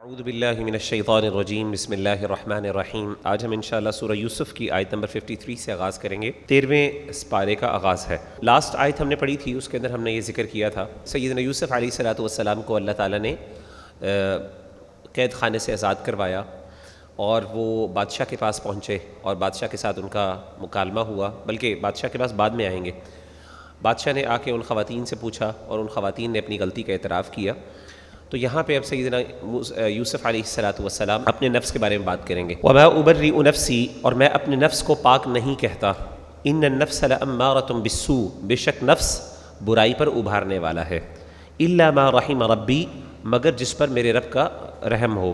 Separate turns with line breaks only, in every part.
اعوذ باللہ من الشیطان الرجیم بسم اللہ الرحمن الرحیم۔ آج ہم انشاءاللہ سورہ یوسف کی آیت نمبر 53 سے آغاز کریں گے۔ 13ویں سپارے کا آغاز ہے۔ لاسٹ آیت ہم نے پڑھی تھی، اس کے اندر ہم نے یہ ذکر کیا تھا سیدنا یوسف علیہ السلام کو اللہ تعالیٰ نے قید خانے سے آزاد کروایا اور وہ بادشاہ کے پاس پہنچے اور بادشاہ کے ساتھ ان کا مکالمہ ہوا، بلکہ بادشاہ کے پاس بعد میں آئیں گے۔ بادشاہ نے آ کے ان خواتین سے پوچھا اور ان خواتین نے اپنی غلطی کا اعتراف کیا۔ تو یہاں پہ اب سیدنا یوسف علیہ السلام اپنے نفس کے بارے میں بات کریں گے۔ وَمَا أُبَرِّئُ نَفْسِي، اور میں اپنے نفس کو پاک نہیں کہتا۔ إِنَّ النَّفْسَ لَأَمَّارَةٌ بِالسُّوءِ، بے شک نفس برائی پر ابھارنے والا ہے۔ إِلَّا مَا رَحِمَ رَبِّي، مگر جس پر میرے رب کا رحم ہو۔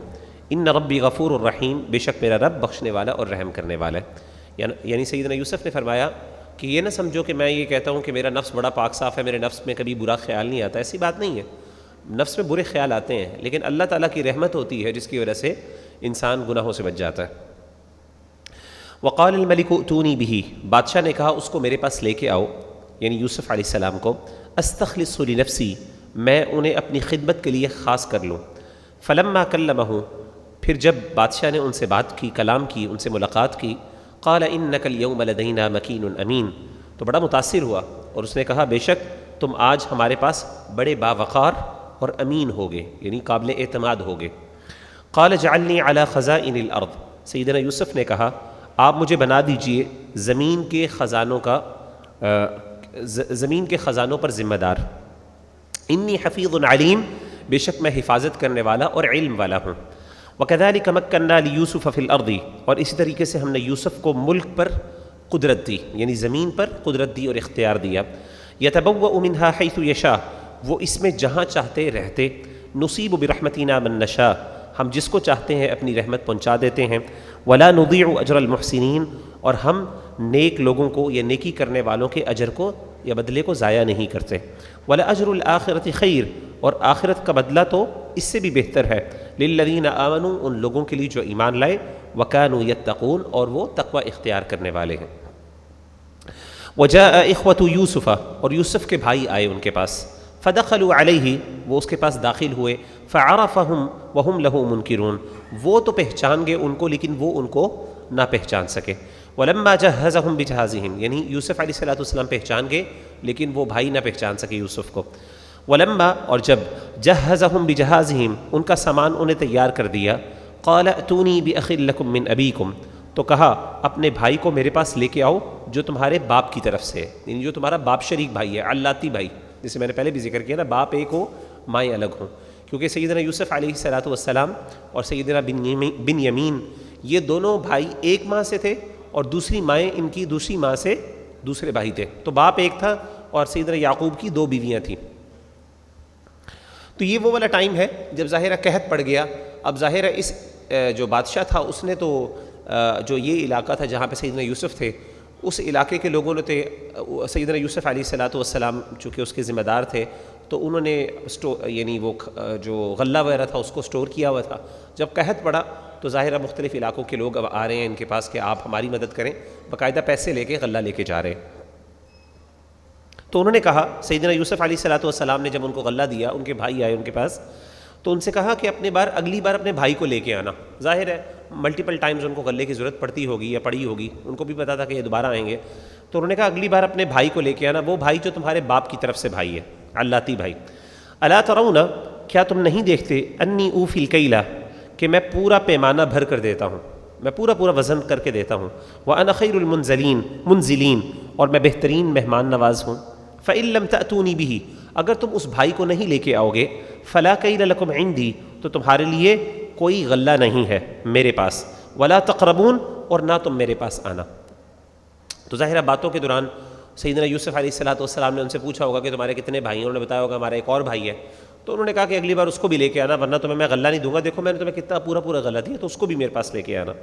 إِنَّ رَبِّي غَفُورٌ رَحِيمٌ، بے شک میرا رب بخشنے والا اور رحم کرنے والا ہے۔ یعنی سیدنا یوسف نے فرمایا کہ یہ نہ سمجھو کہ میں یہ کہتا ہوں کہ میرا نفس بڑا پاک صاف ہے، میرے نفس میں کبھی برا خیال نہیں آتا، ایسی بات نہیں ہے۔ نفس میں برے خیال آتے ہیں، لیکن اللہ تعالیٰ کی رحمت ہوتی ہے جس کی وجہ سے انسان گناہوں سے بچ جاتا ہے۔ وقال الملک ائتونی بہ، بادشاہ نے کہا اس کو میرے پاس لے کے آؤ، یعنی یوسف علیہ السلام کو۔ استخلص لنفسی، میں انہیں اپنی خدمت کے لیے خاص کر لوں۔ فلما کلمہ، پھر جب بادشاہ نے ان سے بات کی، کلام کی، ان سے ملاقات کی، قال انک اليوم لدینا مکین امین، تو بڑا متاثر ہوا اور اس نے کہا بے شک تم آج ہمارے پاس بڑے باوقار اور امین ہوگے، یعنی قابل اعتماد ہوگے۔ قال اجعلنی علی خزائن الارض، سیدنا یوسف نے کہا آپ مجھے بنا دیجئے زمین کے خزانوں پر ذمہ دار۔ انی حفیظ علیم، بے شک میں حفاظت کرنے والا اور علم والا ہوں۔ وکذلک مکننا لیوسف فی الارض، اور اسی طریقے سے ہم نے یوسف کو ملک پر قدرت دی، یعنی زمین پر قدرت دی اور اختیار دیا۔ یتبوأ منہا حیث یشاء، وہ اس میں جہاں چاہتے رہتے۔ نصیب برحمتنا من نشاء، ہم جس کو چاہتے ہیں اپنی رحمت پہنچا دیتے ہیں۔ ولا نضیع اجر المحسنین، اور ہم نیک لوگوں کو یا نیکی کرنے والوں کے اجر کو یا بدلے کو ضائع نہیں کرتے۔ ولا اجر الآخرۃ خیر، اور آخرت کا بدلہ تو اس سے بھی بہتر ہے۔ للذین آمنوا، ان لوگوں کے لیے جو ایمان لائے۔ وکانوا یتقون، اور وہ تقوی اختیار کرنے والے ہیں۔ وجاء اخوة یوسف، اور یوسف کے بھائی آئے ان کے پاس۔ فدخلوا علیہ، وہ اس کے پاس داخل ہوئے۔ فعرفہم وہم لہ منکرون، وہ تو پہچان گئے ان کو لیکن وہ ان کو نہ پہچان سکے۔ ولما جہزہم بجہازہم، یعنی یوسف علیہ السلام پہچان گئے لیکن وہ بھائی نہ پہچان سکے یوسف کو۔ ولما، اور جب جہزہم بجہازہم، ان کا سامان انہیں تیار کر دیا۔ قال ائتونی بأخ لکم من ابیکم، تو کہا اپنے بھائی کو میرے پاس لے کے آؤ جو تمہارے باپ کی طرف سے ہے، یعنی جو تمہارا باپ شریک بھائی ہے، علاتی بھائی، جسے میں نے پہلے بھی ذکر کیا نا، باپ ایک ہو مائیں الگ ہوں، کیونکہ سیدنا یوسف علیہ السلام اور سیدنا بن یمین یہ دونوں بھائی ایک ماں سے تھے اور دوسری مائیں ان کی دوسری ماں سے دوسرے بھائی تھے، تو باپ ایک تھا اور سیدنا یعقوب کی 2 بیویاں تھیں۔ تو یہ وہ والا ٹائم ہے جب ظاہرہ قحط پڑ گیا۔ اب ظاہرہ اس جو بادشاہ تھا اس نے تو جو یہ علاقہ تھا جہاں پہ سیدنا یوسف تھے، اس علاقے کے لوگوں نے سیدنا یوسف علیہ السلام چونکہ اس کے ذمہ دار تھے تو انہوں نے یعنی وہ جو غلہ وغیرہ تھا اس کو سٹور کیا ہوا تھا۔ جب قحط پڑا تو ظاہرہ مختلف علاقوں کے لوگ اب آ رہے ہیں ان کے پاس کہ آپ ہماری مدد کریں، باقاعدہ پیسے لے کے غلہ لے کے جا رہے ہیں۔ تو انہوں نے کہا، سیدنا یوسف علیہ السلام نے جب ان کو غلہ دیا، ان کے بھائی آئے ان کے پاس، تو ان سے کہا کہ اگلی بار اپنے بھائی کو لے کے آنا۔ ظاہر ہے ملٹیپل ٹائمز ان کو غلے کی ضرورت پڑتی ہوگی یا پڑی ہوگی، ان کو بھی پتا تھا کہ یہ دوبارہ آئیں گے، تو انہوں نے کہا اگلی بار اپنے بھائی کو لے کے آنا، وہ بھائی جو تمہارے باپ کی طرف سے بھائی ہے، علاتی بھائی۔ الا ترون، کیا تم نہیں دیکھتے، انی اوفی الکیل، کہ میں پورا پیمانہ بھر کر دیتا ہوں، میں پورا وزن کر کے دیتا ہوں۔ وانا خیر المنزلین، اور میں بہترین مہمان نواز ہوں۔ فإن لم تأتونی بہ، اگر تم اس بھائی کو نہیں لے کے آؤ گے، فلا کیل لکم عندی، تو تمہارے لیے کوئی غلہ نہیں ہے میرے پاس۔ ولا تقربون، اور نہ تم میرے پاس آنا۔ تو ظاہرہ باتوں کے دوران سیدنا یوسف علیہ السلام نے ان سے پوچھا ہوگا کہ تمہارے کتنے بھائی ہیں، انہوں نے بتایا ہوگا ہمارا ایک اور بھائی ہے، تو انہوں نے کہا کہ اگلی بار اس کو بھی لے کے آنا ورنہ تمہیں میں غلہ نہیں دوں گا، دیکھو میں نے تمہیں کتنا پورا غلہ دیا، تو اس کو بھی میرے پاس لے کے آنا۔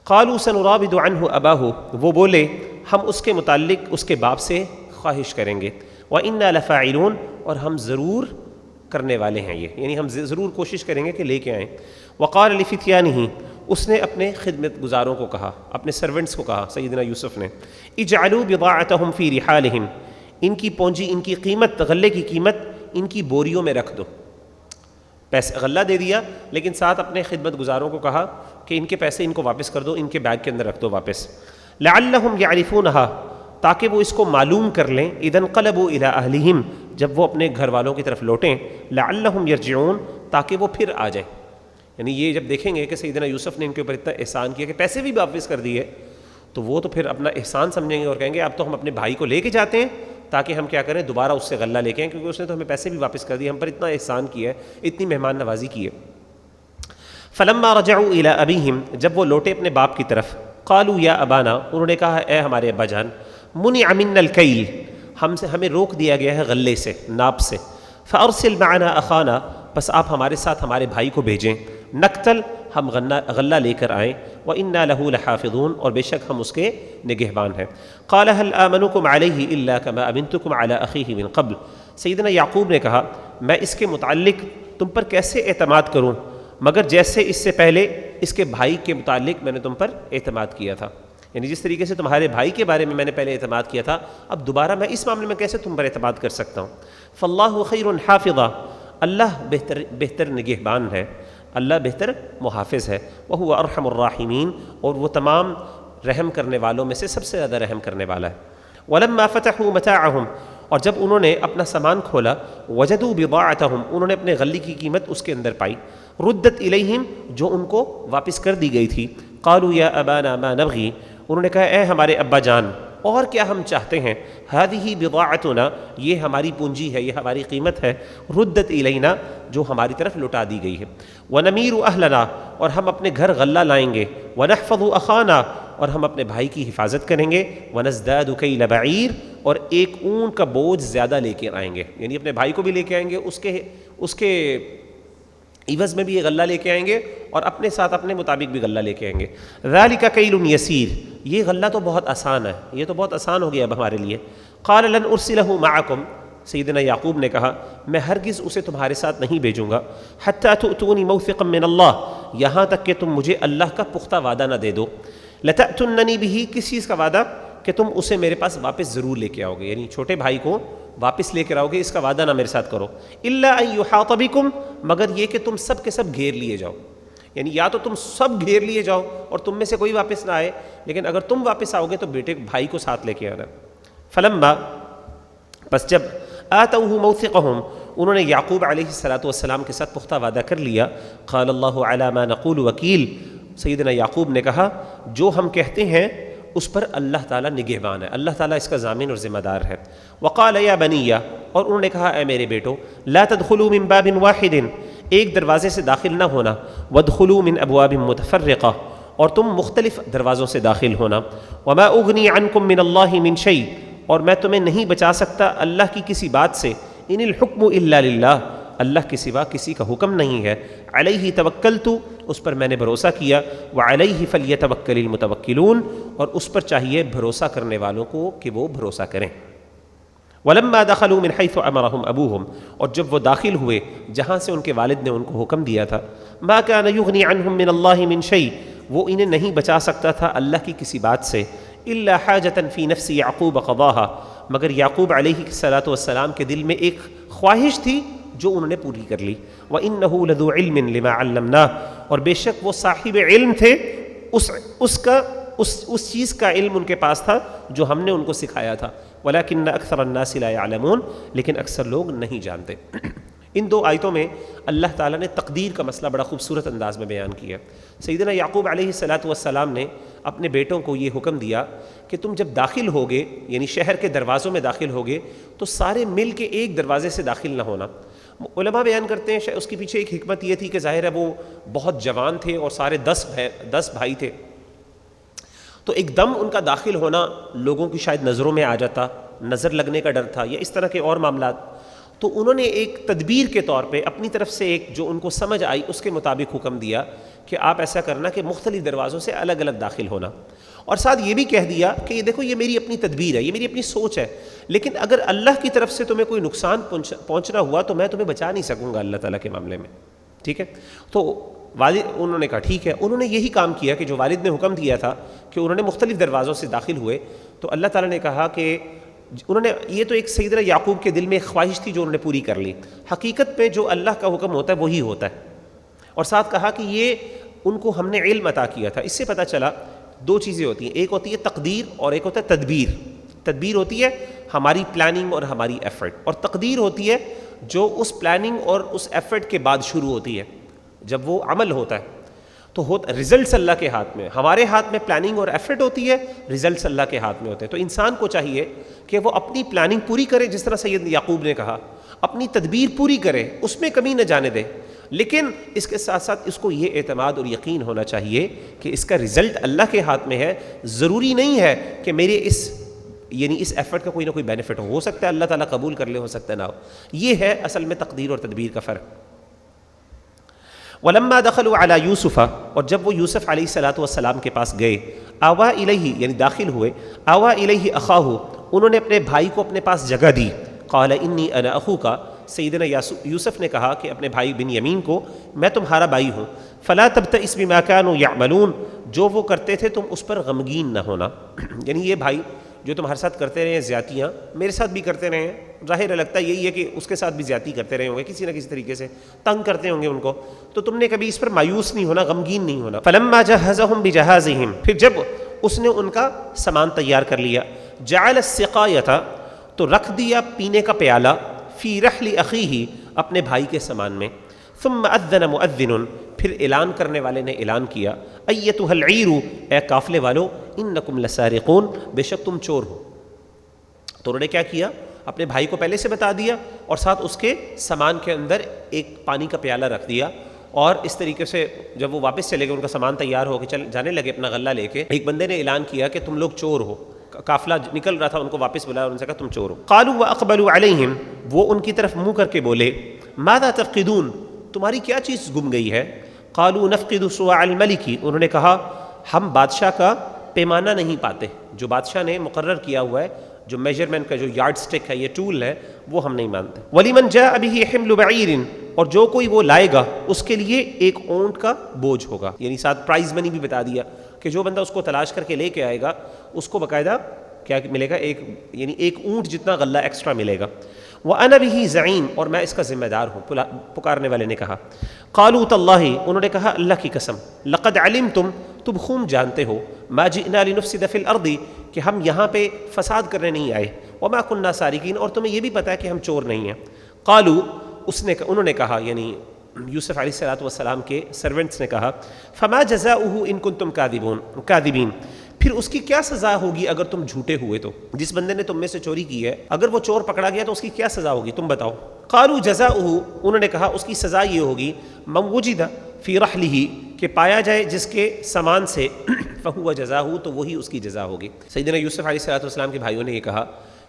قالوا سنراود عنہ اباہ، وہ بولے ہم اس کے متعلق اس کے باپ سے خواہش کریں گے۔ وإنا لفاعلون، اور ہم ضرور کرنے والے ہیں یہ، یعنی ہم ضرور کوشش کریں گے کہ لے کے آئیں۔ وقال لفتیانہ، اس نے اپنے خدمت گزاروں کو کہا، اپنے سرونٹس کو کہا سیدنا یوسف نے، اجعلوا بضاعتهم فی رحالہم، ان کی پونجی، ان کی قیمت، غلے کی قیمت ان کی بوریوں میں رکھ دو۔ پیسے غلہ دے دیا، لیکن ساتھ اپنے خدمت گزاروں کو کہا کہ ان کے پیسے ان کو واپس کر دو، ان کے بیگ کے اندر رکھ دو واپس. لعلہم یعرفونہا، تاکہ وہ اس کو معلوم کر لیں، اذا انقلبوا الی اہلہم، جب وہ اپنے گھر والوں کی طرف لوٹیں، لعلہم یرجعون، تاکہ وہ پھر آ جائیں. یعنی یہ جب دیکھیں گے کہ سیدنا یوسف نے ان کے اوپر اتنا احسان کیا کہ پیسے بھی واپس کر دیے، تو وہ تو پھر اپنا احسان سمجھیں گے اور کہیں گے اب تو ہم اپنے بھائی کو لے کے جاتے ہیں تاکہ ہم کیا کریں، دوبارہ اس سے غلہ لے کے آئیں، کیونکہ اس نے تو ہمیں پیسے بھی واپس کر دیے، ہم پر اتنا احسان کیا ہے، اتنی مہمان نوازی کی ہے. فلما رجعوا الی ابیہم، جب وہ لوٹے اپنے باپ کی طرف، قالوا یا ابانا، انہوں نے کہا اے ہمارے ابا جان، منع منا الکیل، ہمیں روک دیا گیا ہے غلے سے، ناپ سے. فارسل معنا اخانا، بس آپ ہمارے ساتھ ہمارے بھائی کو بھیجیں، نقتل، ہم غلہ لے کر آئیں، وَإِنَّا لَهُ لَحَافِظُونَ، اور بے شک ہم اس کے نگہبان ہیں. قال هل آمنكم عليه الا كما امنتكم على اخيه من قبل، سیدنا یعقوب نے کہا میں اس کے متعلق تم پر کیسے اعتماد کروں مگر جیسے اس سے پہلے اس کے بھائی کے متعلق میں نے تم پر اعتماد کیا تھا. یعنی جس طریقے سے تمہارے بھائی کے بارے میں نے پہلے اعتماد کیا تھا، اب دوبارہ میں اس معاملے میں کیسے تم پر اعتماد کر سکتا ہوں. فاللہ خیر حافظا، اللہ بہتر نگہبان ہے، اللہ بہتر محافظ ہے. وہو ارحم الراحمین، اور وہ تمام رحم کرنے والوں میں سے سب سے زیادہ رحم کرنے والا ہے. ولما فتحوا متاعهم، اور جب انہوں نے اپنا سامان کھولا، وجدوا بضاعتهم، انہوں نے اپنے غلے کی قیمت اس کے اندر پائی، ردت الیہم، جو ان کو واپس کر دی گئی تھی. قالوا یا ابانا ما نبغی، انہوں نے کہا اے ہمارے ابا جان اور کیا ہم چاہتے ہیں، هذه بضاعتنا، یہ ہماری پونجی ہے، یہ ہماری قیمت ہے، ردت الینا، جو ہماری طرف لوٹا دی گئی ہے. ونمیر اہلنا، اور ہم اپنے گھر غلہ لائیں گے، ونحفظ اخانا، اور ہم اپنے بھائی کی حفاظت کریں گے، ونزداد کیل بعیر، اور ایک اونٹ کا بوجھ زیادہ لے کے آئیں گے. یعنی اپنے بھائی کو بھی لے کے آئیں گے، اس کے عوض میں بھی یہ غلہ لے کے آئیں گے، اور اپنے ساتھ اپنے مطابق بھی غلہ لے کے آئیں گے. ذالک کیل یسیر، یہ غلہ تو بہت آسان ہے، یہ تو بہت آسان ہو گیا اب ہمارے لیے. قال لن ارسلہ معکم، سیدنا یعقوب نے کہا میں ہرگز اسے تمہارے ساتھ نہیں بھیجوں گا، حتی تؤتونی موثقا من اللہ، یہاں تک کہ تم مجھے اللہ کا پختہ وعدہ نہ دے دو. لتأتننی بہ، کس چیز کا وعدہ، کہ تم اسے میرے پاس واپس ضرور لے کے آؤ گے، یعنی چھوٹے بھائی کو واپس لے کر آؤ گے، اس کا وعدہ نہ میرے ساتھ کرو. الا ان یحاط بکم، مگر یہ کہ تم سب کے سب گھیر لیے جاؤ، یعنی یا تو تم سب گھیر لیے جاؤ اور تم میں سے کوئی واپس نہ آئے، لیکن اگر تم واپس آؤ گے تو بیٹے بھائی کو ساتھ لے کے آنا. فلما، پس جب آتوہ موثقہم، انہوں نے یعقوب علیہ السلام کے ساتھ پختہ وعدہ کر لیا. قال اللہ علی ما نقول وکیل، سیدنا یعقوب نے کہا جو ہم کہتے ہیں اس پر اللہ تعالیٰ نگہبان ہے، اللہ تعالیٰ اس کا ضامن اور ذمہ دار ہے. وقال یا بنی، اور انہوں نے کہا اے میرے بیٹو، لا تدخلوا من باب واحد، ایک دروازے سے داخل نہ ہونا، وادخلوا من ابواب متفرقہ، اور تم مختلف دروازوں سے داخل ہونا. وما اغنی عنکم من اللہ من شیء، اور میں تمہیں نہیں بچا سکتا اللہ کی کسی بات سے. ان الحکم الا للہ، اللہ کے سوا کسی کا حکم نہیں ہے. علیہ توکلت، اس پر میں نے بھروسہ کیا. وعلیہ فلیتوکل المتوکلون، اور اس پر چاہیے بھروسہ کرنے والوں کو کہ وہ بھروسہ کریں. ولما دخلوا من حيث امرهم ابوهم، اور جب وہ داخل ہوئے جہاں سے ان کے والد نے ان کو حکم دیا تھا. ما كان يغني عنهم من الله من شيء، وہ انہیں نہیں بچا سکتا تھا اللہ کی کسی بات سے. الا حاجة في نفس يعقوب قضاها، مگر یعقوب علیہ السلام کے دل میں ایک خواہش تھی جو انہوں نے پوری کر لی. وانه لذو علم لما علمناه، اور بے شک وہ صاحب علم تھے اس چیز کا علم ان کے پاس تھا جو ہم نے ان کو سکھایا تھا. ولكن اکثر الناس لا يعلمون، لیکن اکثر لوگ نہیں جانتے. ان دو آیتوں میں اللہ تعالیٰ نے تقدیر کا مسئلہ بڑا خوبصورت انداز میں بیان کیا. سیدنا یعقوب علیہ السلام نے اپنے بیٹوں کو یہ حکم دیا کہ تم جب داخل ہوگے، یعنی شہر کے دروازوں میں داخل ہوگے، تو سارے مل کے ایک دروازے سے داخل نہ ہونا. علماء بیان کرتے ہیں اس کے پیچھے ایک حکمت یہ تھی کہ ظاہر ہے وہ بہت جوان تھے اور سارے 10 بھائی تھے، تو ایک دم ان کا داخل ہونا لوگوں کی شاید نظروں میں آ جاتا، نظر لگنے کا ڈر تھا یا اس طرح کے اور معاملات. تو انہوں نے ایک تدبیر کے طور پہ اپنی طرف سے ایک جو ان کو سمجھ آئی اس کے مطابق حکم دیا کہ آپ ایسا کرنا کہ مختلف دروازوں سے الگ الگ داخل ہونا. اور ساتھ یہ بھی کہہ دیا کہ یہ دیکھو یہ میری اپنی تدبیر ہے، یہ میری اپنی سوچ ہے، لیکن اگر اللہ کی طرف سے تمہیں کوئی نقصان پہنچنا ہوا تو میں تمہیں بچا نہیں سکوں گا اللہ تعالیٰ کے معاملے میں. ٹھیک ہے، تو والد انہوں نے کہا ٹھیک ہے. انہوں نے یہی کام کیا کہ جو والد نے حکم دیا تھا کہ انہوں نے مختلف دروازوں سے داخل ہوئے. تو اللہ تعالیٰ نے کہا کہ انہوں نے یہ تو ایک سیدنا یعقوب کے دل میں ایک خواہش تھی جو انہوں نے پوری کر لی. حقیقت میں جو اللہ کا حکم ہوتا ہے وہی ہوتا ہے. اور ساتھ کہا کہ یہ ان کو ہم نے علم عطا کیا تھا. اس سے پتہ چلا دو چیزیں ہوتی ہیں, ایک ہوتی ہے تقدیر اور ایک ہوتا ہے تدبیر. تدبیر ہوتی ہے ہماری پلاننگ اور ہماری ایفرٹ, اور تقدیر ہوتی ہے جو اس پلاننگ اور اس ایفرٹ کے بعد شروع ہوتی ہے جب وہ عمل ہوتا ہے. تو ریزلٹس اللہ کے ہاتھ میں, ہمارے ہاتھ میں پلاننگ اور ایفرٹ ہوتی ہے, ریزلٹس اللہ کے ہاتھ میں ہوتے ہیں. تو انسان کو چاہیے کہ وہ اپنی پلاننگ پوری کرے, جس طرح سید یعقوب نے کہا, اپنی تدبیر پوری کرے, اس میں کمی نہ جانے دے, لیکن اس کے ساتھ ساتھ اس کو یہ اعتماد اور یقین ہونا چاہیے کہ اس کا رزلٹ اللہ کے ہاتھ میں ہے. ضروری نہیں ہے کہ میرے اس ایفرٹ کا کوئی نہ کوئی بینیفٹ ہو سکتا ہے اللہ تعالیٰ قبول کر لے, ہو سکتا ہے نہ ہو. یہ ہے اصل میں تقدیر اور تدبیر کا فرق. وَلَمَّا دَخَلُوا عَلَى يُوسُفَ, اور جب وہ یوسف علیہ الصلاۃ والسلام کے پاس گئے, آوا الیہ یعنی داخل ہوئے, آوا الیہ اخاہ, انہوں نے اپنے بھائی کو اپنے پاس جگہ دی. قال انی انا اخوک, سیدنا یوسف نے کہا کہ اپنے بھائی بن یمین کو, میں تمہارا بھائی ہوں. فلا تبتئس بما كانوا يعملون, جو وہ کرتے تھے تم اس پر غمگین نہ ہونا. یعنی یہ بھائی جو تمہارے ساتھ کرتے رہے ہیں زیادتیاں, میرے ساتھ بھی کرتے رہے ہیں, ظاہر لگتا ہے یہی ہے کہ اس کے ساتھ بھی زیادتی کرتے رہے ہوں گے, کسی نہ کسی طریقے سے تنگ کرتے ہوں گے ان کو, تو تم نے کبھی اس پر مایوس نہیں ہونا, غمگین نہیں ہونا. فلما جہزهم بجہازهم, پھر جب اس نے ان کا سامان تیار کر لیا, جعل السقایۃ, تو رکھ دیا پینے کا پیالہ, فی رحل اخیہ, اپنے بھائی کے سامان میں. ثم اذن مؤذن, پھر اعلان کرنے والے نے اعلان کیا, ایتھا العیر, اے قافلے والو, انکم لسارقون, بے شک تم چور ہو. تو انہوں نے کیا کیا, اپنے بھائی کو پہلے سے بتا دیا, اور ساتھ اس کے سامان کے اندر ایک پانی کا پیالہ رکھ دیا, اور اس طریقے سے جب وہ واپس چلے گئے, ان کا سامان تیار ہو کے جانے لگے اپنا غلہ لے کے, ایک بندے نے اعلان کیا کہ تم لوگ چور ہو. قافلہ نکل رہا تھا, ان کو واپس بلایا اور ان سے کہا تم چور ہو. قالوا واقبلوا علیہم, وہ ان کی طرف منہ کر کے بولے, ماذا تفقدون, تمہاری کیا چیز گم گئی ہے. قالوا نفقد صواع الملک, انہوں نے کہا ہم بادشاہ کا پیمانہ نہیں پاتے, جو بادشاہ نے مقرر کیا ہوا ہے, جو میجرمنٹ کا جو یارڈ سٹک ہے, یہ ٹول ہے, وہ ہم نہیں مانتے. وَلِمَنْ جَاءَ بِهِ حِمْلُ بَعِيرٍ, اور جو کوئی وہ لائے گا اس کے لیے ایک اونٹ کا بوجھ ہوگا. یعنی ساتھ پرائز منی بھی بتا دیا کہ جو بندہ اس کو تلاش کر کے لے کے آئے گا اس کو باقاعدہ کیا ملے گا, ایک اونٹ جتنا غلہ ایکسٹرا ملے گا. وَأَنَا بِهِ زَعِيمٌ, اور میں اس کا ذمہ دار ہوں, پکارنے والے نے کہا. قالوا تاللہ, انہوں نے کہا اللہ کی قسم, لقد علمتم, تم خوب جانتے ہو, ما جئنا لنفسد فی الارض, کہ ہم یہاں پہ فساد کرنے نہیں آئے, وما کننا سارقین, اور تمہیں یہ بھی پتا ہے کہ ہم چور نہیں ہیں. قالوا, انہوں نے کہا, یعنی یوسف علیہ الصلوۃ والسلام کے سرونٹس نے کہا, فما جزاؤہ ان کنتم کاذبین, پھر اس کی کیا سزا ہوگی اگر تم جھوٹے ہوئے تو. جس بندے نے تم میں سے چوری کی ہے, اگر وہ چور پکڑا گیا تو اس کی کیا سزا ہوگی, تم بتاؤ. قالوا جزاؤہ, انہوں نے کہا اس کی سزا یہ ہوگی, من وجد فی رحلہ, کہ پایا جائے جس کے سامان سے, فہو جزاہ, تو وہی اس کی جزا ہوگی. سیدنا یوسف علیہ الصلوۃ والسلام کے بھائیوں نے یہ کہا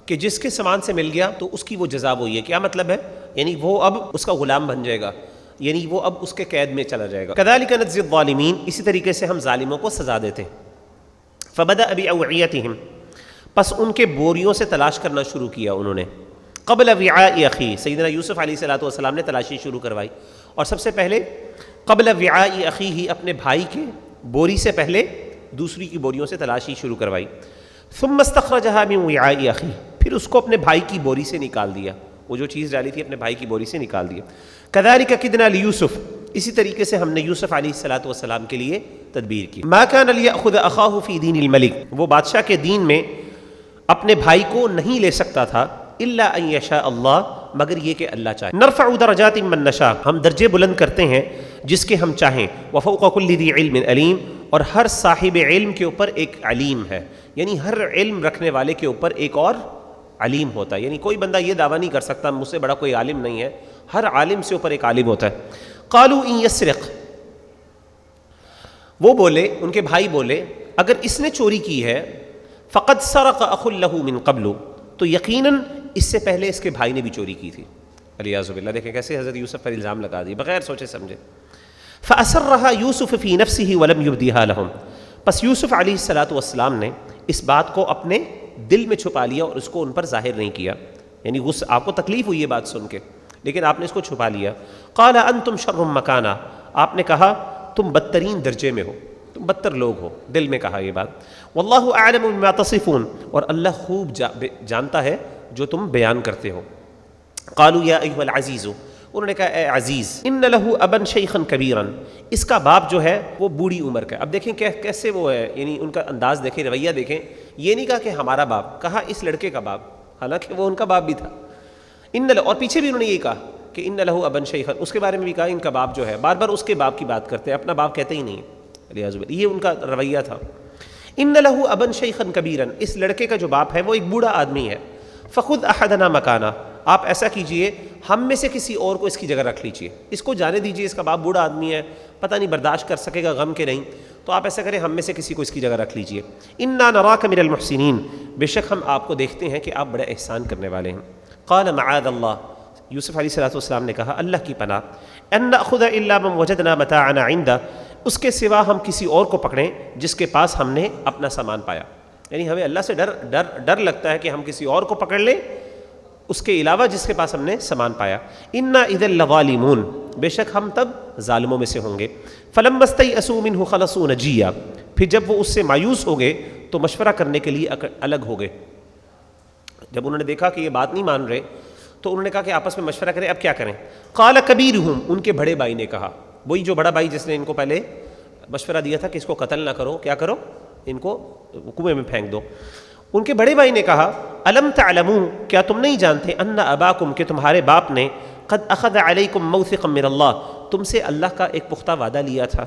کہ جس کے سامان سے مل گیا تو اس کی وہ جزا وہی ہے. کیا مطلب ہے, یعنی وہ اب اس کا غلام بن جائے گا, یعنی وہ اب اس کے قید میں چلا جائے گا. کذالک نجزی الظالمین, اسی طریقے سے ہم ظالموں کو سزا دیتے. فبدأ بأوعیتہم, پس ان کے بوریوں سے تلاش کرنا شروع کیا انہوں نے. قبل وعاء اخی, سیدنا یوسف علیہ الصلوۃ والسلام نے تلاشی شروع کروائی, اور سب سے پہلے قبل وعاء اخیہ, اپنے بھائی کے بوری سے پہلے دوسری کی بوریوں سے تلاشی شروع کروائی. ثم استخرجها من وعاء اخیہ, پھر اس کو اپنے بھائی کی بوری سے نکال دیا, وہ جو چیز ڈالی تھی اپنے بھائی کی بوری سے نکال دیا. کذالک کدنا لیوسف, اسی طریقے سے ہم نے یوسف علیہ الصلوۃ والسلام کے لیے تدبیر کی. ما کان لیأخذ اخاہ فی دین الملک, وہ بادشاہ کے دین میں اپنے بھائی کو نہیں لے سکتا تھا, الا ان یشاء اللہ, مگر یہ کہ اللہ چاہے. نرفع درجات من نشاء, ہم درجے بلند کرتے ہیں جس کے ہم چاہیں. وفوق کل ذی علم علیم, اور ہر صاحب علم کے اوپر ایک علیم ہے, یعنی ہر علم رکھنے والے کے اوپر ایک اور علیم ہوتا ہے. یعنی کوئی بندہ یہ دعویٰ نہیں کر سکتا مجھ سے بڑا کوئی عالم نہیں ہے, ہر عالم سے اوپر ایک عالم ہوتا ہے. قالوا ان یسرق, وہ بولے, ان کے بھائی بولے, اگر اس نے چوری کی ہے, فقد سرق اخ له من قبل, تو یقیناً اس سے پہلے اس کے بھائی نے بھی چوری کی تھی. الیاذ باللہ, دیکھیں کیسے حضرت یوسف پر الزام لگا دی بغیر سوچے سمجھے. فأسرها یوسف فی نفسه ولم یبدیها لهم, پس یوسف علیہ الصلوۃ والسلام نے اس بات کو اپنے دل میں چھپا لیا اور اس کو ان پر ظاہر نہیں کیا. یعنی آپ کو تکلیف ہوئی یہ بات سن کے, لیکن آپ نے اس کو چھپا لیا. قال انتم شر مکانا, آپ نے کہا تم بدترین درجے میں ہو. تم بدتر لوگ ہو. دل میں کہا یہ بات. واللہ اعلم بما تصفون، اور اللہ خوب جانتا ہے جو تم بیان کرتے ہو. قالوا یا ایھا العزیز، انہوں نے کہا اے عزیز، ان لہ ابا شیخا کبیرا، اس کا باپ جو ہے وہ بوڑھی عمر کا ہے. اب دیکھیں کیسے وہ ہے، یعنی ان کا انداز دیکھیں، رویہ دیکھیں. یہ نہیں کہا کہ ہمارا باپ، کہا اس لڑکے کا باپ، حالانکہ وہ ان کا باپ بھی تھا. اور پیچھے بھی انہوں نے یہی کہا کہ ان لہ ابا شیخا، اس کے بارے میں بھی کہا ان کا باپ جو ہے. بار بار اس کے باپ کی بات کرتے ہیں، اپنا باپ کہتے ہی نہیں ہیں. یہ ان کا رویہ تھا. ان لہ ابا شیخا کبیرا، اس لڑکے کا جو باپ ہے وہ ایک بوڑھا آدمی ہے. فخذ احدنا مکانہ، آپ ایسا کیجئے ہم میں سے کسی اور کو اس کی جگہ رکھ لیجئے، اس کو جانے دیجئے، اس کا باپ بوڑھا آدمی ہے، پتہ نہیں برداشت کر سکے گا غم کے نہیں، تو آپ ایسا کریں ہم میں سے کسی کو اس کی جگہ رکھ لیجئے. انا نراک من المحسنین، بے شک ہم آپ کو دیکھتے ہیں کہ آپ بڑے احسان کرنے والے ہیں. قال معاذ اللہ، یوسف علیہ السلام نے کہا اللہ کی پناہ، ان ناخذ الا من وجدنا متاعنا عنده، اس کے سوا ہم کسی اور کو پکڑیں جس کے پاس ہم نے اپنا سامان پایا. یعنی ہمیں اللہ سے ڈر لگتا ہے کہ ہم کسی اور کو پکڑ لیں اس کے علاوہ جس کے پاس ہم نے سامان پایا. انا اذا لظالمون، بے شک ہم تب ظالموں میں سے ہوں گے. فلما استيئسوا منه خلصوا نجيا، پھر جب وہ اس سے مایوس ہو گئے تو مشورہ کرنے کے لیے الگ ہو گئے. جب انہوں نے دیکھا کہ یہ بات نہیں مان رہے تو انہوں نے کہا کہ آپس میں مشورہ کریں اب کیا کریں. قال کبیرہم، ان کے بڑے بھائی نے کہا، وہی جو بڑا بھائی جس نے ان کو پہلے مشورہ دیا تھا کہ اس کو قتل نہ کرو، کیا کرو ان کو کنویں میں پھینک دو. ان کے بڑے بھائی نے کہا الم تعلموا، کیا تم نہیں جانتے ان اباکم، کہ تمہارے باپ نے قد اخذ علیکم موثقا من اللہ، تم سے اللہ کا ایک پختہ وعدہ لیا تھا.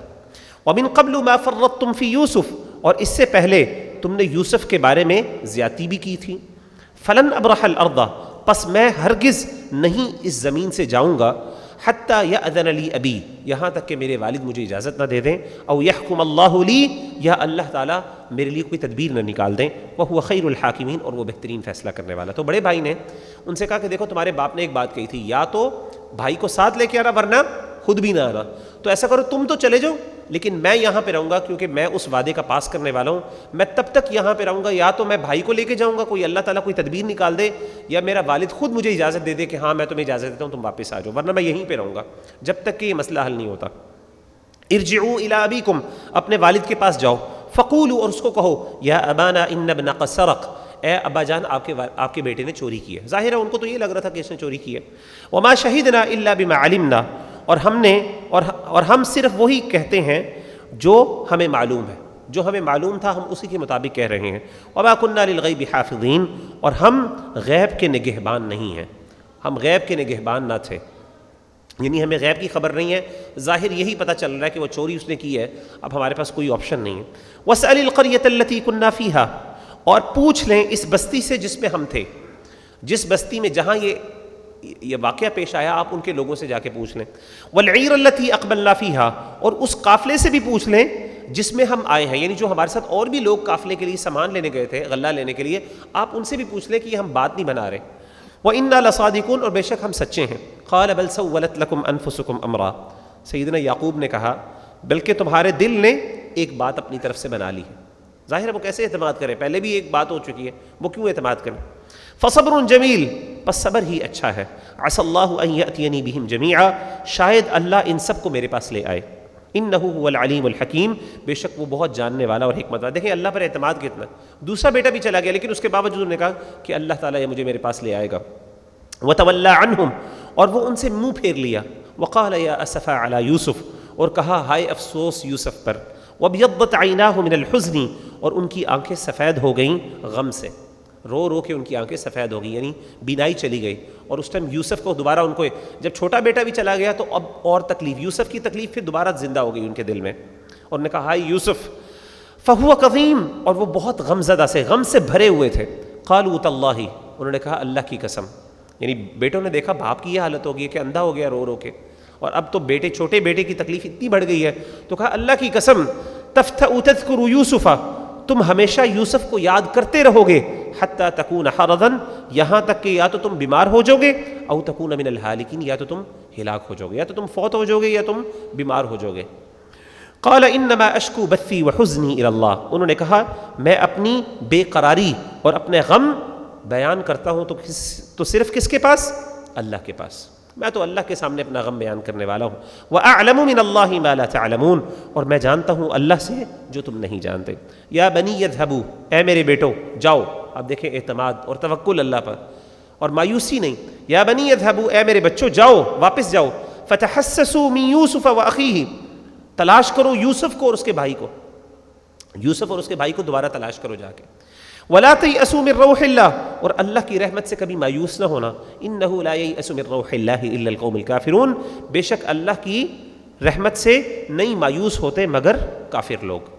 ومن قبل ما فرطتم فی یوسف، اور اس سے پہلے تم نے یوسف کے بارے میں زیادتی بھی کی تھی. فلن ابرح الارض، پس میں ہرگز نہیں اس زمین سے جاؤں گا، حتی یأذن لی ابی، یہاں تک کہ میرے والد مجھے اجازت نہ دے دیں، او یحکم اللہ لی، یا اللہ تعالیٰ میرے لیے کوئی تدبیر نہ نکال دیں. وہو خیر الحاکمین، اور وہ بہترین فیصلہ کرنے والا. تو بڑے بھائی نے ان سے کہا کہ دیکھو تمہارے باپ نے ایک بات کہی تھی، یا تو بھائی کو ساتھ لے کے آنا ورنہ خود بھی نہ آنا. تو ایسا کرو تم تو چلے جاؤ لیکن میں یہاں پہ رہوں گا، کیونکہ میں اس وعدے کا پاس کرنے والا ہوں. میں تب تک یہاں پہ رہوں گا، یا تو میں بھائی کو لے کے جاؤں گا، کوئی اللہ تعالیٰ کوئی تدبیر نکال دے، یا میرا والد خود مجھے اجازت دے دے کہ ہاں میں تمہیں اجازت دیتا ہوں تم واپس آ جاؤ، ورنہ میں یہیں پہ رہوں گا جب تک کہ یہ مسئلہ حل نہیں ہوتا. ارجعوا الی ابیکم، اپنے والد کے پاس جاؤ. فقولوا، اور اس کو کہو، یا ابانا ان ابن قد سرق، اے ابا جان آپ کے بیٹے نے چوری کی ہے. ظاہر ہے ان کو تو یہ لگ رہا تھا کہ اس نے چوری کی ہے. وما شہدنا الا بما علمنا، اور ہم صرف وہی کہتے ہیں جو ہمیں معلوم ہے، جو ہمیں معلوم تھا ہم اسی کے مطابق کہہ رہے ہیں. وما كنا للغیب حافظین، اور ہم غیب کے نگہبان نہیں ہیں، ہم غیب کے نگہبان نہ تھے، یعنی ہمیں غیب کی خبر نہیں ہے. ظاہر یہی پتہ چل رہا ہے کہ وہ چوری اس نے کی ہے، اب ہمارے پاس کوئی آپشن نہیں ہے. واسأل القریۃ التی کنا فیہا، اور پوچھ لیں اس بستی سے جس میں ہم تھے، جس بستی میں جہاں یہ واقعہ پیش آیا آپ ان کے لوگوں سے جا کے پوچھ لیں. والعیر التي اقبلنا فیہا، اور اس قافلے سے بھی پوچھ لیں جس میں ہم آئے ہیں، یعنی جو ہمارے ساتھ اور بھی لوگ قافلے کے لیے سامان لینے گئے تھے، غلہ لینے کے لیے، آپ ان سے بھی پوچھ لیں کہ یہ ہم بات نہیں بنا رہے. وَإِنَّا لَصَادِقُونَ، اور بے شک ہم سچے ہیں. قَالَ بَلْ سَوَّلَتْ لَكُمْ أَنفُسُكُمْ أَمْرًا، سیدنا یعقوب نے کہا بلکہ تمہارے دل نے ایک بات اپنی طرف سے بنا لی ہے. ظاہر ہے وہ کیسے اعتماد کریں، پہلے بھی ایک بات ہو چکی ہے، وہ کیوں اعتماد کریں. فصبر جمیل، پس صبر ہی اچھا ہے. عسى اللہ ان یأتینی بہم جمیعا، شاید اللہ ان سب کو میرے پاس لے آئے. انہ هو العلیم الحکیم، بے شک وہ بہت جاننے والا اور حکمت والا. دیکھیں اللہ پر اعتماد کتنا. دوسرا بیٹا بھی چلا گیا لیکن اس کے باوجود انہوں نے کہا کہ اللہ تعالیٰ یہ مجھے میرے پاس لے آئے گا. وتولی عنہم، اور وہ ان سے منہ پھیر لیا. وقال یا اسفا علی یوسف، اور کہا ہائے افسوس یوسف پر. وابیضت عیناہ من الحزن، اور ان کی آنکھیں سفید ہو گئیں غم سے، رو رو کے ان کی آنکھیں سفید ہو گئیں، یعنی بینائی چلی گئی. اور اس ٹائم یوسف کو دوبارہ ان کو، جب چھوٹا بیٹا بھی چلا گیا تو اب اور تکلیف، یوسف کی تکلیف پھر دوبارہ زندہ ہو گئی ان کے دل میں. اور نے کہا ہائے یوسف. فہو کظیم، اور وہ بہت غم زدہ سے، غم سے بھرے ہوئے تھے. قالوا تاللہ، انہوں نے کہا اللہ کی قسم. یعنی بیٹوں نے دیکھا باپ کی یہ حالت ہو گئی کہ اندھا ہو گیا رو رو کے، اور اب تو چھوٹے بیٹے کی تکلیف اتنی بڑھ گئی ہے، تو کہا اللہ کی قسم تفتأ تذکر یوسف، تم ہمیشہ یوسف کو یاد کرتے رہو گے. حتی تکون حرضا، یہاں تک کہ یا تو تم بیمار ہو جاؤ گے، او تکون من الہالکین، یا تو تم ہلاک ہو جاؤ گے، یا تو تم فوت ہو جاؤ گے یا تم بیمار ہو جاؤ گے. قال انما اشکو بثی وحزنی الی اللہ، انہوں نے کہا میں اپنی بے قراری اور اپنے غم بیان کرتا ہوں تو صرف کس کے پاس؟ اللہ کے پاس. میں تو اللہ کے سامنے اپنا غم بیان کرنے والا ہوں. وَأَعْلَمُ مِنَ اللَّهِ مَا لَا تَعْلَمُونَ، اور میں جانتا ہوں اللہ سے جو تم نہیں جانتے. یا بنی اذهبوا، اے میرے بیٹو جاؤ. اب دیکھیں اعتماد اور توکل اللہ پر اور مایوسی نہیں. یا بنی اذهبوا، اے میرے بچوں جاؤ، واپس جاؤ. فَتَحَسَّسُوا مِن يُوسُفَ وَأَخِيهِ، تلاش کرو یوسف کو اور اس کے بھائی کو، یوسف اور اس کے بھائی کو دوبارہ تلاش کرو جا کے. وَلَا تَيْأَسُوا مِن رَوْحِ اللَّهِ، اور اللہ کی رحمت سے کبھی مایوس نہ ہونا. إِنَّهُ لَا يَيْأَسُ مِن رَوْحِ اللَّهِ إِلَّا الْقَوْمُ الْكَافِرُونَ، بے شک اللہ کی رحمت سے نہیں مایوس ہوتے مگر کافر لوگ.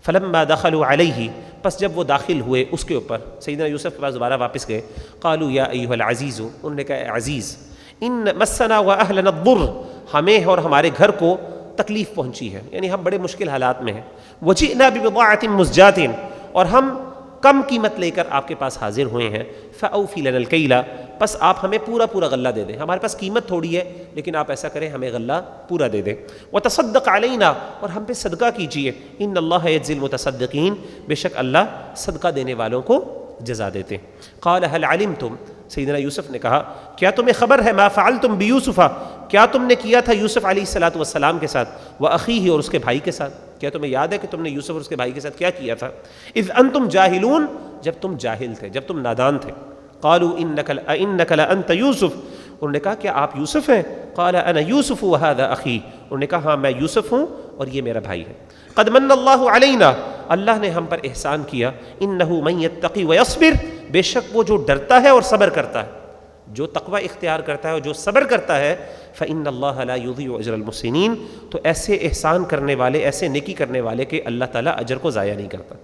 فَلَمَّا دَخَلُوا عَلَيْهِ، پس جب وہ داخل ہوئے اس کے اوپر، سیدنا یوسف کے پاس دوبارہ واپس گئے. قَالُوا يَا أَيُّهَا الْعَزِيزُ، انہوں نے کہا اے عزیز، إِنَّ مَسَّنَا وَأَهْلَنَا الضُّرُّ، ہمیں اور ہمارے گھر کو تکلیف پہنچی ہے، یعنی ہم بڑے مشکل حالات میں ہیں. وَجِئْنَا بِبِضَاعَةٍ مُزْجَاةٍ، اور ہم کم قیمت لے کر آپ کے پاس حاضر ہوئے ہیں. فَأَوْفِ لَنَا الْكَيْلَ، پس آپ ہمیں پورا پورا غلہ دے دیں. ہمارے پاس قیمت تھوڑی ہے لیکن آپ ایسا کریں ہمیں غلہ پورا دے دیں. وَتَصَدَّقْ عَلَيْنَا، اور ہم پہ صدقہ کیجیے. إِنَّ اللَّهَ يَجْزِي الْمُتَصَدِّقِينَ، بے شک اللہ صدقہ دینے والوں کو جزا دیتے. قَالَ هَلْ عَلِمْتُمْ، سیدنا یوسف نے کہا کیا تمہیں خبر ہے، ما فعلتم بیوسف، کیا تم نے کیا تھا یوسف علیہ الصلوۃ والسلام کے ساتھ، وأخیہ، اور اس کے بھائی کے ساتھ. کیا تمہیں یاد ہے کہ تم نے یوسف اور اس کے بھائی کے ساتھ کیا کیا تھا؟ اذ انتم جاہلون، جب تم جاہل تھے، جب تم نادان تھے. قالوا انک لانت یوسف، انہوں نے کہا کیا آپ یوسف ہیں؟ قال انا یوسف وهذا اخی، انہوں نے کہا ہاں میں یوسف ہوں اور یہ میرا بھائی ہے. قد من اللہ علینا، اللہ نے ہم پر احسان کیا. انہ من یتقی ویصبر، بے شک وہ جو ڈرتا ہے اور صبر کرتا ہے، جو تقوی اختیار کرتا ہے اور جو صبر کرتا ہے، فإن اللہ لا یضیع اجر المحسنین، تو ایسے احسان کرنے والے، ایسے نیکی کرنے والے کہ اللہ تعالیٰ اجر کو ضائع نہیں کرتا.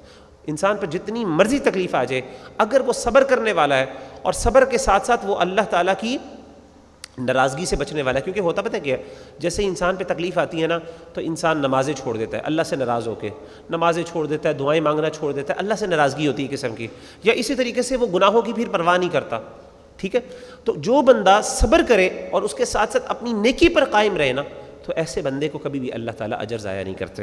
انسان پر جتنی مرضی تکلیف آ جائے، اگر وہ صبر کرنے والا ہے اور صبر کے ساتھ ساتھ وہ اللہ تعالیٰ کی ناراضگی سے بچنے والا ہے. کیونکہ ہوتا پتہ کیا ہے، جیسے انسان پہ تکلیف آتی ہے نا تو انسان نمازیں چھوڑ دیتا ہے اللہ سے ناراض ہو کے، نمازیں چھوڑ دیتا ہے، دعائیں مانگنا چھوڑ دیتا ہے، اللہ سے ناراضگی ہوتی ہے قسم کی. یا اسی طریقے سے وہ گناہوں کی پھر پرواہ نہیں کرتا. ٹھیک ہے، تو جو بندہ صبر کرے اور اس کے ساتھ ساتھ اپنی نیکی پر قائم رہے نا، تو ایسے بندے کو کبھی بھی اللہ تعالیٰ اجر ضائع نہیں کرتے.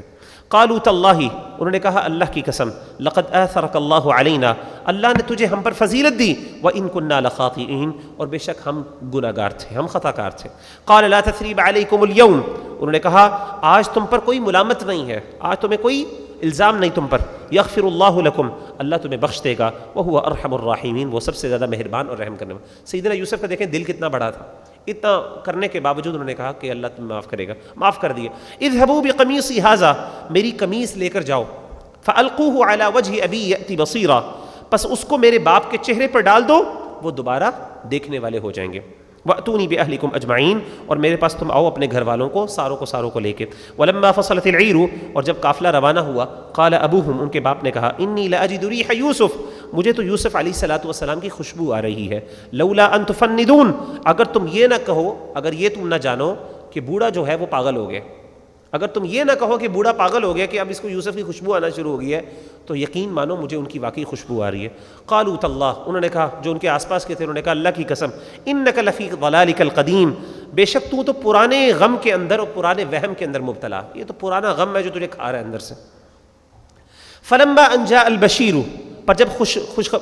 قالوا تاللہ، انہوں نے کہا اللہ کی قسم، لقد آثرک اللہ علینا، اللہ نے تجھے ہم پر فضیلت دی. وإن كنا لخاطئین، اور بے شک ہم گناہ گار تھے، ہم خطا کار تھے. قال لا تثریب علیکم اليوم، انہوں نے کہا آج تم پر کوئی ملامت نہیں ہے، آج تمہیں کوئی الزام نہیں تم پر. یغفر اللہ لکم، اللہ تمہیں بخش دے گا. وہو ارحم الراحمین، وہ سب سے زیادہ مہربان اور رحم کرنے والا. سیدنا یوسف کا دیکھیں دل کتنا بڑا تھا، اتنا کرنے کے باوجود انہوں نے کہا کہ اللہ تمہیں معاف کرے گا، معاف کر دیے. اذهبوا بقمیصی ھذا، میری قمیص لے کر جاؤ. فالقوه علی وجه ابی یأتی بصیرا، پس اس کو میرے باپ کے چہرے پر ڈال دو، وہ دوبارہ دیکھنے والے ہو جائیں گے. وَأْتُونِي بِأَهْلِكُمْ أَجْمَعِينَ، اور میرے پاس تم آؤ اپنے گھر والوں کو ساروں کو لے کے. وَلَمَّا فَصَلَتِ الْعِيرُ، اور جب قافلہ روانہ ہوا، قَالَ أَبُوهُمْ، ان کے باپ نے کہا، إِنِّي لَأَجِدُ رِيحَ يُوسُف، مجھے تو یوسف علیہ الصلوۃ والسلام کی خوشبو آ رہی ہے. لولا ان تفندون، اگر تم یہ نہ کہو، اگر یہ تم نہ جانو کہ بوڑھا جو ہے وہ پاگل ہو گیا، اگر تم یہ نہ کہو کہ بوڑھا پاگل ہو گیا کہ اب اس کو یوسف کی خوشبو آنا شروع ہو گئی ہے، تو یقین مانو مجھے ان کی واقعی خوشبو آ رہی ہے. قالوا تاللہ، انہوں نے کہا، جو ان کے آس پاس کے تھے انہوں نے کہا اللہ کی قسم، انک لفی ضلالک القدیم، بے شک تو پرانے غم کے اندر اور پرانے وہم کے اندر مبتلا، یہ تو پرانا غم ہے جو تجھے کھا رہا ہے اندر سے. فلما ان جاء البشیر،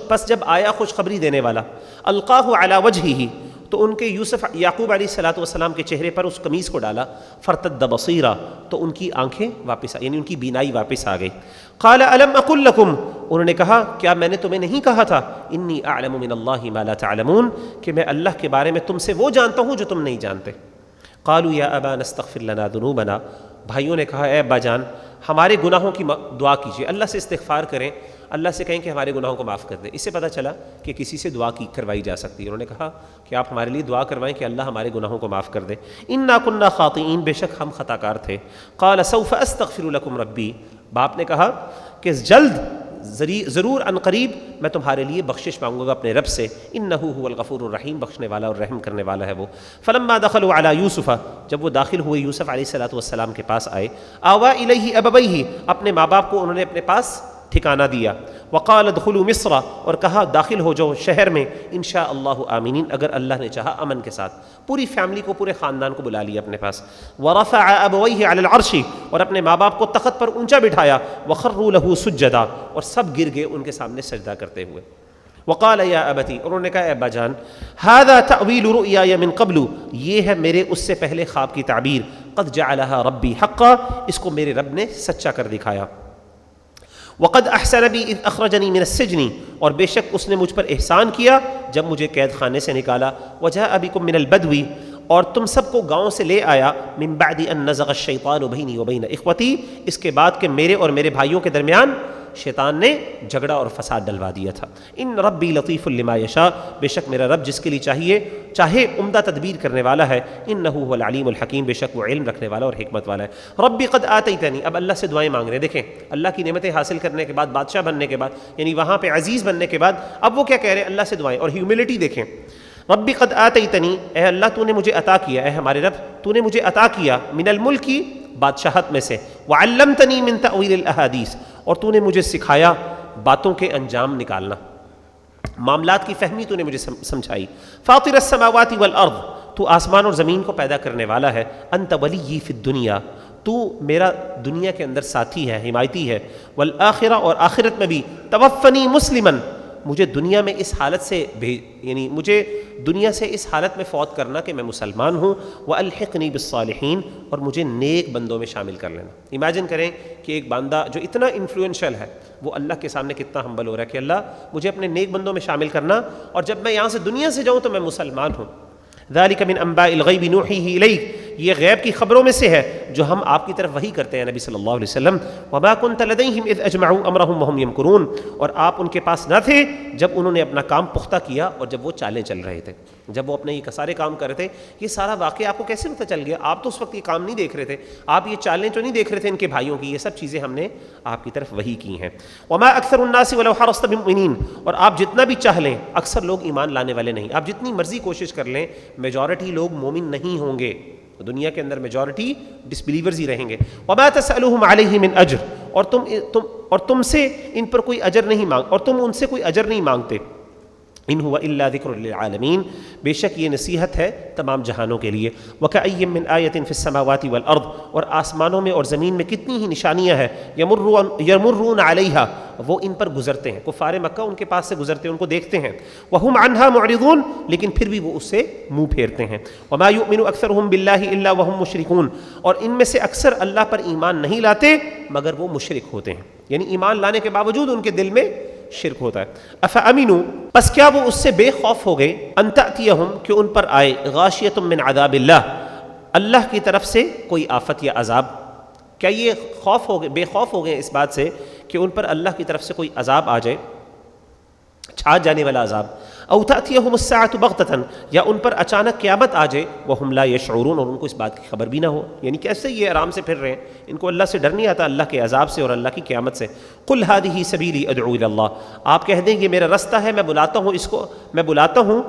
پس جب آیا خوشخبری دینے والا، القاہ علی وجہہ، تو ان کے یوسف یعقوب علیہ الصلوۃ والسلام کے چہرے پر اس قمیص کو ڈالا. فرتد بصیرا، تو ان کی آنکھیں واپس یعنی ان کی بینائی واپس آ گئی. قال الم اقل لکم، انہوں نے کہا کیا میں نے تمہیں نہیں کہا تھا، انی اعلم من اللہ ما لا تعلمون، کہ میں اللہ کے بارے میں تم سے وہ جانتا ہوں جو تم نہیں جانتے. قالوا یا ابانا استغفر لنا ذنوبنا، بھائیوں نے کہا اے ابا جان ہمارے گناہوں کی دعا کیجیے، اللہ سے استغفار کریں، اللہ سے کہیں کہ ہمارے گناہوں کو معاف کر دے. اس سے پتہ چلا کہ کسی سے دعا کروائی جا سکتی ہے. انہوں نے کہا کہ آپ ہمارے لیے دعا کروائیں کہ اللہ ہمارے گناہوں کو معاف کر دے. انا کنا خاطئین، بے شک ہم خطا کار تھے. قال سوف استغفر لکم ربی، باپ نے کہا کہ جلد ضرور ان قریب میں تمہارے لیے بخشش مانگوں گا اپنے رب سے. انہ هو الغفور الرحیم، بخشنے والا اور رحم کرنے والا ہے وہ. فلما دخلوا علی یوسف، جب وہ داخل ہوئے یوسف علیہ الصلوۃ والسلام کے پاس آئے، آوا الیہ ابویہ، اپنے ماں باپ کو انہوں نے اپنے پاس ٹھکانہ دیا. وقال ادخلوا مصر، اور کہا داخل ہو جاؤ شہر میں، انشاء اللہ آمینین، اگر اللہ نے چاہا امن کے ساتھ. پوری فیملی کو، پورے خاندان کو بلا لیا اپنے پاس. ورفع ابویہ علی العرش، اور اپنے ماں باپ کو تخت پر اونچا بٹھایا. وخروا له سجدا، اور سب گر گئے ان کے سامنے سجدہ کرتے ہوئے. وقال یا ابتی، انہوں نے کہا اے ابا جان، ھذا تأویل رؤیای من قبل، یہ ہے میرے اس سے پہلے خواب کی تعبیر، قد جعلھا ربی حقا، اس کو میرے رب نے سچا کر دکھایا، وقد احسن بی اذ اخرجنی من السجن، اور بے شک اس نے مجھ پر احسان کیا جب مجھے قید خانے سے نکالا، وجاء بکم من البدو، اور تم سب کو گاؤں سے لے آیا، من بعد ان نزغ الشیطان بینی وبین اخوتی، اس کے بعد کہ میرے اور میرے بھائیوں کے درمیان شیطان نے جھگڑا اور فساد ڈلوا دیا تھا۔ ان ربی لطیف لما یشاء، بے شک میرا رب جس کے لیے چاہے عمدہ تدبیر کرنے والا ہے، انہ هو العلیم الحکیم، بے شک وہ علم رکھنے والا اور حکمت والا ہے۔ ربی قد آتیتنی، اب اللہ سے دعائیں مانگ رہے ہیں، دیکھیں اللہ کی نعمتیں حاصل کرنے کے بعد، بادشاہ بننے کے بعد، یعنی وہاں پہ عزیز بننے کے بعد اب وہ کیا کہہ رہے ہیں، اللہ سے دعائیں، اور ہیوملٹی دیکھیں، ربی قد آتیتنی، اے اللہ تو نے مجھے عطا کیا، اے ہمارے رب تو نے مجھے عطا کیا، من الملک، بادشاہت میں سے، وعلمتنی من تأویل الاحادیث، اور تو نے مجھے سکھایا باتوں کے انجام نکالنا، معاملات کی فہمی تو نے مجھے سمجھائی، فاطر السماوات والارض، تو آسمان اور زمین کو پیدا کرنے والا ہے، انت ولی فی الدنیا، تو میرا دنیا کے اندر ساتھی ہے، حمایتی ہے، والآخرہ، اور آخرت میں بھی، توفنی مسلمن، مجھے دنیا میں اس حالت سے یعنی مجھے دنیا سے اس حالت میں فوت کرنا کہ میں مسلمان ہوں، وَأَلْحِقْنِي بِالصَّالِحِينَ، اور مجھے نیک بندوں میں شامل کر لینا۔ امیجن کریں کہ ایک بندہ جو اتنا انفلوئنشل ہے وہ اللہ کے سامنے کتنا ہمبل ہو رہا ہے کہ اللہ مجھے اپنے نیک بندوں میں شامل کرنا، اور جب میں یہاں سے دنیا سے جاؤں تو میں مسلمان ہوں۔ ذَلِكَ مِنْ أَنْبَاءِ الْغَيْبِ نُوحِيهِ إِلَيْكَ، یہ غیب کی خبروں میں سے ہے جو ہم آپ کی طرف وحی کرتے ہیں نبی صلی اللہ علیہ وسلم۔ وَمَا كُنْتَ لَدَيْهِمْ إِذْ أَجْمَعُوا أَمْرَهُمْ وَهُمْ يَمْكُرُونَ، اور آپ ان کے پاس نہ تھے جب انہوں نے اپنا کام پختہ کیا اور جب وہ چالیں چل رہے تھے، جب وہ اپنے یہ سارے کام کر رہے تھے۔ یہ سارا واقعہ آپ کو کیسے پتہ چل گیا؟ آپ تو اس وقت یہ کام نہیں دیکھ رہے تھے، آپ یہ چالیں تو نہیں دیکھ رہے تھے ان کے بھائیوں کی، یہ سب چیزیں ہم نے آپ کی طرف وحی کی ہیں۔ وَمَا أَكْثَرُ النَّاسِ وَلَوْ حَرَصْتَ بِمُؤْمِنِينَ، اور آپ جتنا بھی چاہ لیں اکثر لوگ ایمان لانے والے نہیں، آپ جتنی مرضی کوشش کر لیں میجورٹی لوگ مومن نہیں ہوں گے، دنیا کے اندر میجورٹی ڈسبلیورز ہی رہیں گے۔ وَمَا تَسْأَلُهُمْ عَلَيْهِ مِنْ أَجْرٍ، اور تم سے ان پر کوئی اجر نہیں اور تم ان سے کوئی اجر نہیں مانگتے۔ ان هو الا ذکر للعالمین، بے شک یہ نصیحت ہے تمام جہانوں کے لیے۔ وَكَأَيٍّ مِّنْ آیَةٍ فِي السَّمَاوَاتِ وَالْأَرْضِ، اور آسمانوں میں اور زمین میں کتنی ہی نشانیاں ہیں، یمرون علیہا، وہ ان پر گزرتے ہیں، کفار مکہ ان کے پاس سے گزرتے ہیں، ان کو دیکھتے ہیں، وَهُمْ عَنْهَا مُعْرِضُونَ، لیکن پھر بھی وہ اس سے منہ پھیرتے ہیں۔ وَمَا يُؤْمِنُ أَكْثَرُهُمْ بِاللَّهِ إِلَّا وَهُمْ مُشْرِكُونَ، اور ان میں سے اکثر اللہ پر ایمان نہیں لاتے مگر وہ مشرک ہوتے ہیں، یعنی ایمان لانے کے باوجود ان کے دل میں شرک ہوتا ہے۔ افامنوا، پس کیا وہ اس سے بے خوف ہو گئے، ان تأتیہم، کہ ان پر آئے، غاشیۃ من عذاب اللہ، اللہ کی طرف سے کوئی آفت یا عذاب، کیا یہ خوف ہو گئے، بے خوف ہو گئے اس بات سے کہ ان پر اللہ کی طرف سے کوئی عذاب آ جائے، چھا جانے والا عذاب، او تأتیہم الساعۃ بغتۃ، یا ان پر اچانک قیامت آ جائے، وہم لا یشعرون، اور ان کو اس بات کی خبر بھی نہ ہو، یعنی کیسے یہ آرام سے پھر رہے ہیں، ان کو اللہ سے ڈر نہیں آتا، اللہ کے عذاب سے اور اللہ کی قیامت سے۔ قل ھذہ سبیلی ادعو الی اللہ، آپ کہہ دیں یہ میرا رستہ ہے، میں بلاتا ہوں اس کو، میں بلاتا ہوں،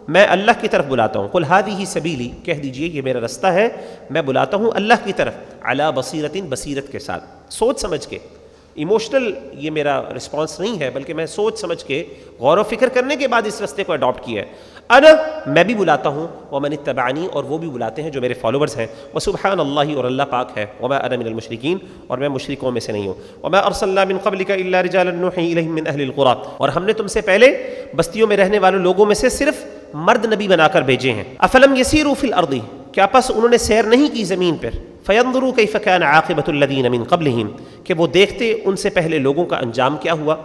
میں اللہ کی طرف بلاتا ہوں۔ قل ھذہ سبیلی، کہہ دیجئے یہ میرا رستہ ہے، میں بلاتا ہوں اللہ کی طرف، علی بصیرۃ، بصیرت کے ساتھ، سوچ سمجھ کے، ایموشنل یہ میرا رسپانس نہیں ہے بلکہ میں سوچ سمجھ کے غور و فکر کرنے کے بعد اس رستے کو اڈاپٹ کیا ہے۔ انا، میں بھی بلاتا ہوں، ومن اتبعنی، اور وہ بھی بلاتے ہیں جو میرے فالوورز ہیں، وسبحان اللہ، اور اللہ پاک ہے، وما انا من المشرکین، اور میں مشرکوں میں سے نہیں ہوں، وما ارسلنا من قبلک الا رجالا نوحی الیہم من اہل القری، اور ہم نے تم سے پہلے بستیوں میں رہنے والے لوگوں میں سے صرف مرد نبی بنا کر بھیجے ہیں۔ افلم یسیروا فی الارض، کیا پس انہوں نے سیر نہیں کی زمین پر، فینظروا کیف کان عاقبۃ الذین من قبلہم، کہ وہ دیکھتے ان سے پہلے لوگوں کا انجام کیا ہوا،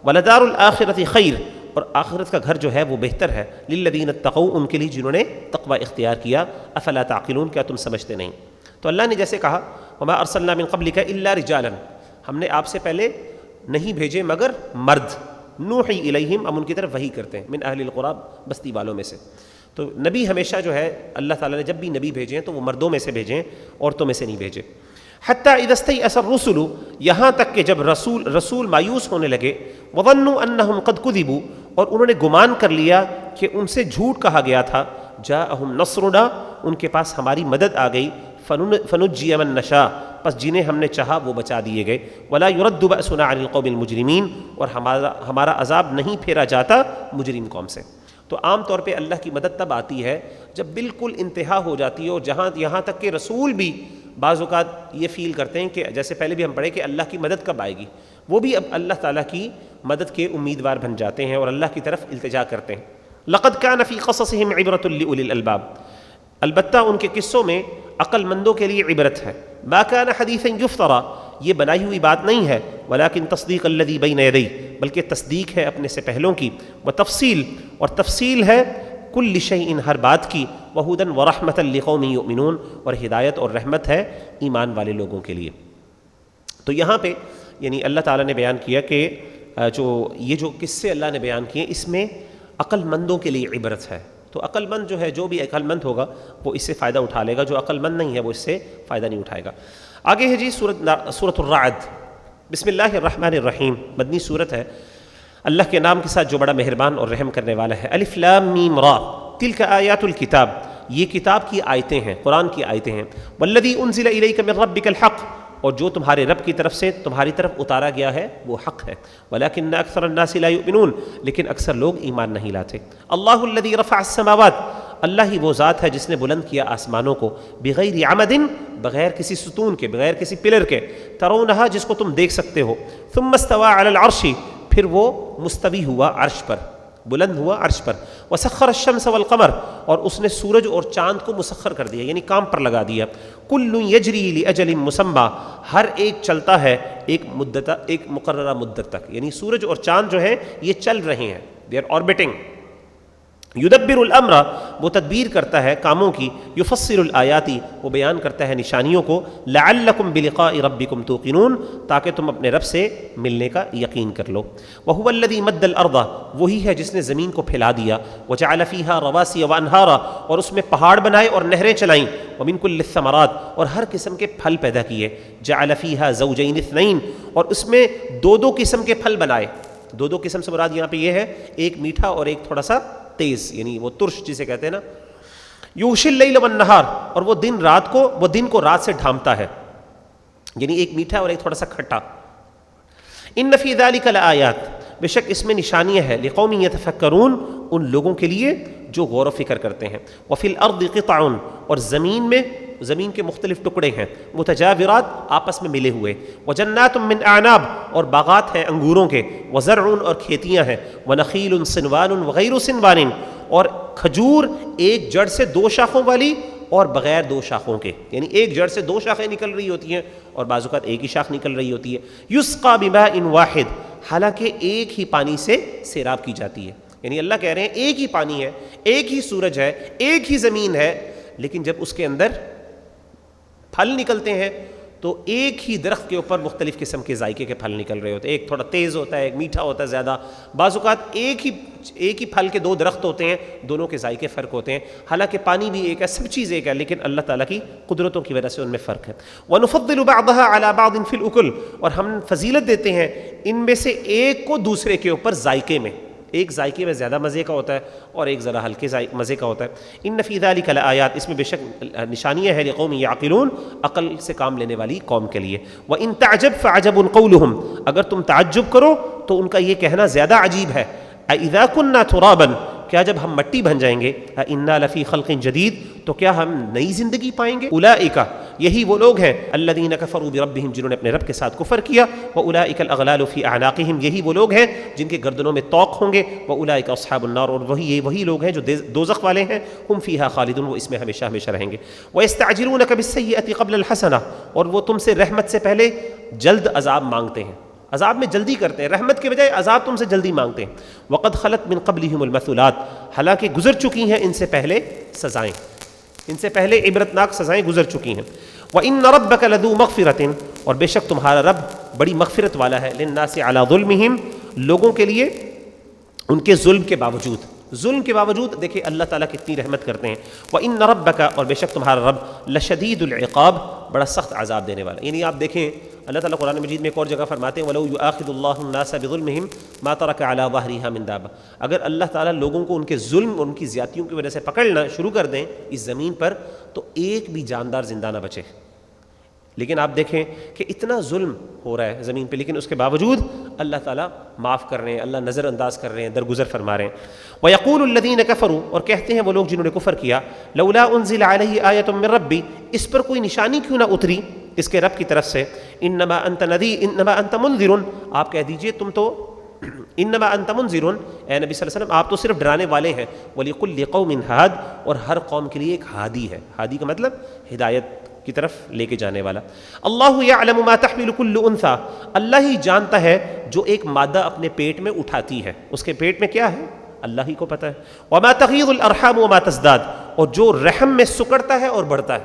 ولدار الآخرۃ خیر، اور آخرت کا گھر جو ہے وہ بہتر ہے، للذین اتقوا، ان کے لیے جنہوں نے تقوی اختیار کیا، افلا تعقلون، کیا تم سمجھتے نہیں۔ تو اللہ نے جیسے کہا وما ارسلنا من قبلک الا رجالا، ہم نے آپ سے پہلے نہیں بھیجے مگر مرد، نوحی الیہم، ہم ان کی طرف وحی کرتے ہیں، من اہل القری، بستی والوں میں سے۔ تو نبی ہمیشہ جو ہے اللہ تعالیٰ نے جب بھی نبی بھیجے ہیں تو وہ مردوں میں سے بھیجے ہیں، عورتوں میں سے نہیں بھیجے۔ حتیٰ اذا استیأس الرسل، یہاں تک کہ جب رسول مایوس ہونے لگے، وظنوا انہم قد کذبوا، اور انہوں نے گمان کر لیا کہ ان سے جھوٹ کہا گیا تھا، جاءہم نصرنا، ان کے پاس ہماری مدد آ گئی، فنجی من نشاء، پس جنہیں ہم نے چاہا وہ بچا دیے گئے، ولا يرد بأسنا عن القوم المجرمین، اور ہمارا عذاب نہیں پھیرا جاتا مجرم قوم سے۔ تو عام طور پہ اللہ کی مدد تب آتی ہے جب بالکل انتہا ہو جاتی ہے، اور یہاں تک کہ رسول بھی بعض اوقات یہ فیل کرتے ہیں کہ جیسے پہلے بھی ہم پڑھے کہ اللہ کی مدد کب آئے گی، وہ بھی اب اللہ تعالیٰ کی مدد کے امیدوار بن جاتے ہیں اور اللہ کی طرف التجا کرتے ہیں۔ لقد كان في قصصهم عبرة لأولي الألباب، البتہ ان کے قصوں میں عقل مندوں کے لیے عبرت ہے۔ ما كان حديثا يفترى، یہ بنائی ہوئی بات نہیں ہے، ولكن تصدیق الذي بين يديه، بلکہ تصدیق ہے اپنے سے پہلوں کی، وتفصیل، اور تفصیل ہے کل شيء، ہر بات کی، وهدى ورحمة لقوم يؤمنون، اور ہدایت اور رحمت ہے ایمان والے لوگوں کے لیے۔ تو یہاں پہ یعنی اللہ تعالیٰ نے بیان کیا کہ یہ جو قصے اللہ نے بیان کیے اس میں عقل مندوں کے لیے عبرت ہے۔ تو عقل مند جو ہے، جو بھی عقل مند ہوگا وہ اس سے فائدہ اٹھا لے گا، جو عقل مند نہیں ہے وہ اس سے فائدہ نہیں اٹھائے گا۔ آگے ہے جی سورۃ الرعد، بسم اللہ الرحمن الرحیم، مدنی سورت ہے، اللہ کے نام کے ساتھ جو بڑا مہربان اور رحم کرنے والا ہے۔ الف لام میم را، تلک آیات الکتاب، یہ کتاب کی آیتیں ہیں، قرآن کی آیتیں ہیں۔ والذی انزل الیک من ربک الحق، اور جو تمہارے رب کی طرف سے تمہاری طرف اتارا گیا ہے وہ حق ہے۔ ولیکن اکثر الناس لا یؤمنون، لیکن اکثر لوگ ایمان نہیں لاتے۔ اللہ الذی رفع السماوات، اللہ ہی وہ ذات ہے جس نے بلند کیا آسمانوں کو، بغیر عمد، بغیر کسی ستون کے، بغیر کسی پلر کے، ترونہا، جس کو تم دیکھ سکتے ہو، ثم استوى علی العرش، پھر وہ مستوی ہوا عرش پر، بلند ہوا عرش پر، وسخر الشمس والقمر، اور اس نے سورج اور چاند کو مسخر کر دیا، یعنی کام پر لگا دیا۔ کل یجری لاجل مسمى، ہر ایک چلتا ہے ایک مقررہ مدت تک، یعنی سورج اور چاند جو ہیں یہ چل رہے ہیں، دے آر آربٹنگ۔ یدبر الامر، وہ تدبیر کرتا ہے کاموں کی، یفصل الآیات، وہ بیان کرتا ہے نشانیوں کو، لعلکم بلقاء ربکم توقنون، تاکہ تم اپنے رب سے ملنے کا یقین کر لو۔ وہو الذی مد الارض، وہی ہے جس نے زمین کو پھیلا دیا، وجعل فیہا رواسی وانہارا، اور اس میں پہاڑ بنائے اور نہریں چلائیں، ومن کل الثمرات، اور ہر قسم کے پھل پیدا کیے، جعل فیہا زوجین اثنین، اور اس میں دو دو قسم کے پھل بنائے۔ دو دو قسم سے مراد یہاں پہ یہ ہے، ایک میٹھا اور ایک تھوڑا سا تیز، یعنی وہ ترش جسے کہتے ہیں نا۔ یغشی اللیل والنہار، اور وہ دن کو رات سے ڈھانپتا ہے، یعنی ایک میٹھا اور ایک تھوڑا سا کھٹا۔ ان فی ذلک لآیات، بے شک اس میں نشانیاں ہیں، لقوم یتفکرون، ان لوگوں کے لیے جو غور و فکر کرتے ہیں۔ وفی الارض قطع، اور زمین کے مختلف ٹکڑے ہیں، متجاورات، آپس میں ملے ہوئے، وجنات من اعناب، اور باغات ہیں انگوروں کے، وزرع، اور کھیتیاں ہیں، ونخیل صنوان وغیر صنوان، اور کھجور ایک جڑ سے دو شاخوں والی اور بغیر دو شاخوں کے، یعنی ایک جڑ سے دو شاخیں نکل رہی ہوتی ہیں اور بعض اوقات ایک ہی شاخ نکل رہی ہوتی ہے۔ یسقى بماء واحد، حالانکہ ایک ہی پانی سے سیراب کی جاتی ہے، یعنی اللہ کہہ رہے ہیں ایک ہی پانی ہے، ایک ہی سورج ہے، ایک ہی زمین ہے، لیکن جب اس کے اندر پھل نکلتے ہیں تو ایک ہی درخت کے اوپر مختلف قسم کے ذائقے کے پھل نکل رہے ہوتے ہیں، ایک تھوڑا تیز ہوتا ہے، ایک میٹھا ہوتا ہے زیادہ، بعض اوقات ایک ہی پھل کے دو درخت ہوتے ہیں، دونوں کے ذائقے فرق ہوتے ہیں، حالانکہ پانی بھی ایک ہے، سب چیز ایک ہے، لیکن اللہ تعالیٰ کی قدرتوں کی وجہ سے ان میں فرق ہے۔ وَنُفَضِّلُ بَعْضَهَا عَلَى بَعْضٍ فِي الْأُكُلِ، اور ہم فضیلت دیتے ہیں ان میں سے ایک کو دوسرے کے اوپر ذائقے میں، ایک ذائقے میں زیادہ مزے کا ہوتا ہے اور ایک ذرا ہلکے مزے کا ہوتا ہے۔ ان فی ذلک لآیات، اس میں بے شک نشانیاں ہیں، لقوم یعقلون، عقل سے کام لینے والی قوم کے لیے۔ وَإِن تَعْجَبْ فَعَجَبٌ قَوْلُهُمْ، اگر تم تعجب کرو تو ان کا یہ کہنا زیادہ عجیب ہے۔ أَإِذَا كُنَّا تُرَابًا، کیا جب ہم مٹی بن جائیں گے، اِنَّا لَفِي خَلْقٍ جَدِيدٍ، تو کیا ہم نئی زندگی پائیں گے۔ اولئک، یہی وہ لوگ ہیں، الذین کفروا بربہم، جنہوں نے اپنے رب کے ساتھ کفر کیا، واولئک الاغلال فی اعناقہم، یہی وہ لوگ ہیں جن کے گردنوں میں طوق ہوں گے، واولئک اصحاب النار، اور وہی لوگ ہیں جو دوزخ والے ہیں، ہم فیہا خالدون، وہ اس میں ہمیشہ ہمیشہ رہیں گے۔ ویستعجلونک بالسیئۃ قبل الحسنہ، اور وہ تم سے رحمت سے پہلے جلد عذاب مانگتے ہیں، عذاب میں جلدی کرتے ہیں، رحمت کے بجائے عذاب تم سے جلدی مانگتے ہیں۔ وقد خلت من قبلہم المثلات، حالانکہ گزر چکی ہیں ان سے پہلے سزائیں، ان سے پہلے عبرتناک سزائیں گزر چکی ہیں۔ وَإِنَّ رَبَّكَ لَذُو مَغْفِرَةٍ، اور بے شک تمہارا رب بڑی مغفرت والا ہے، لِلنَّاسِ عَلَى ظُلْمِهِمْ، لوگوں کے لیے ان کے ظلم کے باوجود دیکھیں اللہ تعالیٰ کتنی رحمت کرتے ہیں۔ وَإِنَّ رَبَّكَ، اور بے شک تمہارا رب، لَشَدِيدُ الْعِقَابِ، بڑا سخت عذاب دینے والا، یعنی آپ دیکھیں اللہ تعالیٰ قرآن مجید میں ایک اور جگہ فرماتے ہیں وَلَوْ يُؤَاخِذُ اللَّهُ النَّاسَ بِظُلْمِهِمْ مَا تَرَكَ عَلَى ظَهْرِهَا مِن دَابَّةٍ، اگر اللہ تعالیٰ لوگوں کو ان کے ظلم اور ان کی زیادتیوں کی وجہ سے پکڑنا شروع کر دیں اس زمین پر، تو ایک بھی جاندار زندہ نہ بچے، لیکن آپ دیکھیں کہ اتنا ظلم ہو رہا ہے زمین پہ، لیکن اس کے باوجود اللہ تعالیٰ معاف کر رہے ہیں، اللہ نظر انداز کر رہے ہیں، درگزر فرما رہے ہیں۔ وَيَقُولُ الَّذِينَ كَفَرُوا، اور کہتے ہیں وہ لوگ جنہوں نے کفر کیا، لَوْلَا أُنزِلَ عَلَيْهِ آيَةٌ مِّن رَّبِّ، اس پر کوئی نشانی کیوں نہ اتری اس کے رب کی طرف سے، انما انت منذر، آپ کہہ دیجئے تم تو انما انت منذر، اے نبی صلی اللہ علیہ وسلم آپ تو صرف ڈرانے والے ہیں، وَلِكُلِّ قَوْمٍ ہاد، اور ہر قوم کے لیے ایک ہادی ہے، ہادی کا مطلب ہدایت کی طرف لے کے جانے والا۔ اللہ یعلم ما تحمل کل انثی، اللہ ہی جانتا ہے جو ایک مادہ اپنے پیٹ میں اٹھاتی ہے، اس کے پیٹ میں کیا ہے اللہ ہی کو پتہ ہے۔ وما تغیض الارحام وما تزداد، اور جو رحم میں سکڑتا ہے اور بڑھتا ہے،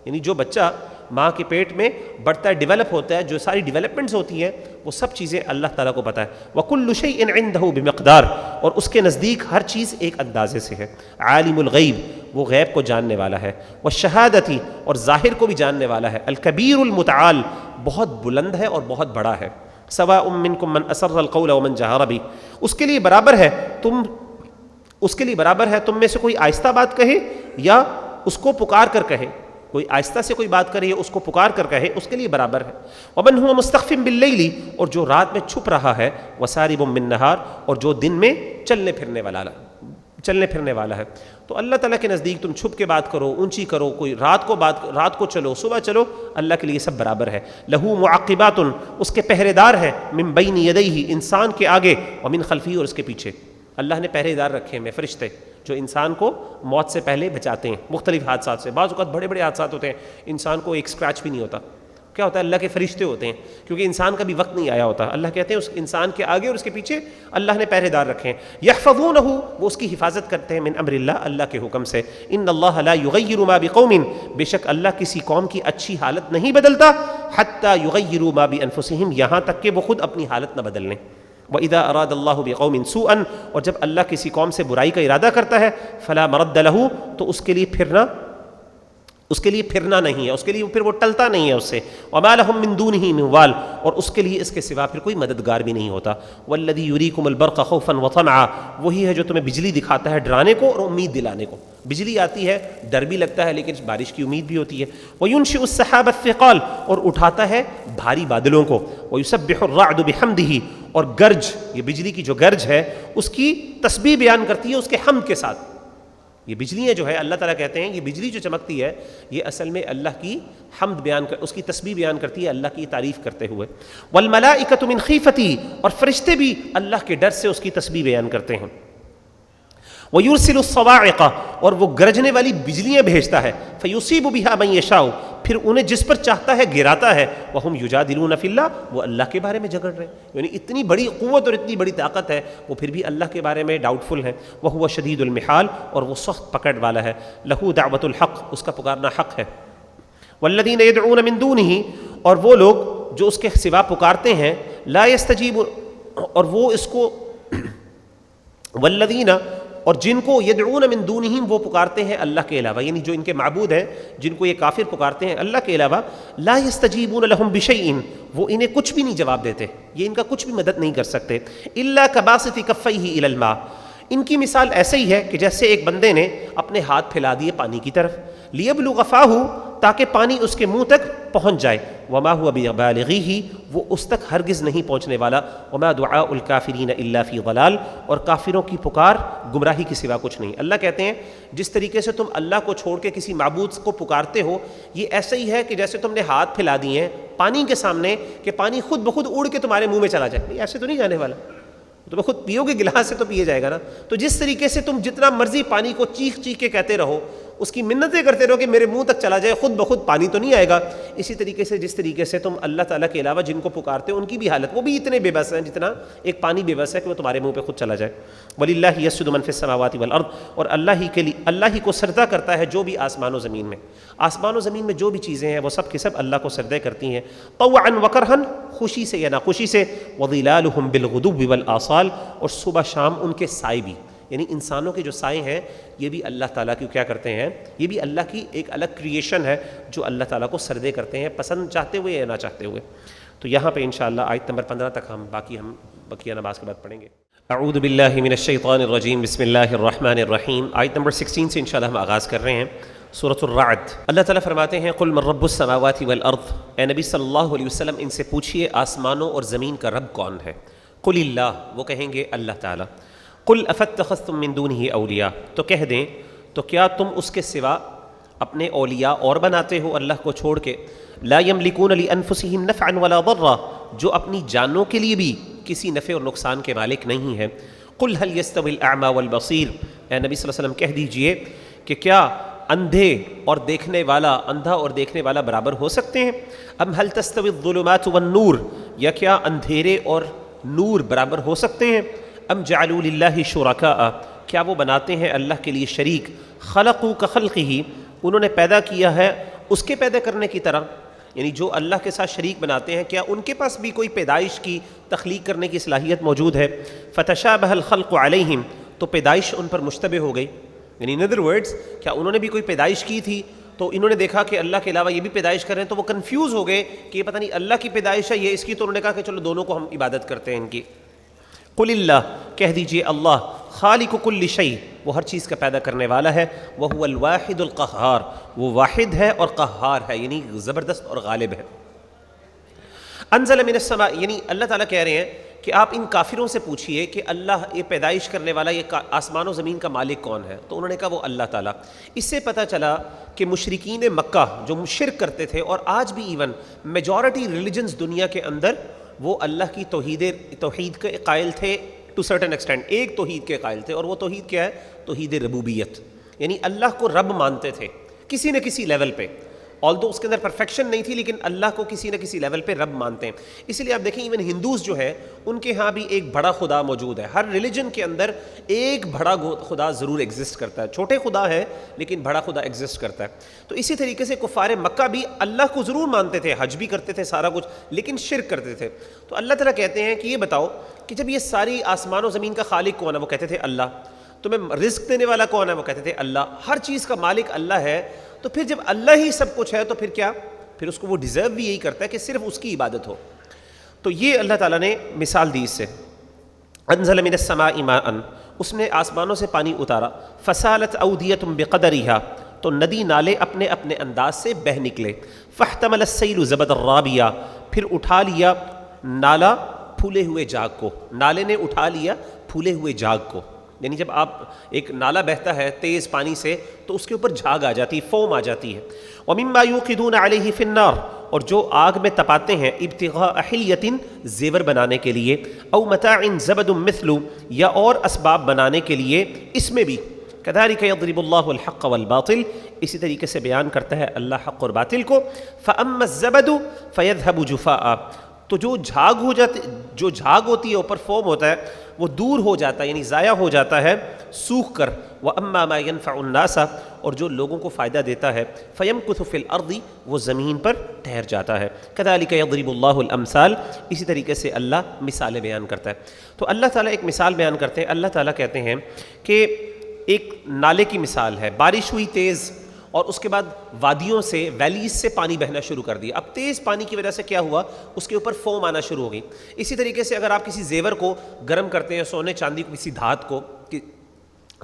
یعنی جو بچہ ماں کے پیٹ میں بڑھتا ہے، ڈیولپ ہوتا ہے، جو ساری ڈیولپمنٹس ہوتی ہیں وہ سب چیزیں اللہ تعالیٰ کو پتہ ہے۔ وَكُلُّ شَيْءٍ عِندَهُ بِمِقْدَار، اور اس کے نزدیک ہر چیز ایک اندازے سے ہے۔ عالم الغیب، وہ غیب کو جاننے والا ہے، والشہادتی، اور ظاہر کو بھی جاننے والا ہے، الکبیر المتعال، بہت بلند ہے اور بہت بڑا ہے۔ سواء منکم من اسر القول ومن جہر بہ، اس کے لیے برابر ہے تم میں سے کوئی آہستہ بات کہے یا اس کو پکار کر کہے، کوئی آہستہ سے کوئی بات کرے یا اس کو پکار کر کہے، اس کے لیے برابر ہے۔ ومن هو مستخف باللیل، اور جو رات میں چھپ رہا ہے، وسارب بالنہار، اور جو دن میں چلنے پھرنے والا ہے۔ تو اللہ تعالیٰ کے نزدیک تم چھپ کے بات کرو، اونچی کرو، کوئی رات کو چلو، صبح چلو، اللہ کے لیے سب برابر ہے۔ لہو معقبات، اس کے پہرے دار ہیں، من بین یدیہ، انسان کے آگے، ومن خلفہ، اور اس کے پیچھے۔ اللہ نے پہرے دار رکھے ہیں فرشتے جو انسان کو موت سے پہلے بچاتے ہیں مختلف حادثات سے۔ بعض اوقات بڑے بڑے حادثات ہوتے ہیں، انسان کو ایک سکریچ بھی نہیں ہوتا، کیا ہوتا ہے؟ اللہ کے فرشتے ہوتے ہیں، کیونکہ انسان کا بھی وقت نہیں آیا ہوتا۔ اللہ کہتے ہیں اس انسان کے آگے اور اس کے پیچھے اللہ نے پہرے دار رکھے ہیں۔ یحفظونہ، وہ اس کی حفاظت کرتے ہیں، من امر اللہ، اللہ کے حکم سے۔ ان اللہ لا یغیر ما بقوم، بے شک اللہ کسی قوم کی اچھی حالت نہیں بدلتا، حتی یغیروا ما بانفسہم، یہاں تک کہ وہ خود اپنی حالت نہ بدل لیں۔ وَإِذَا أَرَادَ اللَّهُ بِقَوْمٍ سُوءًا، اور جب اللہ کسی قوم سے برائی کا ارادہ کرتا ہے، فَلَا مَرَدَّ لَهُ، تو اس کے لیے پھرنا نہیں ہے، اس کے لیے پھر وہ ٹلتا نہیں ہے اس سے۔ وَمَا لَهُم مِّن دُونِهِ مِن وَالٍ، اور اس کے لیے اس کے سوا پھر کوئی مددگار بھی نہیں ہوتا۔ وَالَّذِي يُرِيكُمُ الْبَرْقَ خَوْفًا وَطَمْعًا، وہی ہے جو تمہیں بجلی دکھاتا ہے ڈرانے کو اور امید دلانے کو۔ بجلی آتی ہے، ڈر بھی لگتا ہے، لیکن بارش کی امید بھی ہوتی ہے۔ وَيُنشِئُ السَّحَابَ الثِّقَالَ، اور اٹھاتا ہے بھاری بادلوں کو۔ وَيُسَبِّحُ الرَّعْدُ بِحَمْدِهِ، اور گرج، یہ بجلی کی جو گرج ہے اس کی تسبیح بیان کرتی ہے اس کے حمد کے ساتھ۔ یہ بجلیاں جو ہے اللہ تعالیٰ کہتے ہیں یہ بجلی جو چمکتی ہے یہ اصل میں اللہ کی حمد بیان کر، اس کی تسبیح بیان کرتی ہے اللہ کی تعریف کرتے ہوئے۔ والملائکۃ من خیفتی، اور فرشتے بھی اللہ کے ڈر سے اس کی تسبیح بیان کرتے ہیں۔ وَيُرْسِلُ الصَّوَاعِقَ، اور وہ گرجنے والی بجلیاں بھیجتا ہے۔ فَيُصِيبُ بِهَا مَن يَشَاءُ، پھر انہیں جس پر چاہتا ہے گراتا ہے۔ وَهُمْ يُجَادِلُونَ فِي اللَّهِ، وہ اللہ کے بارے میں جھگڑ رہے ہیں، یعنی اتنی بڑی قوت اور اتنی بڑی طاقت ہے وہ پھر بھی اللہ کے بارے میں ڈاؤٹ فل ہیں۔ وَهُوَ شَدِيدُ الْمِحَالِ، اور وہ سخت پکڑ والا ہے۔ لَهُ دَعْوَةُ الْحَقِّ، اس کا پکارنا حق ہے۔ وَالَّذِينَ يَدْعُونَ مِن دُونِهِ، اور وہ لوگ جو اس کے سوا پکارتے ہیں، لا يستجیب، اور وہ اس کو والذین، اور جن کو یدعون من دونہم، وہ پکارتے ہیں اللہ کے علاوہ، یعنی جو ان کے معبود ہیں جن کو یہ کافر پکارتے ہیں اللہ کے علاوہ، لا یستجیبون لہم بشیء، وہ انہیں کچھ بھی نہیں جواب دیتے، یہ ان کا کچھ بھی مدد نہیں کر سکتے۔ الا کباسط کفیہ الی الماء، ان کی مثال ایسے ہی ہے کہ جیسے ایک بندے نے اپنے ہاتھ پھیلا دیے پانی کی طرف، لیبلغ فاہ، تاکہ پانی اس کے منہ تک پہنچ جائے، وما هو ببالغہ، وہ اس تک ہرگز نہیں پہنچنے والا، وما دعاء الکافرین الا فی ضلال، اور کافروں کی پکار گمراہی کے سوا کچھ نہیں۔ اللہ کہتے ہیں جس طریقے سے تم اللہ کو چھوڑ کے کسی معبود کو پکارتے ہو یہ ایسا ہی ہے کہ جیسے تم نے ہاتھ پھیلا دیے ہیں پانی کے سامنے کہ پانی خود بخود اڑ کے تمہارے منہ میں چلا جائے، ایسے تو نہیں جانے والا، تمہیں خود پیو گے گلاس سے تو پیے جائے گا نا۔ تو جس طریقے سے تم جتنا مرضی پانی کو چیخ چیخ کے کہتے رہو، اس کی منتیں کرتے رہو کہ میرے منہ تک چلا جائے، خود بخود پانی تو نہیں آئے گا۔ اسی طریقے سے جس طریقے سے تم اللہ تعالیٰ کے علاوہ جن کو پکارتے ہو ان کی بھی حالت، وہ بھی اتنے بے بس ہیں جتنا ایک پانی بے بس ہے کہ وہ تمہارے منہ پہ خود چلا جائے۔ وَلِلَّهِ يَسْجُدُ مَن فِي السَّمَاوَاتِ وَالْأَرْضِ، اور اللہ ہی کو سجدہ کرتا ہے جو بھی آسمان و زمین میں، آسمان و زمین میں جو بھی چیزیں ہیں وہ سب کے سب اللہ کو سجدہ کرتی ہیں، طوعا وکرہا، خوشی سے یا ناخوشی سے، وظلالہم بالغدو والآصال، اور صبح شام ان کے سائے بھی، یعنی انسانوں کے جو سائے ہیں یہ بھی اللہ تعالیٰ کی کیا کرتے ہیں، یہ بھی اللہ کی ایک الگ کریشن ہے جو اللہ تعالیٰ کو سجدے کرتے ہیں، پسند چاہتے ہوئے یا نہ چاہتے ہوئے۔ تو یہاں پہ انشاءاللہ آیت نمبر 15 تک ہم بقیہ نماز کے بعد پڑھیں گے۔ اعوذ باللہ من الشیطان الرجیم، بسم اللہ الرحمن الرحیم۔ آیت نمبر 16 سے انشاءاللہ ہم آغاز کر رہے ہیں۔ سورۃ الرعد۔ اللہ تعالیٰ فرماتے ہیں قل من رب السماوات والارض، اے نبی صلی اللہ علیہ وسلم ان سے پوچھیے آسمانوں اور زمین کا رب کون ہے؟ قل اللہ، وہ کہیں گے اللہ تعالیٰ۔ قل افاتخذتم من دونہ اولیاء، تو کہہ دیں تو کیا تم اس کے سوا اپنے اولیاء اور بناتے ہو اللہ کو چھوڑ کے؟ لا یملکون لانفسہم نفعا ولا ضرا، جو اپنی جانوں کے لیے بھی کسی نفع اور نقصان کے مالک نہیں ہے۔ قل هل يستوي الاعمى والبصیر، اے نبی صلی اللہ علیہ وسلم کہہ دیجئے کہ کیا اندھے اور دیکھنے والا، اندھا اور دیکھنے والا برابر ہو سکتے ہیں؟ ام هل تستوي الظلمات والنور، یا کیا اندھیرے اور نور برابر ہو سکتے ہیں؟ ام جعلوا للہ شرکاء، کیا وہ بناتے ہیں اللہ کے لیے شریک؟ خلقوا کخلقہ، انہوں نے پیدا کیا ہے اس کے پیدا کرنے کی طرح، یعنی جو اللہ کے ساتھ شریک بناتے ہیں کیا ان کے پاس بھی کوئی پیدائش کی، تخلیق کرنے کی صلاحیت موجود ہے؟ فتشابہ الخلق علیہم، تو پیدائش ان پر مشتبہ ہو گئی، یعنی in other words کیا انہوں نے بھی کوئی پیدائش کی تھی تو انہوں نے دیکھا کہ اللہ کے علاوہ یہ بھی پیدائش کر رہے ہیں تو وہ کنفیوز ہو گئے کہ یہ پتہ نہیں اللہ کی پیدائش ہے یہ اس کی، تو انہوں نے کہا کہ چلو دونوں کو ہم عبادت کرتے ہیں ان کی۔ قل اللہ، کہہ دیجئے اللہ خالق کل شیء، وہ ہر چیز کا پیدا کرنے والا ہے، وہو الواحد القہار، وہ واحد ہے اور قہار ہے، یعنی زبردست اور غالب ہے۔ انزل من السماء، یعنی اللہ تعالیٰ کہہ رہے ہیں کہ آپ ان کافروں سے پوچھئے کہ اللہ یہ پیدائش کرنے والا، یہ آسمان و زمین کا مالک کون ہے؟ تو انہوں نے کہا وہ اللہ تعالیٰ۔ اس سے پتہ چلا کہ مشرکین مکہ جو شرک کرتے تھے، اور آج بھی ایون میجورٹی ریلیجنز دنیا کے اندر وہ اللہ کی توحید کے قائل تھے ٹو سرٹن ایکسٹینٹ، ایک توحید کے قائل تھے، اور وہ توحید کیا ہے؟ توحید ربوبیت، یعنی اللہ کو رب مانتے تھے کسی نہ کسی لیول پہ، آلدو اس کے اندر پرفیکشن نہیں تھی لیکن اللہ کو کسی نہ کسی لیول پہ رب مانتے ہیں۔ اس لیے آپ دیکھیں ایون ہندوز جو ہے ان کے ہاں بھی ایک بڑا خدا موجود ہے، ہر ریلیجن کے اندر ایک بڑا خدا ضرور ایگزسٹ کرتا ہے، چھوٹے خدا ہے لیکن بڑا خدا ایگزسٹ کرتا ہے۔ تو اسی طریقے سے کفار مکہ بھی اللہ کو ضرور مانتے تھے، حج بھی کرتے تھے، سارا کچھ، لیکن شرک کرتے تھے۔ تو اللہ تعالیٰ کہتے ہیں کہ یہ بتاؤ کہ جب یہ ساری آسمان و زمین کا خالق کون ہے؟ وہ کہتے تھے اللہ۔ تمہیں رزق دینے والا کون ہے؟ وہ کہتے تھے اللہ۔ ہر چیز کا مالک اللہ ہے، تو پھر جب اللہ ہی سب کچھ ہے تو پھر کیا؟ پھر اس کو وہ ڈیزرو بھی یہی کرتا ہے کہ صرف اس کی عبادت ہو۔ تو یہ اللہ تعالیٰ نے مثال دی اس سے۔ انزل من السماء ماء، اس نے آسمانوں سے پانی اتارا، فسالت اودیۃ بقدرہا، تو ندی نالے اپنے اپنے انداز سے بہہ نکلے، فاحتمل السیل زبد الرابیہ، پھر اٹھا لیا نالا پھولے ہوئے جاگ کو، نالے نے اٹھا لیا پھولے ہوئے جاگ کو، یعنی جب آپ ایک نالا بہتا ہے تیز پانی سے تو اس کے اوپر جھاگ آ جاتی ہے، فوم آ جاتی ہے۔ وَمِمَّا يُوقِدُونَ عَلَيْهِ فِي النَّارِ، اور جو آگ میں تپاتے ہیں، ابتغاء حلیۃ، زیور بنانے کے لیے، او متاع زبد مثل، یا اور اسباب بنانے کے لیے، اس میں بھی كذلك يضرب الله الحق والباطل، اسی طریقے سے بیان کرتا ہے اللہ حق اور باطل کو۔ فَأَمَّا الزَّبَدُ فَيَذْهَبُ جُفَاءً، تو جو جھاگ ہو جاتی، جو جھاگ ہوتی ہے اوپر فوم ہوتا ہے وہ دور ہو جاتا ہے، یعنی ضائع ہو جاتا ہے سوکھ کر۔ وَأَمَّا مَا يَنفَعُ النَّاسَ، اور جو لوگوں کو فائدہ دیتا ہے، فَيَمْكُثُ فِي الْأَرْضِ، وہ زمین پر ٹھہر جاتا ہے۔ كَذَلِكَ يَضْرِبُ اللَّهُ الْأَمْثَالَ، اسی طریقے سے اللہ مثالیں بیان کرتا ہے۔ تو اللہ تعالیٰ ایک مثال بیان کرتے ہیں، اللہ تعالیٰ کہتے ہیں کہ ایک نالے کی مثال ہے، بارش ہوئی تیز اور اس کے بعد وادیوں سے، ویلیز سے پانی بہنا شروع کر دیا۔ اب تیز پانی کی وجہ سے کیا ہوا؟ اس کے اوپر فوم آنا شروع ہو گئی۔ اسی طریقے سے اگر آپ کسی زیور کو گرم کرتے ہیں، سونے چاندی کو، کسی دھات کو،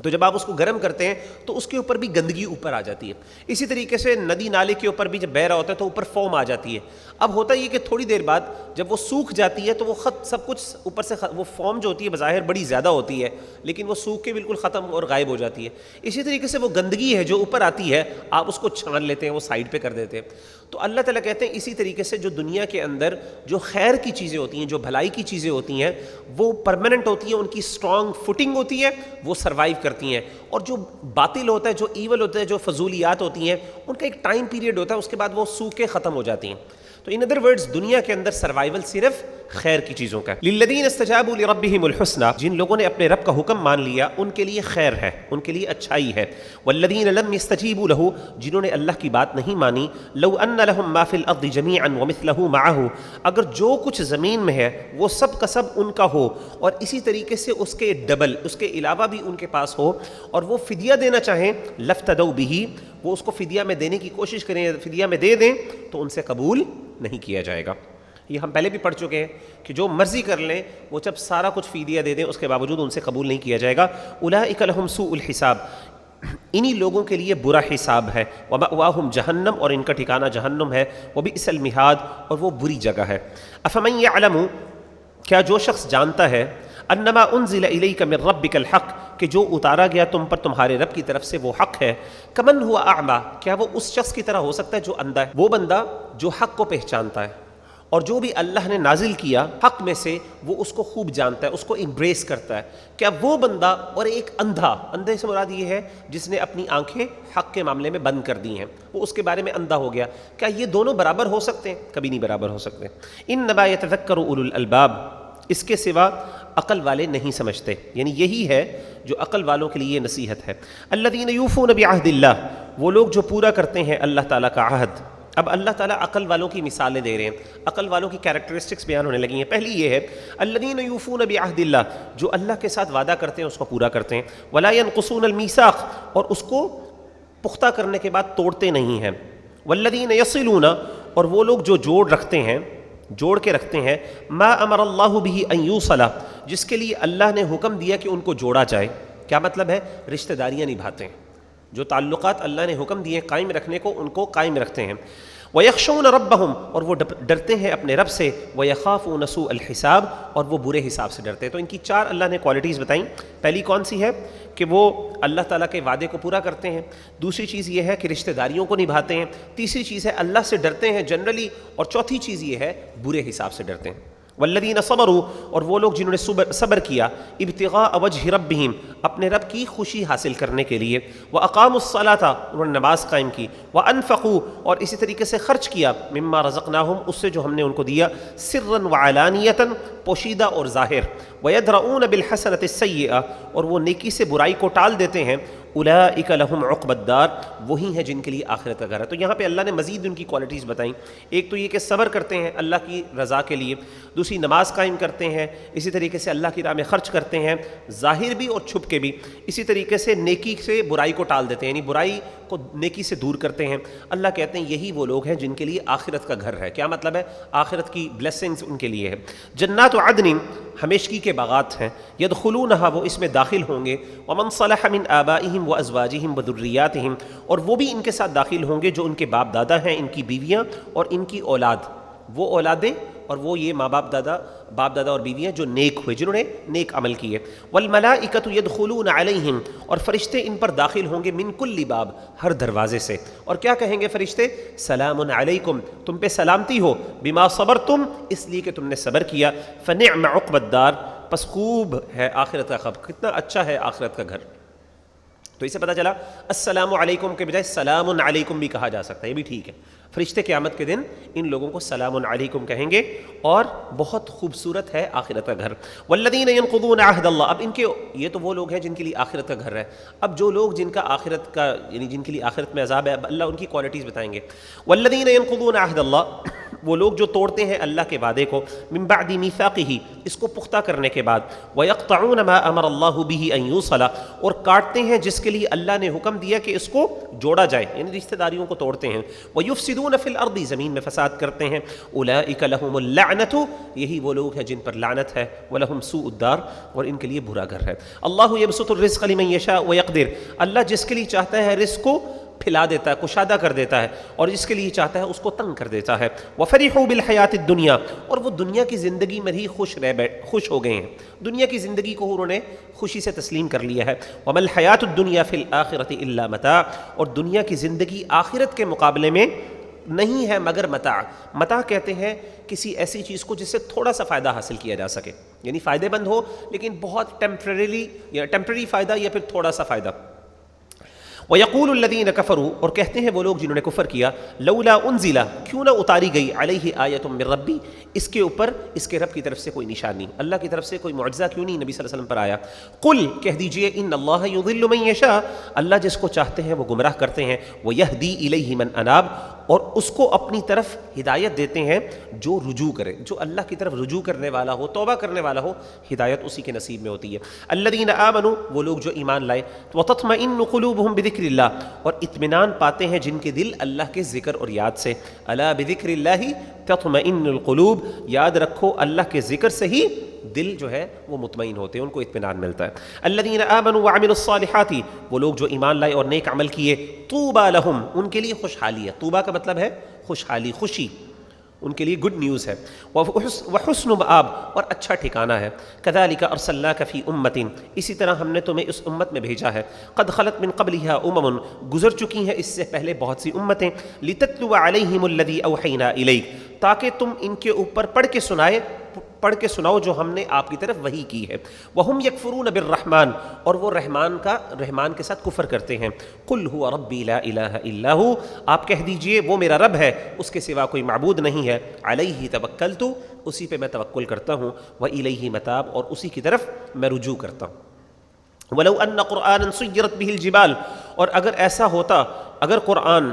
تو جب آپ اس کو گرم کرتے ہیں تو اس کے اوپر بھی گندگی اوپر آ جاتی ہے۔ اسی طریقے سے ندی نالے کے اوپر بھی جب بہہ رہا ہوتا ہے تو اوپر فوم آ جاتی ہے۔ اب ہوتا یہ کہ تھوڑی دیر بعد جب وہ سوکھ جاتی ہے تو وہ سب کچھ اوپر سے، وہ فوم جو ہوتی ہے بظاہر بڑی زیادہ ہوتی ہے لیکن وہ سوکھ کے بالکل ختم اور غائب ہو جاتی ہے۔ اسی طریقے سے وہ گندگی ہے جو اوپر آتی ہے، آپ اس کو چھان لیتے ہیں، وہ سائڈ پہ کر دیتے ہیں۔ تو اللہ تعالیٰ کہتے ہیں اسی طریقے سے جو دنیا کے اندر جو خیر کی چیزیں ہوتی ہیں، جو بھلائی کی چیزیں ہوتی ہیں، وہ پرماننٹ ہوتی ہیں، ان کی اسٹرانگ فوٹنگ ہوتی ہے، وہ سروائیو کرتی ہیں، اور جو باطل ہوتا ہے، جو ایول ہوتا ہے، جو فضولیات ہوتی ہیں، ان کا ایک ٹائم پیریڈ ہوتا ہے، اس کے بعد وہ سوکھ کے ختم ہو جاتی ہیں۔ تو ان ادر ورڈز دنیا کے اندر سروائیول صرف خیر کی چیزوں کا ہے۔ للذین استجابوا لربہم الحسنی، جن لوگوں نے اپنے رب کا حکم مان لیا ان کے لیے خیر ہے، ان کے لیے اچھائی ہے۔ والذین لم یستجیبوا لہ، جنہوں نے اللہ کی بات نہیں مانی، لو ان لہم ما فی الارض جمیعا ومثلہ معہ، اگر جو کچھ زمین میں ہے وہ سب کا سب ان کا ہو اور اسی طریقے سے اس کے ڈبل، اس کے علاوہ بھی ان کے پاس ہو، اور وہ فدیہ دینا چاہیں، لفتدوا بہ، وہ اس کو فدیہ میں دینے کی کوشش کریں، فدیہ میں دے دیں تو ان سے قبول نہیں کیا جائے گا۔ یہ ہم پہلے بھی پڑھ چکے ہیں کہ جو مرضی کر لیں وہ جب سارا کچھ فدیہ دے دیں اس کے باوجود ان سے قبول نہیں کیا جائے گا۔ اولئک لہم سوء الحساب، انہی لوگوں کے لیے برا حساب ہے، ومأواہم جہنم، اور ان کا ٹھکانہ جہنم ہے، وبئس المہاد، اور وہ بری جگہ ہے۔ افمن یعلم، کیا جو شخص جانتا ہے، انما انزل الیک من ربک الحق، کہ جو اتارا گیا تم پر تمہارے رب کی طرف سے وہ حق ہے، کمن ہوا اعمی، کیا وہ اس شخص کی طرح ہو سکتا ہے جو اندھا ہے؟ وہ بندہ جو حق کو پہچانتا ہے اور جو بھی اللہ نے نازل کیا حق میں سے وہ اس کو خوب جانتا ہے، اس کو امبریس کرتا ہے، کیا وہ بندہ اور ایک اندھا، اندھے سے مراد یہ ہے جس نے اپنی آنکھیں حق کے معاملے میں بند کر دی ہیں، وہ اس کے بارے میں اندھا ہو گیا، کیا یہ دونوں برابر ہو سکتے ہیں؟ کبھی نہیں برابر ہو سکتے۔ انما یتذکر اولو الالباب، اس کے سوا عقل والے نہیں سمجھتے، یعنی یہی ہے جو عقل والوں کے لیے نصیحت ہے۔ الذین یوفون بعہد اللہ، وہ لوگ جو پورا کرتے ہیں اللہ تعالیٰ کا عہد۔ اب اللہ تعالیٰ عقل والوں کی مثالیں دے رہے ہیں، عقل والوں کی کیریکٹرسٹکس بیان ہونے لگی ہیں۔ پہلی یہ ہے الذین یوفون بعہد اللہ، جو اللہ کے ساتھ وعدہ کرتے ہیں اس کو پورا کرتے ہیں، ولا ینقصون المیثاق، اور اس کو پختہ کرنے کے بعد توڑتے نہیں ہیں، والذین یصلون، اور وہ لوگ جو جوڑ رکھتے ہیں، جوڑ کے رکھتے ہیں، ما امر اللہ بہ ان یوصل، جس کے لیے اللہ نے حکم دیا کہ ان کو جوڑا جائے۔ کیا مطلب ہے؟ رشتہ داریاں نبھاتے ہیں، جو تعلقات اللہ نے حکم دیے قائم رکھنے کو ان کو قائم رکھتے ہیں۔ وَيَخْشَوْنَ رَبَّهُمْ، اور وہ ڈرتے ہیں اپنے رب سے، وَيَخَافُونَ سُوءَ الْحِسَابِ، اور وہ برے حساب سے ڈرتے ہیں۔ تو ان کی چار اللہ نے کوالٹیز بتائیں۔ پہلی کون سی ہے؟ کہ وہ اللہ تعالیٰ کے وعدے کو پورا کرتے ہیں۔ دوسری چیز یہ ہے کہ رشتہ داریوں کو نبھاتے ہیں۔ تیسری چیز ہے اللہ سے ڈرتے ہیں جنرلی، اور چوتھی چیز یہ ہے برے حساب سے ڈرتے ہیں۔ والذین صبروا، اور وہ لوگ جنہوں نے صبر کیا، ابتغاء وجہ ربہم، اپنے رب کی خوشی حاصل کرنے کے لیے، واقاموا الصلاۃ، انہوں نے نماز قائم کی، وانفقوا، اور اسی طریقے سے خرچ کیا، مما رزقناہم، اس سے جو ہم نے ان کو دیا، سرا وعلانیۃ، پوشیدہ اور ظاہر، ویدرؤون بالحسنۃ السیئۃ، اور وہ نیکی سے برائی کو ٹال دیتے ہیں، اولئک لہم عقبی الدار، وہی ہیں جن کے لیے آخرت کا گھر ہے۔ تو یہاں پہ اللہ نے مزید ان کی کوالٹیز بتائیں۔ ایک تو یہ کہ صبر کرتے ہیں اللہ کی رضا کے لیے، دوسری نماز قائم کرتے ہیں، اسی طریقے سے اللہ کی راہ میں خرچ کرتے ہیں، ظاہر بھی اور چھپ کے بھی، اسی طریقے سے نیکی سے برائی کو ٹال دیتے ہیں، یعنی برائی کو نیکی سے دور کرتے ہیں۔ اللہ کہتے ہیں یہی وہ لوگ ہیں جن کے لیے آخرت کا گھر ہے۔ کیا مطلب ہے؟ آخرت کی بلیسنگز ان کے لیے ہے۔ جنات عدن، ہمیشگی کے باغات ہیں، یدخلونہا، وہ اس میں داخل ہوں گے، ومن صلح من آبائہم وازواجہم وذریاتہم، اور وہ بھی ان کے ساتھ داخل ہوں گے جو ان کے باپ دادا ہیں، ان کی بیویاں اور ان کی اولاد، وہ اولادیں اور وہ یہ ماں باپ دادا اور بیویاں جو نیک ہوئے، جنہوں نے نیک عمل کیے۔ والملائکۃ یدخلون علیہم، اور فرشتے ان پر داخل ہوں گے، من کل باب، ہر دروازے سے، اور کیا کہیں گے فرشتے؟ سلام علیکم، تم پہ سلامتی ہو، بما صبرتم، اس لیے کہ تم نے صبر کیا، فنعم عقبی الدار، پس خوب ہے آخرت کا خبر، کتنا اچھا ہے آخرت کا گھر۔ تو اسے پتہ چلا السلام علیکم کے بجائے سلام علیکم بھی کہا جا سکتا ہے، یہ بھی ٹھیک ہے۔ فرشتے قیامت کے دن ان لوگوں کو سلام علیکم کہیں گے، اور بہت خوبصورت ہے آخرت کا گھر۔ والذین ینقضون عہد اللہ، اب ان کے، یہ تو وہ لوگ ہیں جن کے لیے آخرت کا گھر ہے۔ اب جو لوگ جن کا آخرت کا، یعنی جن کے لیے آخرت میں عذاب ہے، اب اللہ ان کی کوالٹیز بتائیں گے۔ والذین ینقضون عہد اللہ، وہ لوگ جو توڑتے ہیں اللہ کے وعدے کو، من بعد میثاقہ، اس کو پختہ کرنے کے بعد، ویقطعون ما امر اللہ بہ ان یوصل، اور کاٹتے ہیں جس کے لیے اللہ نے حکم دیا کہ اس کو جوڑا جائے، یعنی رشتہ داریوں کو توڑتے ہیں، ویفسدون فی الارض، زمین میں فساد کرتے ہیں، اولئک لہم اللعنۃ، یہی وہ لوگ ہیں جن پر لعنت ہے، ولہم سوء الدار، اور ان کے لیے برا گھر ہے۔ اللہ یبسط الرزق لمن یشاء ویقدر، اللہ جس کے لیے چاہتا ہے رزق کو پھیلا دیتا ہے، کشادہ کر دیتا ہے، اور جس کے لیے چاہتا ہے اس کو تنگ کر دیتا ہے۔ وفرحوا بالحیات الدنیا، اور وہ دنیا کی زندگی میں ہی خوش ہو گئے ہیں، دنیا کی زندگی کو انہوں نے خوشی سے تسلیم کر لیا ہے۔ وما الحیات الدنیا فی الآخرۃ الا متاع، اور دنیا کی زندگی آخرت کے مقابلے میں نہیں ہے مگر متاع۔ متاع کہتے ہیں کسی ایسی چیز کو جس سے تھوڑا سا فائدہ حاصل کیا جا سکے، یعنی فائدے مند ہو لیکن بہت ٹیمپرری فائدہ یا پھر تھوڑا سا فائدہ۔ وَيَقُولُ الَّذِينَ كَفَرُوا، اور کہتے ہیں وہ لوگ جنہوں نے کفر کیا، لولا انزل، کیوں نہ اتاری گئی، علیہ آیۃ من ربی، اس کے اوپر اس کے رب کی طرف سے کوئی نشانی، اللہ کی طرف سے کوئی معجزہ کیوں نہیں نبی صلی اللہ علیہ وسلم پر آیا۔ قل، کہہ دیجئے، ان اللہ یضل من یشاء، اللہ جس کو چاہتے ہیں وہ گمراہ کرتے ہیں، ویہدی الیہ من اناب، اور اس کو اپنی طرف ہدایت دیتے ہیں جو رجوع کرے، جو اللہ کی طرف رجوع کرنے والا ہو، توبہ کرنے والا ہو، ہدایت اسی کے نصیب میں ہوتی ہے۔ الذین آمنوا، وہ لوگ جو ایمان لائے، وتطمئن قلوبہم بذکر اللہ، اور اطمینان پاتے ہیں جن کے دل اللہ کے ذکر اور یاد سے۔ الا بذکر اللہ تطمئن القلوب، یاد رکھو اللہ کے ذکر سے ہی دل جو ہے وہ مطمئن ہوتے ہیں، ان کو اطمینان ملتا ہے۔ الذین آمنوا وعملوا الصالحات، وہ لوگ جو ایمان لائے اور نیک عمل کیے، طوبی لہم، ان کے لیے خوشحالی ہے۔ طوبی کا مطلب ہے خوشحالی، خوشی، ان کے لیے گڈ نیوز ہے۔ وحسن مآب، اور اچھا ٹھکانہ ہے۔ کذالک ارسلناک فی امۃ، اسی طرح ہم نے تمہیں اس امت میں بھیجا ہے، قد خلت من قبلھا امم، گزر چکی ہیں اس سے پہلے بہت سی امتیں، لتتلو علیہم الذی اوحینا الیک، تاکہ تم ان کے اوپر پڑھ کے سناؤ جو ہم نے آپ کی طرف وحی کی ہے۔ وہم یکفرون بالرحمن، اور وہ رحمان کے ساتھ کفر کرتے ہیں۔ قل هو ربی لا الہ الا ہو، آپ کہہ دیجئے وہ میرا رب ہے، اس کے سوا کوئی معبود نہیں ہے۔ علیہ توکلت، اسی پہ میں توکل کرتا ہوں، والیہ متاب، اور اسی کی طرف میں رجوع کرتا ہوں۔ ولو ان قرآنا سیرت بہ الجبال، اور اگر ایسا ہوتا، اگر قرآن،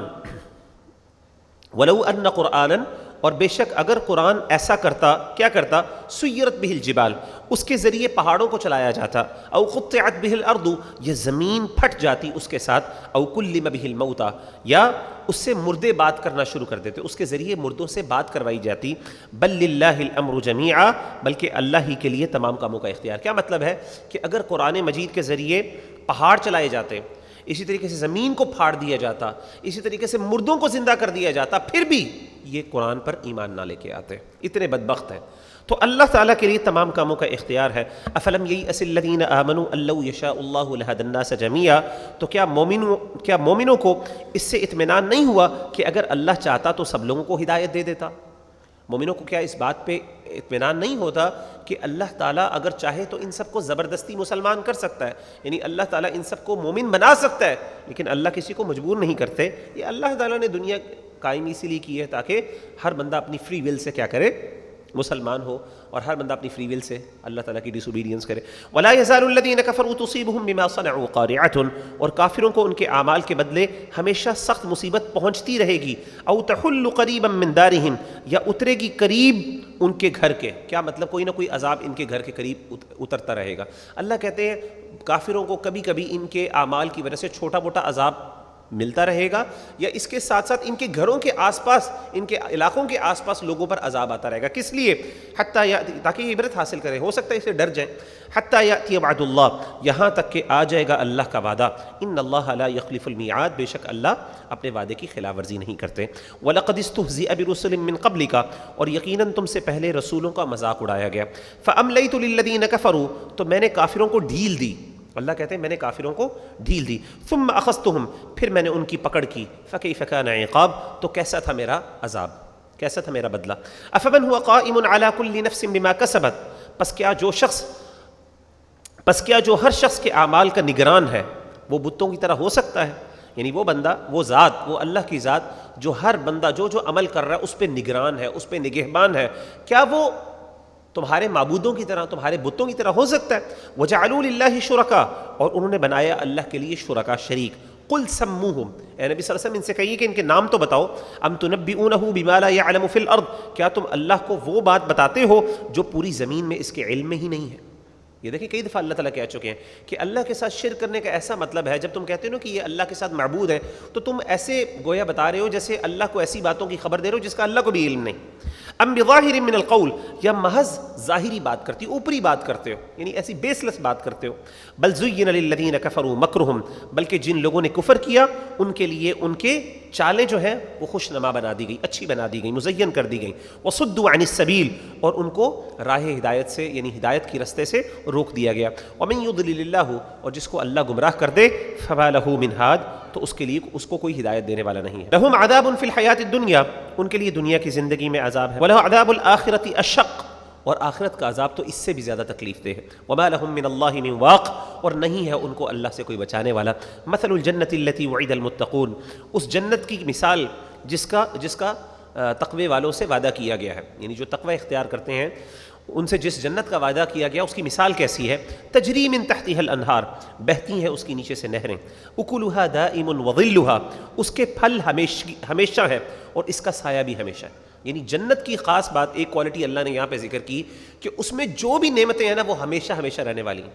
ولو ان قرآنا، اور بے شک اگر قرآن ایسا کرتا، کیا کرتا، سیرت بہ الجبال، اس کے ذریعے پہاڑوں کو چلایا جاتا، او قطعت بہ الارض، یہ زمین پھٹ جاتی اس کے ساتھ، او کلم بہ الموتى، یا اس سے مردے بات کرنا شروع کر دیتے، اس کے ذریعے مردوں سے بات کروائی جاتی۔ بل للہ الامر جمیعا، بلکہ اللہ ہی کے لیے تمام کاموں کا اختیار۔ کیا مطلب ہے کہ اگر قرآن مجید کے ذریعے پہاڑ چلائے جاتے، اسی طریقے سے زمین کو پھاڑ دیا جاتا، اسی طریقے سے مردوں کو زندہ کر دیا جاتا، پھر بھی یہ قرآن پر ایمان نہ لے کے آتے، اتنے بدبخت ہیں۔ تو اللہ تعالیٰ کے لیے تمام کاموں کا اختیار ہے۔ افلم ییأس الذین آمنوا ان لو یشاء اللہ لہدی الناس جمیعا، تو کیا مومنوں کو اس سے اطمینان نہیں ہوا کہ اگر اللہ چاہتا تو سب لوگوں کو ہدایت دے دیتا؟ مومنوں کو کیا اس بات پہ اطمینان نہیں ہوتا کہ اللہ تعالیٰ اگر چاہے تو ان سب کو زبردستی مسلمان کر سکتا ہے، یعنی اللہ تعالیٰ ان سب کو مومن بنا سکتا ہے، لیکن اللہ کسی کو مجبور نہیں کرتے۔ یہ اللہ تعالیٰ نے دنیا قائم اسی لیے کی ہے تاکہ ہر بندہ اپنی فری ول سے کیا کرے، مسلمان ہو، اور ہر بندہ اپنی فری ول سے اللہ تعالیٰ کی ڈس اوبیڈینس کرے۔ وَلَا يَزَالُ الَّذِينَ كَفَرُوا تُصِيبُهُم بِمَا صَنَعُوا قَارِعَةٌ، اور کافروں کو ان کے اعمال کے بدلے ہمیشہ سخت مصیبت پہنچتی رہے گی۔ أَوْ تَحُلُّ قَرِيبًا مِّن دَارِهِمْ، یا اترے گی قریب ان کے گھر کے، کیا مطلب کوئی نہ کوئی عذاب ان کے گھر کے قریب اترتا رہے گا۔ اللہ کہتے ہیں کافروں کو کبھی کبھی ان کے اعمال کی وجہ سے چھوٹا موٹا عذاب ملتا رہے گا، یا اس کے ساتھ ساتھ ان کے گھروں کے آس پاس، ان کے علاقوں کے آس پاس لوگوں پر عذاب آتا رہے گا۔ کس لیے؟ حتیٰ تاکہ یہ عبرت حاصل کریں، ہو سکتا ہے اسے ڈر جائیں۔ حتیٰ یأتی وعد اللہ، یہاں تک کہ آ جائے گا اللہ کا وعدہ۔ ان اللہ لا یخلف المیعاد، بے شک اللہ اپنے وعدے کی خلاف ورزی نہیں کرتے۔ وَلَقَدِ اسْتُهْزِئَ بِرُسُلٍ مِّن قَبْلِكَ، اور یقیناً تم سے پہلے رسولوں کا مذاق اڑایا گیا۔ فَأَمْلَيْتُ لِلَّذِينَ كَفَرُوا، تو میں نے کافروں کو ڈھیل دی۔ اللہ کہتے ہیں میں نے کافروں کو ڈھیل دی۔ ثم اخذتهم، پھر میں نے ان کی پکڑ کی۔ فکیف کان عقاب، تو کیسا تھا میرا عذاب، کیسا تھا میرا بدلہ۔ افمن هو قائم على كل نفس بما كسبت، پس کیا جو ہر شخص کے اعمال کا نگران ہے وہ بتوں کی طرح ہو سکتا ہے؟ یعنی وہ بندہ، وہ ذات، وہ اللہ کی ذات جو ہر بندہ جو عمل کر رہا ہے اس پہ نگران ہے، اس پہ نگہبان ہے، کیا وہ تمہارے معبودوں کی طرح، تمہارے بتوں کی طرح ہو سکتا ہے؟ وَجَعَلُوا لِلَّهِ شُرَكَاءَ، اور انہوں نے بنایا اللہ کے لیے شرکا، شریک۔ قُلْ سَمُّوهُمْ، اے نبی صلی اللہ علیہ وسلم ان سے کہیے کہ ان کے نام تو بتاؤ۔ أَمْ تُنَبِّئُونَهُ بِمَا لَا يَعْلَمُ فِي الْأَرْضِ، کیا تم اللہ کو وہ بات بتاتے ہو جو پوری زمین میں اس کے علم میں ہی نہیں ہے؟ یہ دیکھیں کئی دفعہ اللہ تعالیٰ کہہ چکے ہیں کہ اللہ کے ساتھ شرک کرنے کا ایسا مطلب ہے، جب تم کہتے ہو نا کہ یہ اللہ کے ساتھ معبود ہے، تو تم ایسے گویا بتا رہے ہو جیسے اللہ کو ایسی باتوں کی خبر دے رہے ہو جس کا اللہ کو بھی علم نہیں۔ ام بظاہر من القول، یا محض ظاہری بات کرتی ہو، اوپری بات کرتے ہو، یعنی ایسی بیس لیس بات کرتے ہو۔ بل زین للذین کفروا مکرہم، بلکہ جن لوگوں نے کفر کیا ان کے لیے ان کے چالیں جو ہیں وہ خوش نما بنا دی گئی، اچھی بنا دی گئی، مزین کر دی گئی۔ وصدوا عن السبیل، اور ان کو راہ ہدایت سے، یعنی ہدایت کی رستے سے روک دیا گیا۔ ومن یضلل اللہ، اور جس کو اللہ گمراہ کر دے، فما لہ من ہاد، تو اس کے لیے اس کو کوئی ہدایت دینے والا نہیں ہے۔ لہم عذاب فی الحیات الدنیا، ان کے لیے دنیا کی زندگی میں عذاب ہے۔ ولہ عذاب الآخرۃ اشق، اور آخرت کا عذاب تو اس سے بھی زیادہ تکلیف دہ ہے۔ وما لہم من اللہ من واق، اور نہیں ہے ان کو اللہ سے کوئی بچانے والا۔ مثل الجنۃ التی وعد المتقون، اس جنت کی مثال جس کا تقوی والوں سے وعدہ کیا گیا ہے، یعنی جو تقوی اختیار کرتے ہیں ان سے جس جنت کا وعدہ کیا گیا اس کی مثال کیسی ہے؟ تجری من تحتها الانہار، بہتی ہیں اس کی نیچے سے نہریں۔ اکلها دائم وظلها، اس کے پھل ہمیشہ ہے اور اس کا سایہ بھی ہمیشہ ہے۔ یعنی جنت کی خاص بات، ایک کوالٹی اللہ نے یہاں پہ ذکر کی کہ اس میں جو بھی نعمتیں ہیں نا وہ ہمیشہ ہمیشہ رہنے والی ہیں۔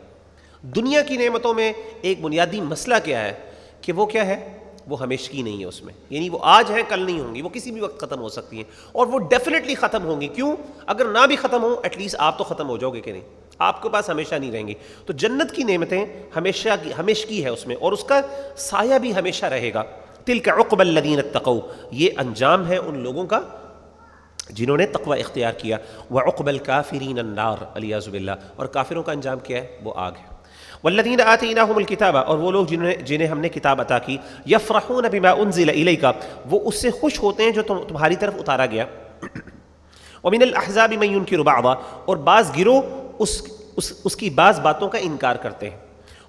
دنیا کی نعمتوں میں ایک بنیادی مسئلہ کیا ہے کہ وہ کیا ہے؟ وہ ہمیشگی نہیں ہے اس میں، یعنی وہ آج ہیں کل نہیں ہوں گی، وہ کسی بھی وقت ختم ہو سکتی ہیں، اور وہ ڈیفینیٹلی ختم ہوں گی. کیوں؟ اگر نہ بھی ختم ہوں ایٹ لیسٹ آپ تو ختم ہو جاؤ گے کہ نہیں، آپ کے پاس ہمیشہ نہیں رہیں گی. تو جنت کی نعمتیں ہمیشگی ہے اس میں، اور اس کا سایہ بھی ہمیشہ رہے گا. تلک عقبی الذین اتقوا، یہ انجام ہے ان لوگوں کا جنہوں نے تقوی اختیار کیا. وعقبی الکافرین النار، والعیاذ باللہ، اور کافروں کا انجام کیا ہے؟ وہ آگ ہے. والذین آتیناہم الکتاب، اور وہ لوگ جنہیں ہم نے کتاب عطا کی. یفرحون بما انزل الیک، وہ اس سے خوش ہوتے ہیں جو تمہاری طرف اتارا گیا. ومن الاحزاب من ینکر بعضا، اور بعض گروہ اس کی بعض باتوں کا انکار کرتے ہیں.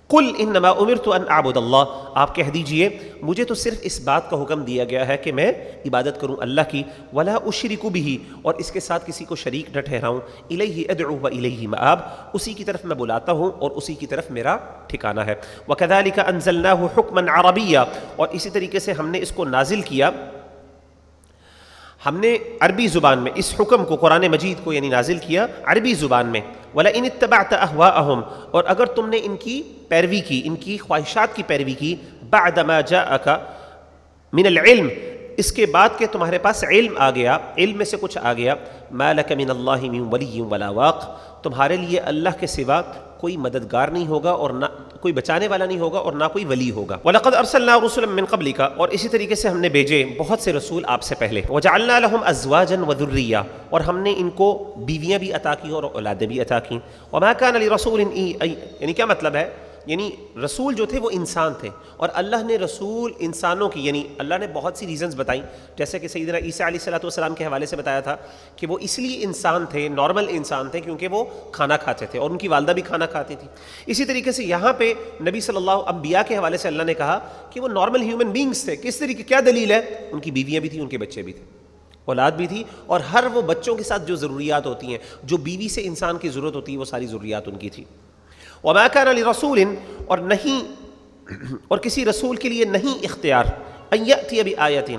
قل انما امرت ان اعبد اللہ، آپ کہہ دیجئے مجھے تو صرف اس بات کا حکم دیا گیا ہے کہ میں عبادت کروں اللہ کی. ولا اشرک بہ، اور اس کے ساتھ کسی کو شریک نہ ٹھہراؤں. الیہ ادعو والیہ مآب، اسی کی طرف میں بلاتا ہوں اور اسی کی طرف میرا ٹھکانہ ہے. وکذالک انزلناہ حکما عربیا، اور اسی طریقے سے ہم نے اس کو نازل کیا، ہم نے عربی زبان میں اس حکم کو، قرآن مجید کو یعنی نازل کیا عربی زبان میں. وَلَئِنِ اتَّبَعْتَ أَهْوَاءَهُمْ، اور اگر تم نے ان کی پیروی کی، ان کی خواہشات کی پیروی کی. بَعْدَ مَا جَاءَكَ مِنَ الْعِلْمِ، اس کے بعد کہ تمہارے پاس علم آ گیا، علم میں سے کچھ آ گیا. مَا لَكَ مِنَ اللَّهِ مِن وَلِيٍّ وَلَا وَاقٍ، تمہارے لیے اللہ کے سوا کوئی مددگار نہیں ہوگا اور نہ کوئی بچانے والا نہیں ہوگا اور نہ کوئی ولی ہوگا. وَلَقَدْ أَرْسَلْنَا رُسُلًا مِّن قَبْلِكَ، اور اسی طریقے سے ہم نے بھیجے بہت سے رسول آپ سے پہلے. وَجَعَلْنَا لَهُمْ أَزْوَاجًا وَذُرِّيَّةً، اور ہم نے ان کو بیویاں بھی عطا کی اور اولادیں بھی عطا کی. وَمَا كَانَ لِرَسُولٍ، یعنی کیا مطلب ہے؟ یعنی رسول جو تھے وہ انسان تھے، اور اللہ نے رسول انسانوں کی، یعنی اللہ نے بہت سی ریزنز بتائیں، جیسے کہ سیدنا عیسیٰ علیہ السلام کے حوالے سے بتایا تھا کہ وہ اس لیے انسان تھے، نارمل انسان تھے، کیونکہ وہ کھانا کھاتے تھے اور ان کی والدہ بھی کھانا کھاتی تھی. اسی طریقے سے یہاں پہ نبی صلی اللہ انبیاء کے حوالے سے اللہ نے کہا کہ وہ نارمل ہیومن بینگز تھے. کس طریقے، کیا دلیل ہے؟ ان کی بیویاں بھی تھیں، ان کے بچے بھی تھے، اولاد بھی تھی، اور ہر وہ بچوں کے ساتھ جو ضروریات ہوتی ہیں، جو بیوی سے انسان کی ضرورت ہوتی ہے، وہ ساری ضروریات ان کی تھی. وما كان لرسول، اور نہیں، اور کسی رسول کے لیے نہیں اختیار، ان یأتی بآیۃ،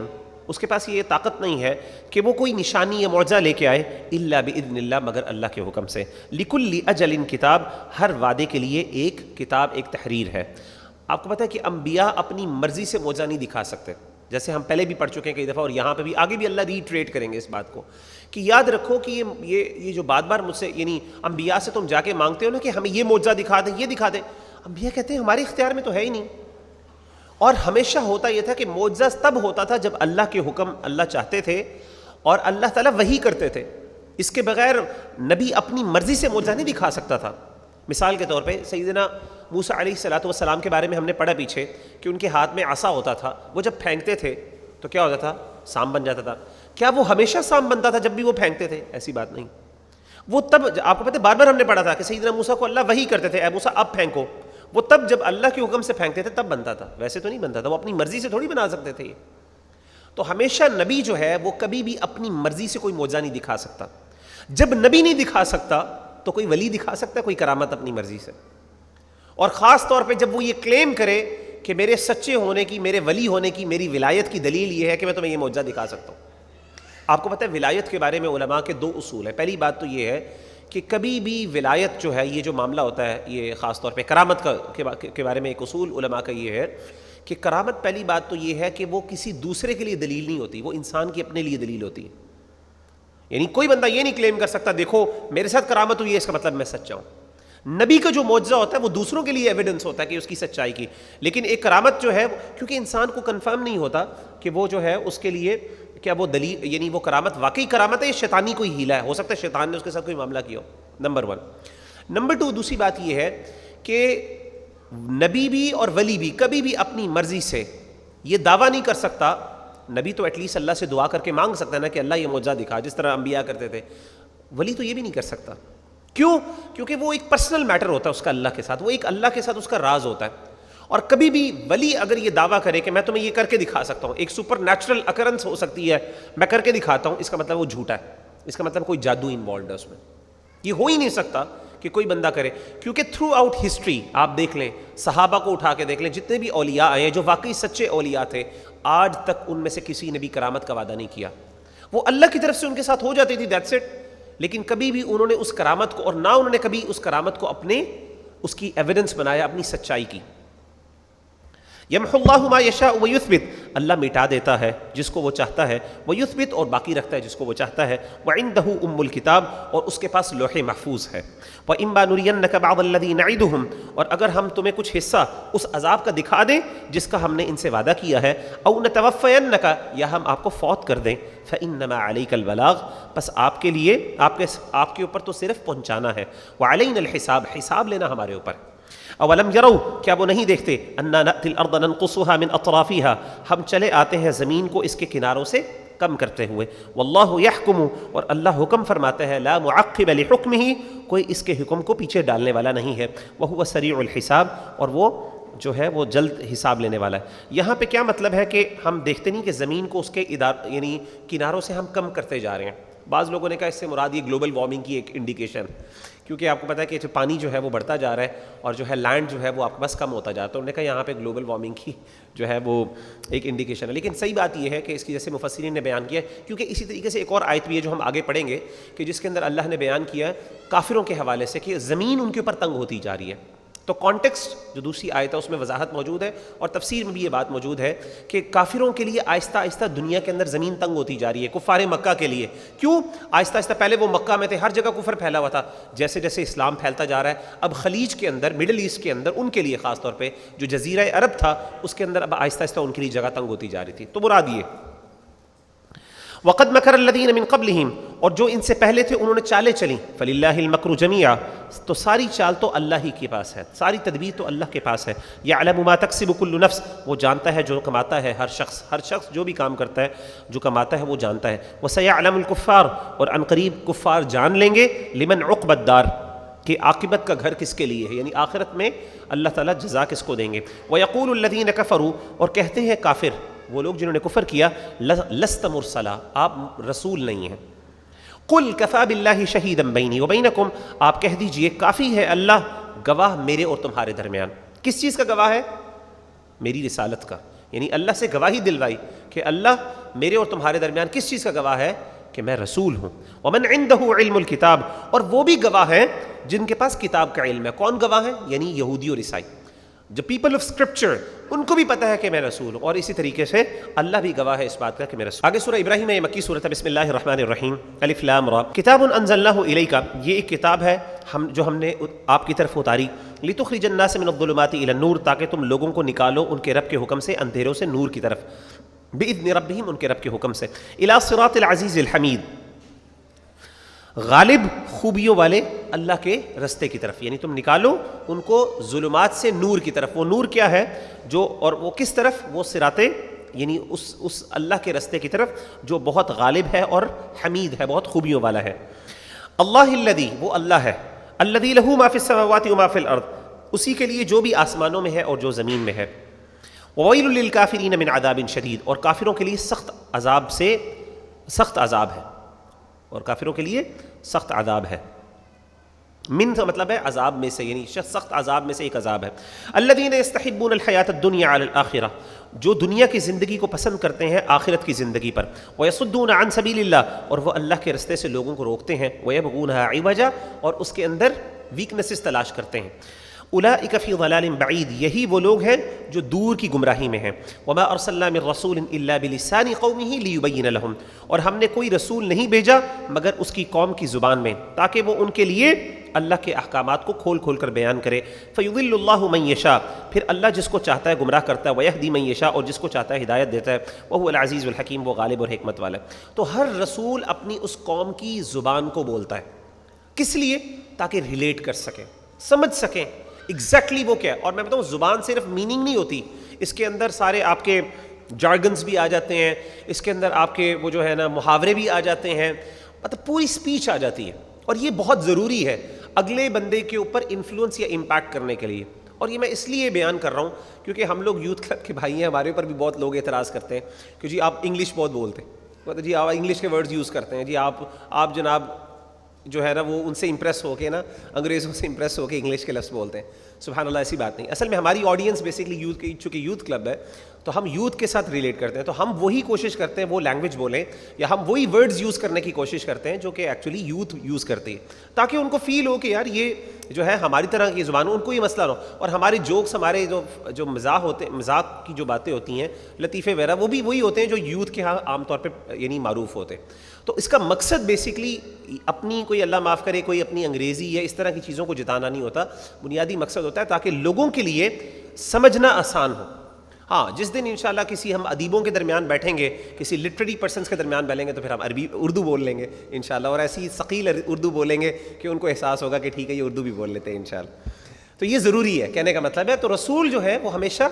اس کے پاس یہ طاقت نہیں ہے کہ وہ کوئی نشانی یا معجزہ لے کے آئے، الا باذن اللہ، مگر اللہ کے حکم سے. لکل اجل کتاب، ہر وعدے کے لیے ایک کتاب، ایک تحریر ہے. آپ کو پتہ ہے کہ انبیاء اپنی مرضی سے معجزہ نہیں دکھا سکتے، جیسے ہم پہلے بھی پڑھ چکے ہیں کئی دفعہ، اور یہاں پہ بھی آگے بھی اللہ ریٹریٹ کریں گے اس بات کو کہ یاد رکھو کہ یہ جو بار بار مجھ سے، یعنی انبیاء سے تم جا کے مانگتے ہو نا کہ ہمیں یہ معجزہ دکھا دیں، یہ دکھا دیں، انبیاء کہتے ہیں ہمارے اختیار میں تو ہے ہی نہیں. اور ہمیشہ ہوتا یہ تھا کہ معجزہ تب ہوتا تھا جب اللہ کے حکم اللہ چاہتے تھے اور اللہ تعالیٰ وحی کرتے تھے. اس کے بغیر نبی اپنی مرضی سے معجزہ نہیں دکھا سکتا تھا. مثال کے طور پہ سیدنا موسیٰ علیہ السلام کے بارے میں ہم نے پڑھا پیچھے کہ ان کے ہاتھ میں عصا ہوتا تھا، وہ جب پھینکتے تھے تو کیا ہوتا تھا؟ سام بن جاتا تھا. کیا وہ ہمیشہ سام بنتا تھا جب بھی وہ پھینکتے تھے؟ ایسی بات نہیں. وہ تب، آپ کو پتہ ہے بار بار ہم نے پڑھا تھا کہ سیدنا موسیٰ کو اللہ وحی کرتے تھے، اے موسیٰ اب پھینکو. وہ تب جب اللہ کے حکم سے پھینکتے تھے تب بنتا تھا، ویسے تو نہیں بنتا تھا. وہ اپنی مرضی سے تھوڑی بنا سکتے تھے. تو ہمیشہ نبی جو ہے وہ کبھی بھی اپنی مرضی سے کوئی معجزہ نہیں دکھا سکتا. جب نبی نہیں دکھا سکتا تو کوئی ولی دکھا سکتا ہے کوئی کرامت اپنی مرضی سے. اور خاص طور پہ جب وہ یہ کلیم کرے کہ میرے سچے ہونے کی، میرے ولی ہونے کی، میری ولایت کی دلیل یہ ہے کہ میں تمہیں یہ معجزہ دکھا سکتا ہوں. آپ کو پتہ ہے ولایت کے بارے میں علماء کے دو اصول ہیں. پہلی بات تو یہ ہے کہ کبھی بھی ولایت جو ہے، یہ جو معاملہ ہوتا ہے، یہ خاص طور پہ کرامت کے بارے میں ایک اصول علماء کا یہ ہے کہ کرامت، پہلی بات تو یہ ہے کہ وہ کسی دوسرے کے لیے دلیل نہیں ہوتی، وہ انسان کی اپنے لیے دلیل ہوتی ہے. یعنی کوئی بندہ یہ نہیں کلیم کر سکتا دیکھو میرے ساتھ کرامت ہوئی ہے اس کا مطلب میں سچا ہوں. نبی کا جو معجزہ ہوتا ہے وہ دوسروں کے لیے ایویڈنس ہوتا ہے کہ اس کی سچائی کی. لیکن ایک کرامت جو ہے، کیونکہ انسان کو کنفرم نہیں ہوتا کہ وہ جو ہے اس کے لیے کیا وہ دلیل، یعنی وہ کرامت واقعی کرامت ہے یا شیطانی کوئی ہیلا ہے. ہو سکتا ہے شیطان نے اس کے ساتھ کوئی معاملہ کیا ہو، نمبر 1. نمبر 2، دوسری بات یہ ہے کہ نبی بھی اور ولی بھی کبھی بھی اپنی مرضی سے یہ دعویٰ نہیں کر سکتا. نبی تو ایٹ لیسٹ اللہ سے دعا کر کے مانگ سکتا ہے نا کہ اللہ یہ معجزہ دکھا، جس طرح انبیاء کرتے تھے. ولی تو یہ بھی نہیں کر سکتا. کیوں؟ کیونکہ وہ ایک پرسنل میٹر ہوتا ہے اس کا اللہ کے ساتھ، وہ ایک اللہ کے ساتھ اس کا راز ہوتا ہے. اور کبھی بھی ولی اگر یہ دعویٰ کرے کہ میں تمہیں یہ کر کے دکھا سکتا ہوں، ایک سپر نیچرل اکرنس ہو سکتی ہے، میں کر کے دکھاتا ہوں، اس کا مطلب وہ جھوٹا ہے. اس کا مطلب کوئی جادو انوالوڈ ہے اس میں. یہ ہو ہی نہیں سکتا کہ کوئی بندہ کرے، کیونکہ تھرو آؤٹ ہسٹری آپ دیکھ لیں، صحابہ کو اٹھا کے دیکھ لیں، جتنے بھی اولیاء آئے ہیں جو واقعی سچے اولیاء تھے، آج تک ان میں سے کسی نے بھی کرامت کا وعدہ نہیں کیا. وہ اللہ کی طرف سے ان کے ساتھ ہو جاتی تھی، دیٹس اٹ. لیکن کبھی بھی انہوں نے اس کرامت کو، اور نہ انہوں نے کبھی اس کرامت کو اپنے اس کی ایویڈنس بنایا اپنی سچائی کی. یمحو اللہ ما یشاء ویثبت، اللہ مٹا دیتا ہے جس کو وہ چاہتا ہے، ویثبت اور باقی رکھتا ہے جس کو وہ چاہتا ہے، وعندہ ام الکتاب اور اس کے پاس لوح محفوظ ہے، وإما نرینک بعض الذی نعدہم اور اگر ہم تمہیں کچھ حصہ اس عذاب کا دکھا دیں جس کا ہم نے ان سے وعدہ کیا ہے، او نتوفینک یا ہم آپ کو فوت کر دیں، فإنما علیک البلاغ بس آپ کے لیے آپ کے اوپر تو صرف پہنچانا ہے، وعلینا الحساب حساب لینا ہمارے اوپر۔ اولم یروا کیا وہ نہیں دیکھتے انا نأتی الارض ننقصها من اطرافها ہم چلے آتے ہیں زمین کو اس کے کناروں سے کم کرتے ہوئے، واللہ یحکم اور اللہ حکم فرماتا ہے، لا معقب لحکمہ کوئی اس کے حکم کو پیچھے ڈالنے والا نہیں ہے، وہو سریع الحساب اور وہ جو ہے وہ جلد حساب لینے والا ہے۔ یہاں پہ کیا مطلب ہے کہ ہم دیکھتے نہیں کہ زمین کو اس کے یعنی کناروں سے ہم کم کرتے جا رہے ہیں۔ بعض لوگوں نے کہا اس سے مراد یہ گلوبل وارمنگ کی ایک انڈیکیشن، کیونکہ آپ کو پتہ ہے کہ پانی جو ہے وہ بڑھتا جا رہا ہے اور جو ہے لینڈ جو ہے وہ آپ کے پاس کم ہوتا جا رہا ہے، تو انہوں نے کہا یہاں پہ گلوبل وارمنگ کی جو ہے وہ ایک انڈیکیشن ہے۔ لیکن صحیح بات یہ ہے کہ اس کی جیسے مفسرین نے بیان کیا ہے، کیونکہ اسی طریقے سے ایک اور آیت بھی ہے جو ہم آگے پڑھیں گے کہ جس کے اندر اللہ نے بیان کیا ہے کافروں کے حوالے سے کہ زمین ان کے اوپر تنگ ہوتی جا رہی ہے۔ تو کانٹیکسٹ جو دوسری آیت ہے اس میں وضاحت موجود ہے اور تفسیر میں بھی یہ بات موجود ہے کہ کافروں کے لیے آہستہ آہستہ دنیا کے اندر زمین تنگ ہوتی جا رہی ہے، کفار مکہ کے لیے۔ کیوں آہستہ آہستہ؟ پہلے وہ مکہ میں تھے، ہر جگہ کفر پھیلا ہوا تھا، جیسے جیسے اسلام پھیلتا جا رہا ہے اب خلیج کے اندر، مڈل ایسٹ کے اندر ان کے لیے خاص طور پہ جو جزیرہ عرب تھا اس کے اندر اب آہستہ آہستہ ان کے لیے جگہ تنگ ہوتی جا رہی تھی۔ تو مراد یہ وقد مکر الذین من قبلہم اور جو ان سے پہلے تھے انہوں نے چالیں چلیں، فللہ المکر جمیعا تو ساری چال تو اللہ ہی کے پاس ہے، ساری تدبیر تو اللہ کے پاس ہے، یعلم ما تکسب کل نفس وہ جانتا ہے جو کماتا ہے ہر شخص جو بھی کام کرتا ہے جو کماتا ہے وہ جانتا ہے، وسیعلم الکفار اور عنقریب کفار جان لیں گے، لمن عقبی الدار کہ عاقبت کا گھر کس کے لیے ہے، یعنی آخرت میں اللہ تعالیٰ جزا کس کو دیں گے۔ ویقول الذین کفروا اور کہتے ہیں کافر وہ لوگ جنہوں نے کفر کیا، لست مرسلا آپ رسول نہیں ہیں، قل کفی باللہ شہیدا بینی وبینکم آپ کہہ دیجئے کافی ہے اللہ گواہ میرے اور تمہارے درمیان۔ کس چیز کا گواہ ہے؟ میری رسالت کا، یعنی اللہ سے گواہی دلوائی کہ اللہ میرے اور تمہارے درمیان کس چیز کا گواہ ہے کہ میں رسول ہوں۔ ومن عنده علم الکتاب اور وہ بھی گواہ ہیں جن کے پاس کتاب کا علم ہے۔ کون گواہ ہیں؟ یعنی یہودی اور عیسائی، جو پیپل آف اسکرپچر ان کو بھی پتہ ہے کہ میں رسول ہوں، اور اسی طریقے سے اللہ بھی گواہ ہے اس بات کا کہ میں رسول۔ آگے سورہ ابراہیم ہے، یہ مکی سورۃ ہے، بسم اللہ الرحمن الرحیم، الف لام را، کتاب انزلناہ الیک یہ ایک کتاب ہے جو ہم نے آپ کی طرف اتاری، لتخرج الناس من الظلمات الی النور تاکہ تم لوگوں کو نکالو ان کے رب کے حکم سے اندھیروں سے نور کی طرف، باذن ربہم ان کے رب کے حکم سے، الی صراط العزیز الحمید غالب خوبیوں والے اللہ کے رستے کی طرف، یعنی تم نکالو ان کو ظلمات سے نور کی طرف۔ وہ نور کیا ہے جو، اور وہ کس طرف؟ وہ صراط یعنی اس اللہ کے رستے کی طرف جو بہت غالب ہے اور حمید ہے، بہت خوبیوں والا ہے۔ اللہ الذی وہ اللہ ہے، الذی لہ ما فی السماوات و ما فی الارض اسی کے لیے جو بھی آسمانوں میں ہے اور جو زمین میں ہے، وویل للکافرین من عذاب شدید اور کافروں کے لیے سخت عذاب سے سخت عذاب ہے، اور کافروں کے لیے سخت عذاب ہے۔ من کا مطلب ہے عذاب میں سے، یعنی سخت عذاب میں سے ایک عذاب ہے۔ الذین یستحبون الحیاۃ الدنیا علی الآخرہ جو دنیا کی زندگی کو پسند کرتے ہیں آخرت کی زندگی پر، ویصدون عن سبیل اللہ اور وہ اللہ کے رستے سے لوگوں کو روکتے ہیں، ویبغونہا عوجا اور اس کے اندر ویکنسز تلاش کرتے ہیں، اولئک فی ضلال بعید یہی وہ لوگ ہیں جو دور کی گمراہی میں ہیں۔ وما ارسلنا من رسول الا بلسان قومه لیبین لهم اور ہم نے کوئی رسول نہیں بھیجا مگر اس کی قوم کی زبان میں تاکہ وہ ان کے لیے اللہ کے احکامات کو کھول کھول کر بیان کرے۔ فیضل اللہ من یشاء پھر اللہ جس کو چاہتا ہے گمراہ کرتا ہے، ویہدی من یشاء اور جس کو چاہتا ہے ہدایت دیتا ہے، وہو العزیز الحکیم وہ غالب اور حکمت والا ہے۔ تو ہر رسول اپنی اس قوم کی زبان کو بولتا ہے، کس لیے؟ تاکہ ریلیٹ کر سکیں، سمجھ سکیں ایگزیکٹلی وہ کیا ہے۔ اور میں بتاؤں زبان صرف میننگ نہیں ہوتی، اس کے اندر سارے آپ کے جارگنز بھی آ جاتے ہیں، اس کے اندر آپ کے وہ جو ہے نا محاورے بھی آ جاتے ہیں، مطلب پوری اسپیچ آ جاتی ہے، اور یہ بہت ضروری ہے اگلے بندے کے اوپر انفلوئنس یا امپیکٹ کرنے کے لیے۔ اور یہ میں اس لیے بیان کر رہا ہوں کیونکہ ہم لوگ یوتھ کلب کے بھائی ہیں، ہمارے اوپر بھی بہت لوگ اعتراض کرتے ہیں کہ جی آپ انگلش بہت بولتے ہیں، جی آپ انگلش کے ورڈز یوز کرتے ہیں، جی آپ جناب جو ہے نا وہ ان سے امپریس ہو کے نا انگریزوں سے امپریس ہو کے انگلش کے لفظ بولتے ہیں۔ سبحان اللہ، ایسی بات نہیں، اصل میں ہماری آڈینس بیسکلی یوتھ کی، چونکہ یوتھ کلب ہے تو ہم یوتھ کے ساتھ ریلیٹ کرتے ہیں، تو ہم وہی کوشش کرتے ہیں وہ لینگویج بولیں یا ہم وہی ورڈز یوز کرنے کی کوشش کرتے ہیں جو کہ ایکچولی یوتھ یوز کرتی ہے، تاکہ ان کو فیل ہو کہ یار یہ جو ہے ہماری طرح کی زبان ہو، ان کو یہ مسئلہ نہ ہو، اور ہمارے جوکس، ہمارے جو مزاح ہوتے ہیں، مذاق کی جو باتیں ہوتی ہیں، لطیفے وغیرہ، وہ بھی وہی ہوتے ہیں جو یوتھ کے ہاں عام طور پہ یعنی معروف ہوتے ہیں۔ تو اس کا مقصد بیسکلی اپنی کوئی اللہ معاف کرے کوئی اپنی انگریزی یا اس طرح کی چیزوں کو جتانا نہیں ہوتا، بنیادی مقصد ہوتا ہے تاکہ لوگوں کے لیے سمجھنا آسان ہو۔ ہاں، جس دن انشاءاللہ کسی ہم ادیبوں کے درمیان بیٹھیں گے، کسی لٹریری پرسنس کے درمیان بیٹھیں گے، تو پھر ہم اردو بول لیں گے انشاءاللہ، اور ایسی ثقیل اردو بولیں گے کہ ان کو احساس ہوگا کہ ٹھیک ہے یہ اردو بھی بول لیتے ہیں انشاءاللہ۔ تو یہ ضروری ہے، کہنے کا مطلب ہے تو رسول جو ہے وہ ہمیشہ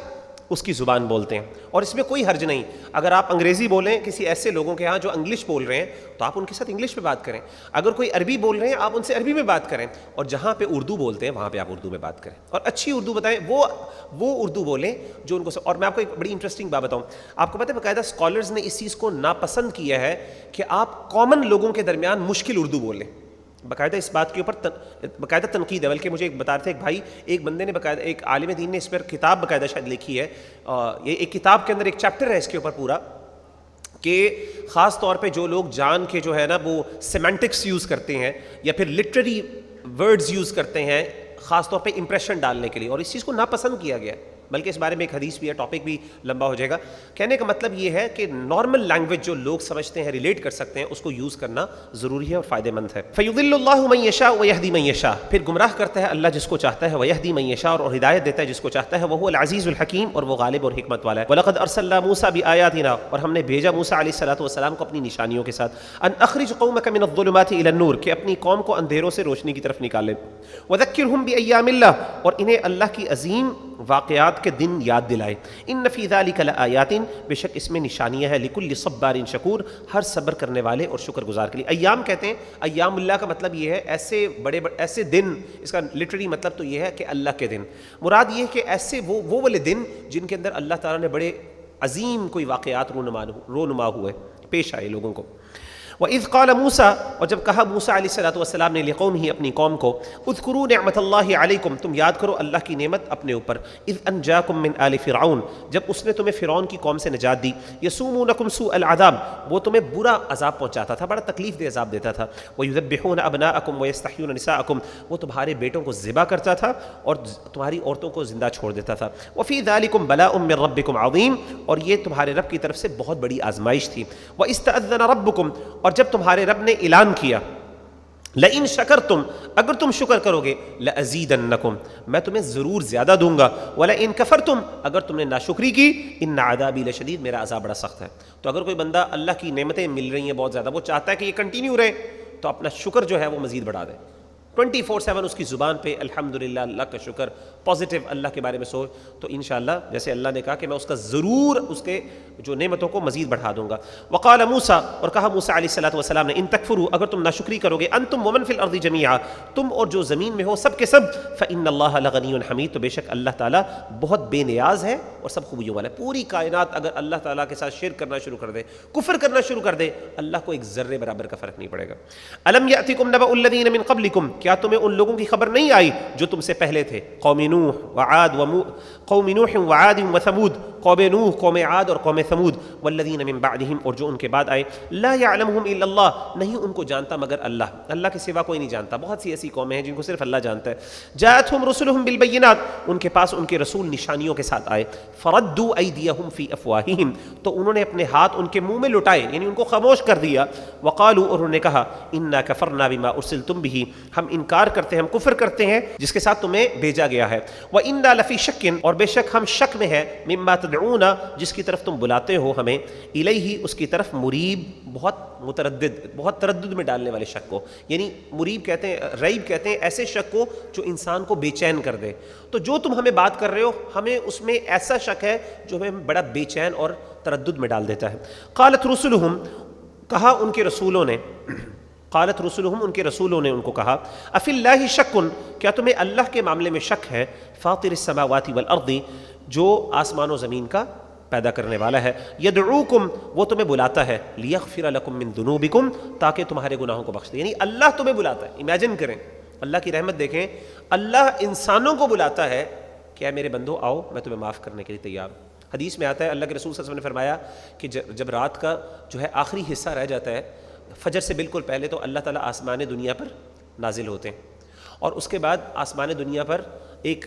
اس کی زبان بولتے ہیں، اور اس میں کوئی حرج نہیں۔ اگر آپ انگریزی بولیں کسی ایسے لوگوں کے ہاں جو انگلش بول رہے ہیں تو آپ ان کے ساتھ انگلش میں بات کریں، اگر کوئی عربی بول رہے ہیں آپ ان سے عربی میں بات کریں، اور جہاں پہ اردو بولتے ہیں وہاں پہ آپ اردو میں بات کریں، اور اچھی اردو بتائیں، وہ اردو بولیں جو ان کو اور میں آپ کو ایک بڑی انٹرسٹنگ بات بتاؤں، آپ کو پتہ ہے باقاعدہ اسکالرز نے اس چیز کو ناپسند کیا ہے کہ آپ کامن لوگوں کے درمیان مشکل اردو بولیں، باقاعدہ اس بات کے اوپر باقاعدہ تنقید ہے، بلکہ مجھے ایک بتا رہے تھے ایک بھائی، ایک بندے نے باقاعدہ، ایک عالم دین نے اس پر کتاب باقاعدہ شاید لکھی ہے، یہ ایک کتاب کے اندر ایک چیپٹر ہے اس کے اوپر پورا، کہ خاص طور پہ جو لوگ جان کے جو ہے نا وہ سیمینٹکس یوز کرتے ہیں یا پھر لٹریری ورڈز یوز کرتے ہیں خاص طور پہ امپریشن ڈالنے کے لیے، اور اس چیز کو ناپسند کیا گیا ہے، بلکہ اس بارے میں ایک حدیث بھی ہے، ٹاپک بھی لمبا ہو جائے گا۔ کہنے کا مطلب یہ ہے کہ نارمل لینگویج جو لوگ سمجھتے ہیں، ریلیٹ کر سکتے ہیں، اس کو یوز کرنا ضروری ہے اور فائدہ مند ہے۔ فَيُضِلُّ اللَّهُ مَن يَشَاءُ وَيَهْدِي مَن يَشَاءُ، پھر گمراہ کرتا ہے اللہ جس کو چاہتا ہے، وَيَهْدِي مَن يَشَاءُ، اور ہدایت دیتا ہے جس کو چاہتا ہے، وَهُوَ الْعَزِيزُ الْحَكِيمُ، اور وہ غالب اور حکمت والا ہے۔ وَلَقَدْ أَرْسَلْنَا مُوسَىٰ بِآيَاتِنَا، اور ہم نے بھیجا موسیٰ علیہ الصلوۃ والسلام کو اپنی نشانیوں کے ساتھ، أَنْ أَخْرِجْ قَوْمَكَ مِنَ الظُّلُمَاتِ إِلَى النُّورِ، کہ اپنی قوم کو اندھیروں سے روشنی کی طرف نکال لے، وَذَكِّرْهُمْ بِأَيَّامِ اللَّهِ، اور انہیں اللہ کی عظیم واقعات کے دن یاد دلائے، ان فی ذلک لآیات، بے شک اس میں نشانیاں ہیں، لکل صبار شکور، ہر صبر کرنے والے اور شکر گزار کے لیے۔ ایام کہتے ہیں، ایام اللہ کا مطلب یہ ہے ایسے بڑے ایسے دن، اس کا لٹرلی مطلب تو یہ ہے کہ اللہ کے دن، مراد یہ ہے کہ ایسے وہ والے دن جن کے اندر اللہ تعالیٰ نے بڑے عظیم کوئی واقعات رونما ہوئے پیش آئے لوگوں کو۔ وَإِذْ قَالَ مُوسَىٰ، اور جب کہا موسیٰ علیہ الصلوۃ والسلام نے لِقَوْمِهِ، اپنی قوم کو، اذکروا نعمت اللہ علیکم، تم یاد کرو اللہ کی نعمت اپنے اوپر، اذ انجاکم من آل فرعون، جب اس نے تمہیں فرعون کی قوم سے نجات دی، یسومونکم سوء العذاب، وہ تمہیں برا عذاب پہنچاتا تھا، بڑا تکلیف دہ عذاب دیتا تھا، وَيُذَبِّحُونَ أَبْنَاءَكُمْ وَيَسْتَحْيُونَ نِسَاءَكُمْ، وہ تمہارے بیٹوں کو ذبح کرتا تھا اور تمہاری عورتوں کو زندہ چھوڑ دیتا تھا، وَفِي ذَلِكُمْ بَلَاءٌ مِّن رَبِّكُمْ عَظِيمٌ، اور یہ تمہارے رب کی طرف سے بہت بڑی آزمائش تھی، وَإِسْتَأَذَّنَ رَبُّكُمْ، اور جب تمہارے رب نے اعلان کیا، لئن شکرتم، اگر تم شکر کرو گے، لازیدنکم، میں تمہیں ضرور زیادہ دوں گا، ولئن کفرتم، اگر تم نے ناشکری کی، ان عذابی لشدید، میرا عذاب بڑا سخت ہے۔ تو اگر کوئی بندہ اللہ کی نعمتیں مل رہی ہیں بہت زیادہ، وہ چاہتا ہے کہ یہ کنٹینیو رہے، تو اپنا شکر جو ہے وہ مزید بڑھا دے، 24/7 اس کی زبان پہ الحمدللہ، اللہ کا شکر، پازیٹیو اللہ کے بارے میں سوچ، تو انشاءاللہ جیسے اللہ نے کہا کہ میں اس کا ضرور اس کے جو نعمتوں کو مزید بڑھا دوں گا۔ وقال موسیٰ، اور کہا موسیٰ علیہ الصلوۃ والسلام نے، ان تکفروا، اگر تم ناشکری کرو گے، انتم ومن فی الارض جمیعا، تم اور جو زمین میں ہو سب کے سب، فان اللہ لغنی حمید، تو بے شک اللہ تعالیٰ بہت بے نیاز ہے اور سب خوبیوں والا ہے۔ پوری کائنات اگر اللہ تعالیٰ کے ساتھ شرک کرنا شروع کر دے، کفر کرنا شروع کر دے، اللہ کو ایک ذرے برابر کا فرق نہیں پڑے گا۔ الم یأتکم نبأ الذین من قبلکم، کیا تمہیں ان لوگوں کی خبر نہیں آئی جو تم سے پہلے تھے، قوم نوح وعاد وثمود، قوم نوح، قوم عاد اور قوم ثمود، والذین من بعدہم، اور جو ان کے بعد آئے، لا یعلمہم الا اللہ، نہیں ان کو جانتا مگر اللہ، اللہ کے سوا کوئی نہیں جانتا۔ بہت سی ایسی قومیں ہیں جن کو صرف اللہ جانتا ہے۔ جاءتہم رسلہم بالبینات، ان کے پاس ان کے رسول نشانیوں کے ساتھ آئے، فردوا ایدیہم فی افواہہم، تو انہوں نے اپنے ہاتھ ان کے منہ میں لٹائے، یعنی ان کو خاموش کر دیا، وقالوا، اور انہوں نے کہا، انا کفرنا بما ارسلتم بہ، ہم انکار کرتے ہیں، ہم کفر کرتے ہیں جس کے ساتھ تمہیں بھیجا گیا ہے، وَإِنَّا لَفِي شَكٍ، اور بے شک ہم شک میں ہے، مما تدعونا، جس کی طرف تم بلاتے ہو ہمیں، الیہ، اس کی طرف، مریب، بہت متردد، بہت تردد میں ڈالنے والے شک کو، یعنی مریب کہتے ہیں، ریب کہتے ہیں ایسے شک کو جو انسان کو بے چین کر دے۔ تو جو تم ہمیں بات کر رہے ہو، ہمیں اس میں ایسا شک ہے جو ہمیں بڑا بے چین اور تردد میں ڈال دیتا ہے۔ قالت رسلہم، کہا ان کے رسولوں نے، قالت رسلہم، ان کے رسولوں نے ان کو کہا، افی اللہ شک، کیا تمہیں اللہ کے معاملے میں شک ہے، فاطر السماوات والارض، جو آسمان و زمین کا پیدا کرنے والا ہے، یدعوکم، وہ تمہیں بلاتا ہے، لیغفر لکم من ذنوبکم، تاکہ تمہارے گناہوں کو بخش دے، یعنی اللہ تمہیں بلاتا ہے۔ امیجن کریں، اللہ کی رحمت دیکھیں، اللہ انسانوں کو بلاتا ہے کہ اے میرے بندو آؤ، میں تمہیں معاف کرنے کے لیے تیار ہوں۔ حدیث میں آتا ہے اللہ کے رسول صلی اللہ علیہ وسلم نے فرمایا کہ جب رات کا جو ہے آخری حصہ رہ جاتا ہے فجر سے بالکل پہلے، تو اللہ تعالیٰ آسمان دنیا پر نازل ہوتے ہیں، اور اس کے بعد آسمان دنیا پر ایک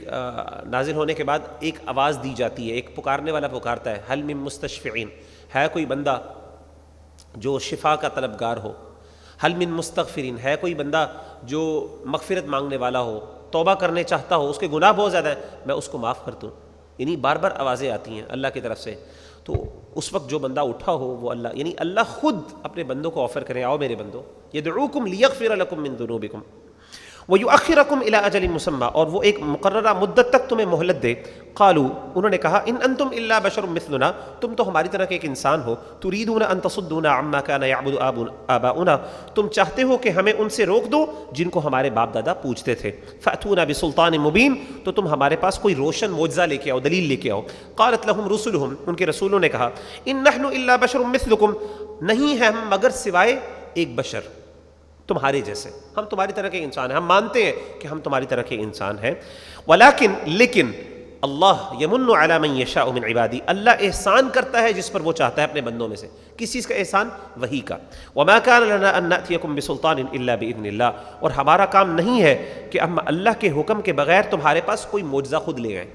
نازل ہونے کے بعد ایک آواز دی جاتی ہے، ایک پکارنے والا پکارتا ہے، حل من مستشفعین، ہے کوئی بندہ جو شفا کا طلبگار ہو، حل من مستغفرین، ہے کوئی بندہ جو مغفرت مانگنے والا ہو، توبہ کرنے چاہتا ہو، اس کے گناہ بہت زیادہ ہیں، میں اس کو معاف کر دوں۔ یعنی بار بار آوازیں آتی ہیں اللہ کی طرف سے، تو اس وقت جو بندہ اٹھا ہو وہ اللہ، یعنی اللہ خود اپنے بندوں کو آفر کرے، آؤ میرے بندو، یدعوکم لیغفر لکم من ذنوبکم وَيُؤَخِّرَكُمْ إِلَىٰ أَجَلٍ مُّسَمًّى، اور وہ ایک مقررہ مدت تک تمہیں مہلت دے۔ قالوا، انہوں نے کہا، ان انتم الا بشر مثلنا، تم تو ہماری طرح کے ایک انسان ہو، تريدون ان تصدونا عما كان يعبد آباؤنا، تم چاہتے ہو کہ ہمیں ان سے روک دو جن کو ہمارے باپ دادا پوجتے تھے۔ فأتونا بسلطان مبین، تو تم ہمارے پاس کوئی روشن معجزہ لے کے آؤ، دلیل لے کے آؤ۔ قالت لهم رسلهم، ان کے رسولوں نے کہا، ان نحن الا بشر مثلکم، نہیں ہے ہم مگر سوائے ایک بشر تمہارے جیسے، ہم تمہاری طرح کے انسان ہیں، ہم مانتے ہیں کہ ہم تمہاری طرح کے انسان ہیں۔ لیکن اللہ یمن علی من یشاء من عبادی، اللہ احسان کرتا ہے جس پر وہ چاہتا ہے اپنے بندوں میں سے۔ کس چیز کا احسان؟ وحی کا۔ وما كان لنا ان نأتيكم بسلطان الا باذن اللہ، اور ہمارا کام نہیں ہے کہ ہم اللہ کے حکم کے بغیر تمہارے پاس کوئی معجزہ خود لے آئیں۔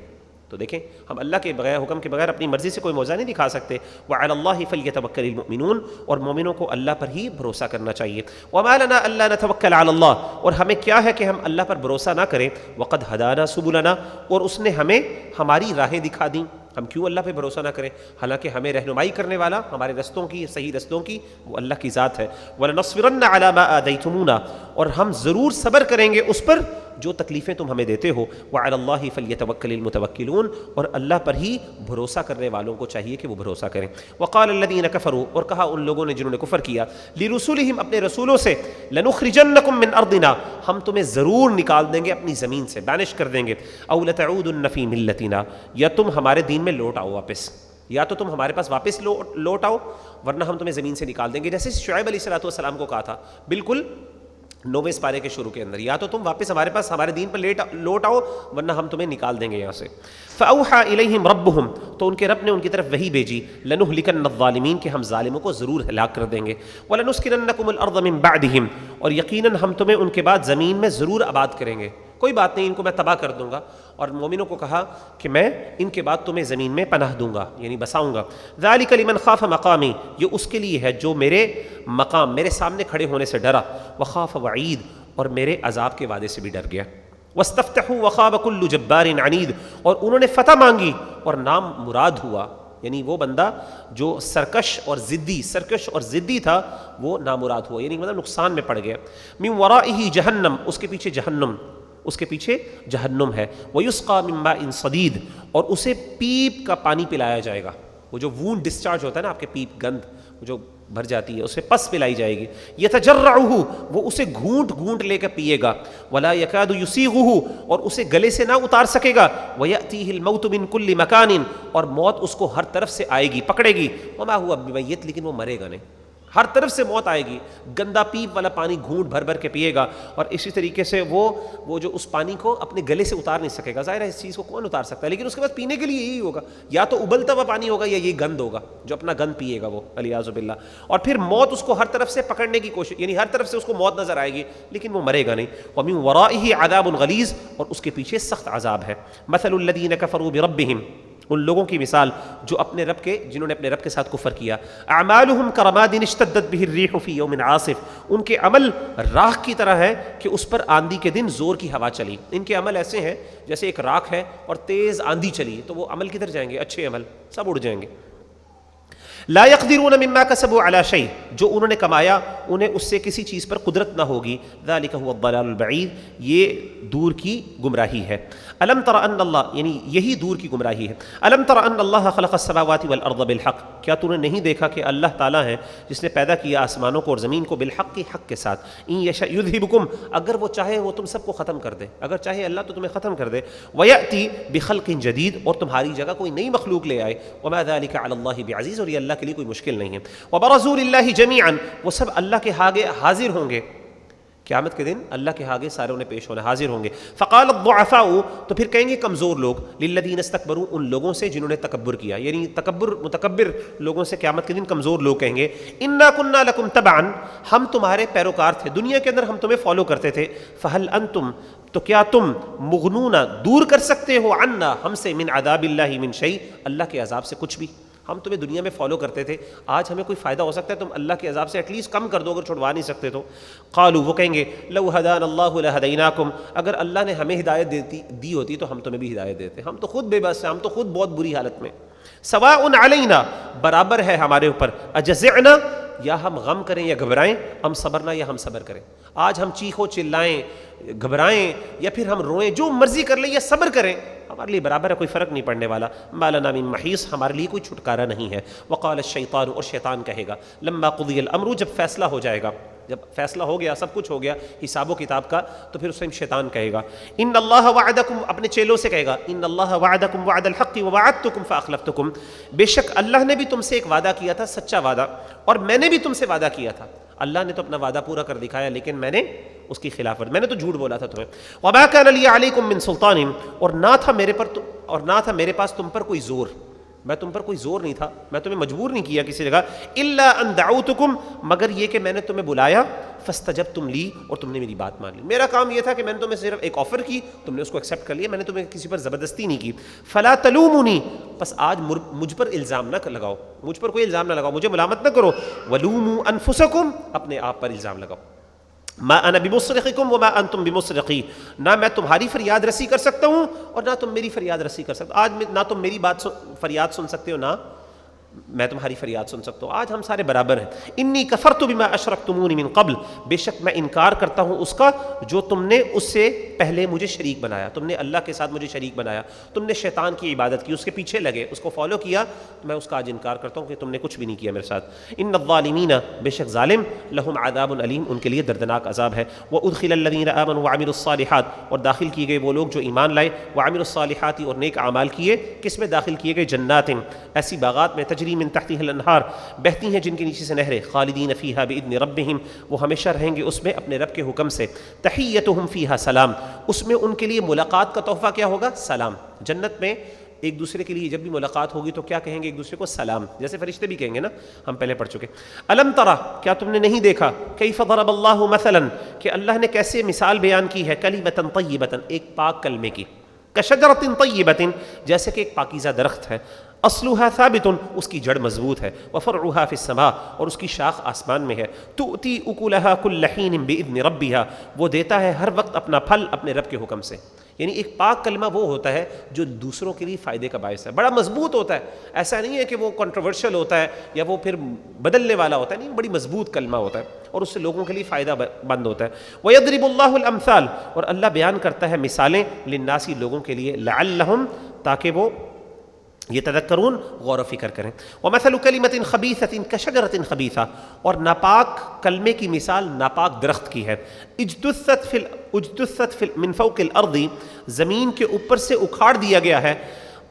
تو دیکھیں، ہم اللہ کے بغیر، حکم کے بغیر اپنی مرضی سے کوئی معجزہ نہیں دکھا سکتے۔ وعلی اللہ فلیتوکل المؤمنون، اور مومنوں کو اللہ پر ہی بھروسہ کرنا چاہیے۔ وما لنا الا نتوکل علی اللہ، اور ہمیں کیا ہے کہ ہم اللہ پر بھروسہ نہ کریں۔ وقد ہدانا سبلنا، اور اس نے ہمیں ہماری راہیں دکھا دیں، ہم کیوں اللہ پہ بھروسہ نہ کریں، حالانکہ ہمیں رہنمائی کرنے والا ہمارے رستوں کی، صحیح رستوں کی، وہ اللہ کی ذات ہے۔ وَلَنَصْبِرَنَّ عَلَىٰ مَا آذَيْتُمُونَا، اور ہم ضرور صبر کریں گے اس پر جو تکلیفیں تم ہمیں دیتے ہو۔ وَعَلَى اللَّهِ فَلْيَتَوَكَّلِ الْمُتَوَكِّلُونَ، اور اللہ پر ہی بھروسہ کرنے والوں کو چاہیے کہ وہ بھروسہ کریں۔ وَقَالَ الَّذِينَ كَفَرُوا، اور کہا ان لوگوں نے جنہوں نے کفر کیا، لِرُسُلِهِمْ، اپنے رسولوں سے، لَنُخْرِجَنَّكُم مِّنْ أَرْضِنَا، ہم تمہیں ضرور نکال دیں گے اپنی زمین سے، بینش کر دیں گے۔ أَوْ لَتَعُودُنَّ فِي مِلَّتِنَا، یا تم ہمارے دین میں لوٹ آؤ واپس، یا تو تم ہمارے پاس واپس لوٹ آؤ، ورنہ ہم تمہیں زمین سے نکال دیں گے۔ جیسے شعیب علیہ السلام کو کہا تھا بالکل 9ویں پارے کے شروع کے اندر، یا تو تم واپس ہمارے پاس ہمارے دین پر لوٹ آؤ، ورنہ ہم تمہیں نکال دیں گے یہاں سے۔ فَأَوْحَىٰ إِلَيْهِمْ رَبُّهُمْ، تو ان کے رب نے ان کی طرف وحی بھیجی، لَنُهْلِكَنَّ الظَّالِمِينَ، کہ ہم ظالموں کو ضرور ہلاک کر دیں گے۔ وَلَنُسْكِنَنَّكُمُ الْأَرْضَ مِن بَعْدِهِمْ، اور یقیناً ہم تمہیں ان کے بعد زمین میں ضرور آباد کریں گے، کوئی بات نہیں، ان کو میں تباہ کر دوں گا۔ اور مومنوں کو کہا کہ میں ان کے بعد تمہیں زمین میں پناہ دوں گا، یعنی بساؤں گا۔ ذَلِكَ لِمَنْ خَافَ مَقَامِي، یہ اس کے لیے ہے جو میرے مقام، میرے سامنے کھڑے ہونے سے ڈرا، وَخَافَ وَعِيدٍ، اور میرے عذاب کے وعدے سے بھی ڈر گیا۔ وَاسْتَفْتَحُوا وَخَابَ كُلُّ جَبَّارٍ عَنِيدٍ، اور انہوں نے فتح مانگی اور نام مراد ہوا، یعنی وہ بندہ جو سرکش اور ضدی تھا وہ نامراد ہوا، یعنی مطلب نقصان میں پڑ گیا۔ مِن وَرَائِهِ جَهَنَّمْ، اس کے پیچھے جہنم ہے۔ وَيُسْقَىٰ مِن مَّاءٍ صَدِيدٍ، اور اسے پیپ کا پانی پلایا جائے گا، وہ جو وونڈ ڈسچارج ہوتا ہے نا آپ کے پیپ، گند جو بھر جاتی ہے، اسے پس پلائی جائے گی۔ يَتَجَرَّعُهُ، وہ اسے گھونٹ لے کر پیے گا۔ وَلَا يَكَادُ يُسِيغُهُ، اور اسے گلے سے نہ اتار سکے گا۔ وَيَأْتِيهِ الْمَوْتُ مِن كُلِّ مَكَانٍ، اور موت اس کو ہر طرف سے آئے گی، پکڑے گی۔ وَمَا هُوَ بِمَيِّتٍ، لیکن وہ مرے گا نہیں، ہر طرف سے موت آئے گی۔ گندا پیپ والا پانی گھونٹ بھر کے پیے گا، اور اسی طریقے سے وہ جو اس پانی کو اپنے گلے سے اتار نہیں سکے گا۔ ظاہر ہے اس چیز کو کون اتار سکتا ہے، لیکن اس کے بعد پینے کے لیے یہی ہوگا، یا تو ابلتا ہوا پانی ہوگا یا یہ گند ہوگا، جو اپنا گند پیے گا وہ، والعیاذ باللہ۔ اور پھر موت اس کو ہر طرف سے پکڑنے کی کوشش، یعنی ہر طرف سے اس کو موت نظر آئے گی لیکن وہ مرے گا نہیں۔ وَمِن وَرَائِهِ عَذَابٌ غَلِيظٌ، اور اس کے پیچھے سخت عذاب ہے۔ مَثَلُ الَّذِينَ كَفَرُوا بِرَبِّهِمْ، ان لوگوں کی مثال جو جنہوں نے اپنے رب کے ساتھ کفر کیا۔ اعمالهم كرماد اشتدت به الريح في يوم عاصف، ان کے عمل راکھ کی طرح ہے کہ اس پر آندھی کے دن زور کی ہوا چلی۔ ان کے عمل ایسے ہیں جیسے ایک راکھ ہے اور تیز آندھی چلی، تو وہ عمل کدھر جائیں گے؟ اچھے عمل سب اڑ جائیں گے۔ لا يقدرون مما كسبوا على شيء، جو انہوں نے کمایا انہیں اس سے کسی چیز پر قدرت نہ ہوگی۔ ذلك هو الضلال البعید، یہ دور کی گمراہی ہے۔ الم تر ان اللہ، یعنی یہی دور کی گمراہی ہے۔ الم تر ان اللہ خلق السماوات والارض بالحق، کیا تو نے نہیں دیکھا کہ اللہ تعالیٰ ہے جس نے پیدا کیا آسمانوں کو اور زمین کو، بالحق، حق کے ساتھ۔ ان یشاء یذھبکم، اگر وہ چاہے وہ تم سب کو ختم کر دے، اگر چاہے اللہ تو تمہیں ختم کر دے۔ ویأتی بخلق جدید، اور تمہاری جگہ کوئی نئی مخلوق لے آئے۔ وما ذلك علی اللہ بعزیز، اور یہ اللہ کے لیے کوئی مشکل نہیں ہے۔ وبرزوا للہ جمیعا، وہ سب اللہ کے آگے حاضر ہوں گے، قیامت کے دن اللہ کے آگے سارے انہیں پیش ہونا حاضر ہوں گے. فقال الضعفاء تو پھر کہیں گے کمزور لوگ للذین استکبروا ان لوگوں سے جنہوں نے تکبر کیا, یعنی متکبر لوگوں سے قیامت کے دن کمزور لوگ کہیں گے انا کنا لکم تبعا ہم تمہارے پیروکار تھے, دنیا کے اندر ہم تمہیں فالو کرتے تھے, فہل انتم تو کیا تم مغنون دور کر سکتے ہو عنا ہم سے من عذاب اللہ من شیء اللہ کے عذاب سے کچھ بھی. ہم تمہیں دنیا میں فالو کرتے تھے, آج ہمیں کوئی فائدہ ہو سکتا ہے, تم اللہ کے عذاب سے ایٹ لیسٹ کم کر دو اگر چھڑوا نہیں سکتے تو. قالوا وہ کہیں گے لو ہدانا اللہ لہدیناکم اگر اللہ نے ہمیں ہدایت دی ہوتی تو ہم تمہیں بھی ہدایت دیتے, ہم تو خود بے بس ہیں, ہم تو خود بہت بری حالت میں. سواء علینا برابر ہے ہمارے اوپر اجزعنا یا ہم غم کریں یا گھبرائیں, ہم صبرنا یا ہم صبر کریں. آج ہم چیخو چلائیں گھبرائیں یا پھر ہم روئیں, جو مرضی کر لیں یا صبر کریں, ہمارے لیے برابر ہے, کوئی فرق نہیں پڑنے والا. ما لنا من محیص ہمارے لیے کوئی چھٹکارا نہیں ہے. وقال الشیطان اور شیطان کہے گا لما قضی الامر جب فیصلہ ہو جائے گا, جب فیصلہ ہو گیا سب کچھ ہو گیا حساب و کتاب کا, تو پھر اس ٹائم شیطان کہے گا ان اللہ وعدکم اپنے چیلوں سے کہے گا ان اللہ وعدکم وعد الحق ووعدتکم فاخلفتکم بے شک اللہ نے بھی تم سے ایک وعدہ کیا تھا سچا وعدہ اور میں نے بھی تم سے وعدہ کیا تھا. اللہ نے تو اپنا وعدہ پورا کر دکھایا لیکن میں نے اس کی خلاف ورزی, میں نے تو جھوٹ بولا تھا تمہیں. وما كان لي عليكم من سلطان اور نہ تھا میرے پاس تم پر کوئی زور, میں تم پر کوئی زور نہیں تھا, میں تمہیں مجبور نہیں کیا کسی جگہ. الا ان دعوتکم مگر یہ کہ میں نے تمہیں بلایا, فاستجبتم لی اور تم نے میری بات مان لی. میرا کام یہ تھا کہ میں نے تمہیں صرف ایک آفر کی, تم نے اس کو ایکسیپٹ کر لیا, میں نے تمہیں کسی پر زبردستی نہیں کی. فلا تلومونی بس آج مجھ پر الزام نہ لگاؤ, مجھ پر کوئی الزام نہ لگاؤ, مجھے ملامت نہ کرو. ولوموا انفسکم اپنے آپ پر الزام لگاؤ. ما انا بمصرخکم وما انتم بمصرخی نہ میں تمہاری فریاد رسی کر سکتا ہوں اور نہ تم میری فریاد رسی کر سکتے ہو. آج نہ تم میری فریاد سن سکتے ہو نہ میں تمہاری فریاد سن سکتا ہوں, آج ہم سارے برابر ہیں. انی کفرت بما اشرکتمونی من قبل بے شک میں انکار کرتا ہوں اس کا جو تم نے اس سے پہلے مجھے شریک بنایا, تم نے اللہ کے ساتھ مجھے شریک بنایا, تم نے شیطان کی عبادت کی, اس کے پیچھے لگے, اس کو فالو کیا, میں اس کا آج انکار کرتا ہوں کہ تم نے کچھ بھی نہیں کیا میرے ساتھ. ان الظالمین بے شک ظالم لہم عذاب علیم ان کے لیے دردناک عذاب ہے. وادخل الذین آمنوا وعملوا الصالحات اور داخل کیے گئے وہ لوگ جو ایمان لائے, وعملوا الصالحات اور نیک اعمال کیے, کس میں داخل کیے گئے جنات ایسی باغات میں تجری من تحتها الانہار بہتی ہیں جن کے نیچے سے نہریں, خالدین فیہا باذن ربہم وہ ہمیشہ رہیں گے اس میں اپنے رب کے حکم سے. تحیتہم فیہا سلام اس میں ان کے لیے ملاقات کا تحفہ کیا ہوگا, سلام. جنت میں ایک دوسرے کے لیے جب بھی ملاقات ہوگی تو کیا کہیں گے ایک دوسرے کو, سلام, جیسے فرشتے بھی کہیں گے نا, ہم پہلے پڑھ چکے. الم ترى کیا تم نے نہیں دیکھا, کیف ضرب اللہ مثلا کہ اللہ نے کیسے مثال بیان کی ہے, کلمۃ طیبۃ ایک پاک کلمے کی, کشجرۃ طیبۃ جیسے کہ ایک پاکیزہ درخت ہے, اصلها ثابت اس کی جڑ مضبوط ہے, وفرعها فی السماء اور اس کی شاخ آسمان میں ہے, تؤتی اکلها کل حین باذن ربها وہ دیتا ہے ہر وقت اپنا پھل اپنے رب کے حکم سے. یعنی ایک پاک کلمہ وہ ہوتا ہے جو دوسروں کے لیے فائدے کا باعث ہے, بڑا مضبوط ہوتا ہے, ایسا نہیں ہے کہ وہ کنٹروورشل ہوتا ہے یا وہ پھر بدلنے والا ہوتا ہے, نہیں, بڑی مضبوط کلمہ ہوتا ہے اور اس سے لوگوں کے لیے فائدہ مند ہوتا ہے. وَيَضْرِبُ اللَّهُ الْأَمْثَالَ اور اللہ بیان کرتا ہے مثالیں للناس لوگوں کے لیے, لعلہم تاکہ وہ یہ تذکرون غور و فکر کریں. ومثل کلمۃ خبیثۃ کشجرۃ خبیثہ اور ناپاک کلمے کی مثال ناپاک درخت کی ہے, اجتثت من فوق الارض زمین کے اوپر سے اکھاڑ دیا گیا ہے,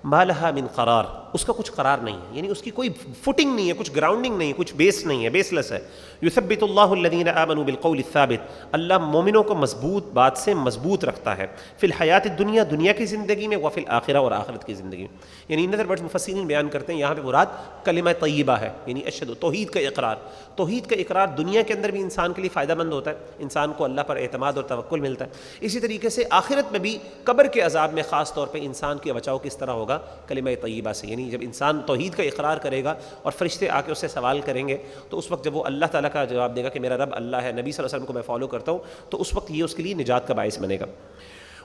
ما لہا من قرار اس کا کچھ قرار نہیں ہے, یعنی اس کی کوئی فٹنگ نہیں ہے, کچھ گراؤنڈنگ نہیں ہے, کچھ بیس نہیں ہے, بیس لیس ہے. یثبت اللہ الذین آمنوا بالقول الثابت اللہ مومنوں کو مضبوط بات سے مضبوط رکھتا ہے, فی الحیات الدنیا دنیا کی زندگی میں, وفی الآخرہ اور آخرت کی زندگی میں. یعنی ان ادر ورڈز مفسرین بیان کرتے ہیں یہاں پہ مراد کلمہ طیبہ ہے, یعنی اشہد توحید کا اقرار. توحید کا اقرار دنیا کے اندر بھی انسان کے لیے فائدہ مند ہوتا ہے, انسان کو اللہ پر اعتماد اور توکل ملتا ہے. اسی طریقے سے آخرت میں بھی قبر کے عذاب میں خاص طور پہ انسان کے بچاؤ کس طرح ہوگا, کلمہ طیبہ سے. یعنی جب انسان توحید کا اقرار کرے گا اور فرشتے آ کے اس سے سوال کریں گے تو اس وقت جب وہ اللہ تعالیٰ کا جواب دے گا کہ میرا رب اللہ ہے, نبی صلی اللہ علیہ وسلم کو میں فالو کرتا ہوں, تو اس وقت یہ اس کے لیے نجات کا باعث بنے گا.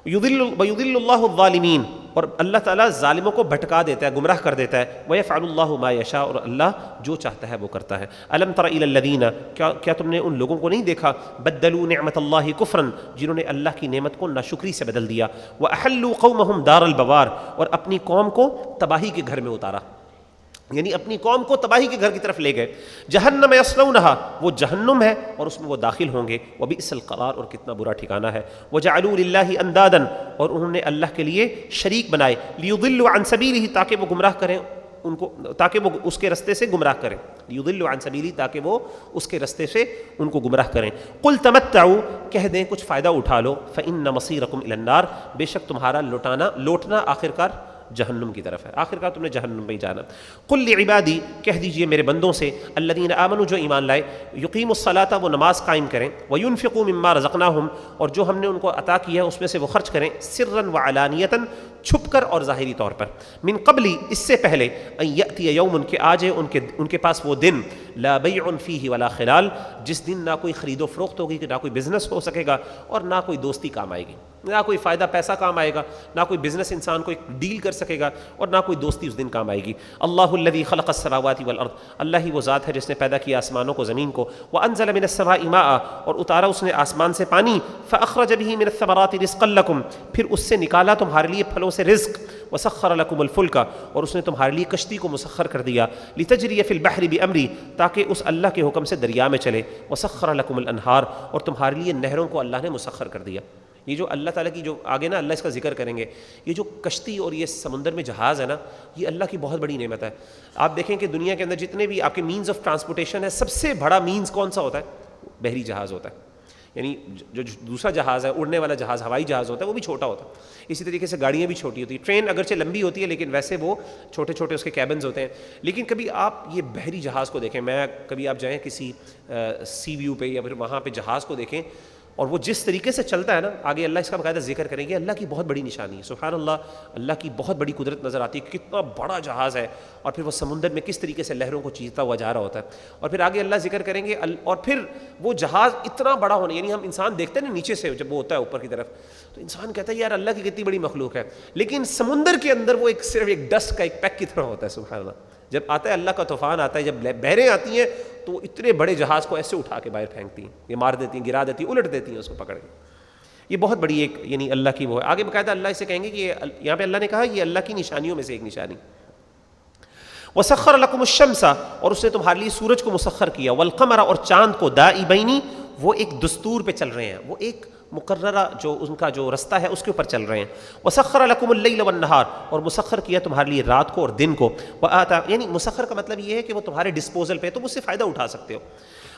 وَيُضِلُّ اللَّهُ الظَّالِمِينَ اور اللہ تعالیٰ ظالموں کو بھٹکا دیتا ہے, گمراہ کر دیتا ہے. وَيَفْعَلُ اللَّهُ مَا يَشَاءُ اور اللہ جو چاہتا ہے وہ کرتا ہے. أَلَمْ تَرَ إِلَى الَّذِينَ کیا تم نے ان لوگوں کو نہیں دیکھا, بَدَّلُوا نِعْمَةَ اللَّهِ كُفْرًا جنہوں نے اللہ کی نعمت کو ناشکری سے بدل دیا, وَأَحَلُّوا قَوْمَهُمْ دَارَ الْبَوَارِ اور اپنی قوم کو تباہی کے گھر میں اتارا, یعنی اپنی قوم کو تباہی کے گھر کی طرف لے گئے. جہنم یصلونہا وہ جہنم ہے اور اس میں وہ داخل ہوں گے, وبئس القرار اور کتنا برا ٹھکانہ ہے. وجعلوا للہ اندادا اور انہوں نے اللہ کے لیے شریک بنائے, لیضلوا عن سبیلہ تاکہ وہ گمراہ کریں ان کو تاکہ وہ اس کے رستے سے گمراہ کریں، یضلوا عن سبیلی، تاکہ وہ اس کے رستے سے ان کو گمراہ کریں۔ قل تمتعوا، کہہ دیں کچھ فائدہ اٹھا لو، فإن مصیرکم الی النار، بے شک تمہارا لوٹنا آخرکار جہنم کی طرف ہے، آخرکار تم نے جہنم میں ہی جانا۔ قل لعبادی، کہہ دیجئے میرے بندوں سے، الذین آمنوا، جو ایمان لائے، یقیموا الصلاۃ، وہ نماز قائم کریں، وینفقوا مما رزقناہم، اور جو ہم نے ان کو عطا کیا ہے اس میں سے وہ خرچ کریں، سرا وعلانیۃ، چھپ کر اور ظاہری طور پر، من قبل، اس سے پہلے، ان یأتی یوم، کہ آ جائے ان کے پاس وہ دن، لا بیع فیہ ولا خلال، جس دن نہ کوئی خرید و فروخت ہوگی، کہ نہ کوئی بزنس ہو سکے گا اور نہ کوئی دوستی کام آئے گی، نہ کوئی فائدہ پیسہ کام آئے گا، نہ کوئی بزنس انسان کوئی ڈیل کر سکے گا اور نہ کوئی دوستی اس دن کام آئے گی۔ اللہ الذی خلق السماوات والارض، اللہ ہی وہ ذات ہے جس نے پیدا کیا آسمانوں کو زمین کو، وانزل من السماء ماء، اور اتارا اس نے آسمان سے پانی، فاخرج به من الثمرات رزقا لکم، پھر اس سے نکالا تمہارے لیے پھلوں سے رزق، وسخر لکم الفلک، اور اس نے تمہارے لیے کشتی کو مسخر کر دیا، لتجری فی البحر بامری، تاکہ اس اللہ کے حکم سے دریا میں چلے، وسخر لکم الانہار، اور تمہارے لیے نہروں کو اللہ نے مسخر کر دیا۔ یہ جو اللہ تعالیٰ کی جو آگے نا اللہ اس کا ذکر کریں گے، یہ جو کشتی اور یہ سمندر میں جہاز ہے نا، یہ اللہ کی بہت بڑی نعمت ہے۔ آپ دیکھیں کہ دنیا کے اندر جتنے بھی آپ کے مینز آف ٹرانسپورٹیشن ہے، سب سے بڑا مینز کون سا ہوتا ہے؟ بحری جہاز ہوتا ہے۔ یعنی جو دوسرا جہاز ہے، اڑنے والا جہاز، ہوائی جہاز ہوتا ہے، وہ بھی چھوٹا ہوتا ہے۔ اسی طریقے سے گاڑیاں بھی چھوٹی ہوتی ہیں، ٹرین اگرچہ لمبی ہوتی ہے لیکن ویسے وہ چھوٹے چھوٹے اس کے کیبنز ہوتے ہیں۔ لیکن کبھی آپ یہ بحری جہاز کو دیکھیں، کبھی آپ جائیں کسی سی ویو پہ یا پھر وہاں پہ جہاز کو دیکھیں، اور وہ جس طریقے سے چلتا ہے نا، آگے اللہ اس کا باقاعدہ ذکر کریں گے، اللہ کی بہت بڑی نشانی ہے، سبحان اللہ کی بہت بڑی قدرت نظر آتی ہے، کتنا بڑا جہاز ہے، اور پھر وہ سمندر میں کس طریقے سے لہروں کو چیرتا ہوا جا رہا ہوتا ہے۔ اور پھر آگے اللہ ذکر کریں گے، اور پھر وہ جہاز اتنا بڑا ہونے، یعنی ہم انسان دیکھتے ہیں نا نیچے سے جب وہ ہوتا ہے اوپر کی طرف، تو انسان کہتا ہے یار اللہ کی کتنی بڑی مخلوق ہے، لیکن سمندر کے اندر وہ صرف ایک ڈسٹ کا ایک پیک کی طرح ہوتا ہے، سبحان اللہ۔ جب آتا ہے اللہ کا طوفان آتا ہے، جب بحریں آتی ہیں تو وہ اتنے بڑے جہاز کو ایسے اٹھا کے باہر پھینکتی ہیں، یہ مار دیتی ہیں، گرا دیتی ہیں، الٹ دیتی ہیں اس کو پکڑ کے۔ یہ بہت بڑی ایک یعنی اللہ کی وہ ہے۔ آگے باقاعدہ اللہ اسے کہیں گے کہ یہاں پہ اللہ نے کہا یہ اللہ کی نشانیوں میں سے ایک نشانی۔ وسخر لکم الشمس، اور اس نے تمہارے لیے سورج کو مسخر کیا، والقمر، اور چاند کو، دائبین، وہ ایک دستور پہ چل رہے ہیں، وہ ایک مقررہ جو ان کا جو رستہ ہے اس کے اوپر چل رہے ہیں۔ وسخر لکم اللیل والنہار، اور مسخر کیا تمہارے لیے رات کو اور دن کو، وآتا، یعنی مسخر کا مطلب یہ ہے کہ وہ تمہارے ڈسپوزل پہ، تم اس سے فائدہ اٹھا سکتے ہو۔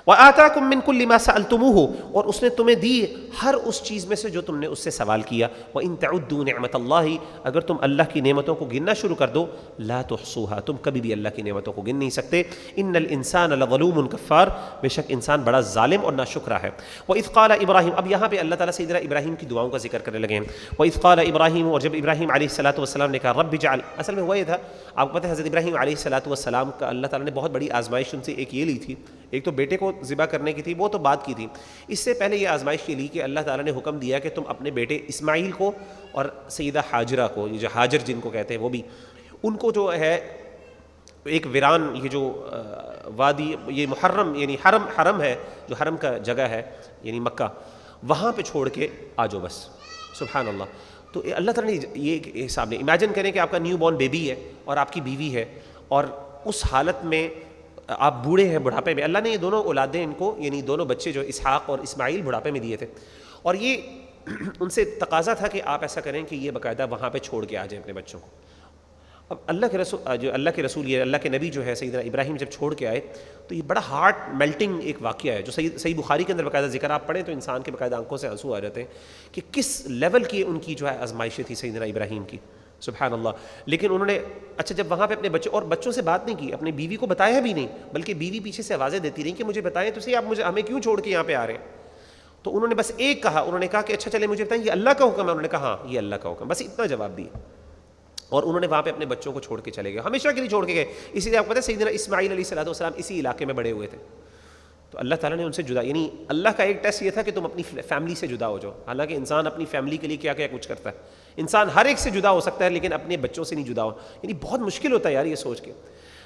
وآتاکم من کل ما سألتموہ، اور اس نے تمہیں دی ہر اس چیز میں سے جو تم نے اس سے سوال کیا۔ وإن تعدوا نعمت اللہ، اگر تم اللہ کی نعمتوں کو گننا شروع کر دو، لا تحصوها، تم کبھی بھی اللہ کی نعمتوں کو گن نہیں سکتے۔ ان الانسان لظلوم کفار، بے شک انسان بڑا ظالم اور ناشکرا ہے۔ وإذ قال ابراہیم، اب یہاں پہ اللہ تعالیٰ سیدنا ابراہیم کی دعاؤں کا ذکر کرنے لگے ہیں۔ وإذ قال ابراہیم، اور جب ابراہیم علیہ الصلوۃ والسلام نے کہا رب اجعل، اصل میں ہوا یہ تھا، آپ کو پتہ ہے حضرت ابراہیم علیہ الصلوۃ والسلام کا اللہ تعالیٰ نے بہت بڑی آزمائش ان سے ایک یہ لی تھی، ایک تو بیٹے کو ذبح کرنے کی تھی، وہ تو بات کی تھی، اس سے پہلے یہ آزمائش یہ لی کہ اللہ تعالیٰ نے حکم دیا کہ تم اپنے بیٹے اسماعیل کو اور سیدہ ہاجرہ کو، یہ جو ہاجر جن کو کہتے ہیں وہ بھی، ان کو جو ہے ایک ویران، یہ جو وادی، یہ محرم یعنی حرم ہے، جو حرم کا جگہ ہے یعنی مکہ، وہاں پہ چھوڑ کے آ جاؤ بس، سبحان اللہ۔ تو اللہ تعالیٰ نے یہ حساب نہیں، امیجن کریں کہ آپ کا نیو بورن بیبی ہے اور آپ کی بیوی ہے، اور اس حالت میں آپ بوڑھے ہیں، بڑھاپے میں، اللہ نے یہ دونوں اولادیں ان کو، یعنی دونوں بچے جو اسحاق اور اسماعیل بڑھاپے میں دیے تھے، اور یہ ان سے تقاضا تھا کہ آپ ایسا کریں کہ یہ باقاعدہ وہاں پہ چھوڑ کے آ جائیں اپنے بچوں کو۔ اب اللہ کے رسول یہ اللہ کے نبی جو ہے سیدنا ابراہیم جب چھوڑ کے آئے تو یہ بڑا ہارٹ میلٹنگ ایک واقعہ ہے، جو صحیح بخاری کے اندر باقاعدہ ذکر آپ پڑھیں تو انسان کے باقاعدہ آنکھوں سے آنسو آ جاتے ہیں کہ کس لیول کی ان کی جو ہے آزمائشیں تھی سیدنا ابراہیم کی، سبحان اللہ۔ لیکن انہوں نے اچھا جب وہاں پہ اپنے بچوں سے بات نہیں کی، اپنی بیوی کو بتایا بھی نہیں، بلکہ بیوی پیچھے سے آوازیں دیتی رہیں کہ مجھے بتائیں تو صحیح آپ ہمیں کیوں چھوڑ کے یہاں پہ آ رہے ہیں۔ تو انہوں نے بس ایک کہا، انہوں نے کہا کہ اچھا چلے مجھے بتائیں یہ اللہ کا حکم ہے، انہوں نے کہا ہاں یہ اللہ کا حکم، بس اتنا جواب دیا، اور انہوں نے وہاں پہ اپنے بچوں کو چھوڑ کے چلے گئے، ہمیشہ کے لیے چھوڑ کے گئے۔ اسی لیے آپ کو پتہ ہے سیدنا اسماعیل علیہ الصلوۃ والسلام اسی علاقے میں بڑے ہوئے تھے، تو اللہ تعالیٰ نے ان سے جدا، یعنی اللہ کا ایک ٹیسٹ یہ تھا کہ تم اپنی فیملی سے جدا ہو جاؤ، حالانکہ انسان اپنی فیملی کے لیے کیا کیا کچھ کرتا ہے، انسان ہر ایک سے جدا ہو سکتا ہے لیکن اپنے بچوں سے نہیں جدا ہو، یعنی بہت مشکل ہوتا ہے یار یہ سوچ کے۔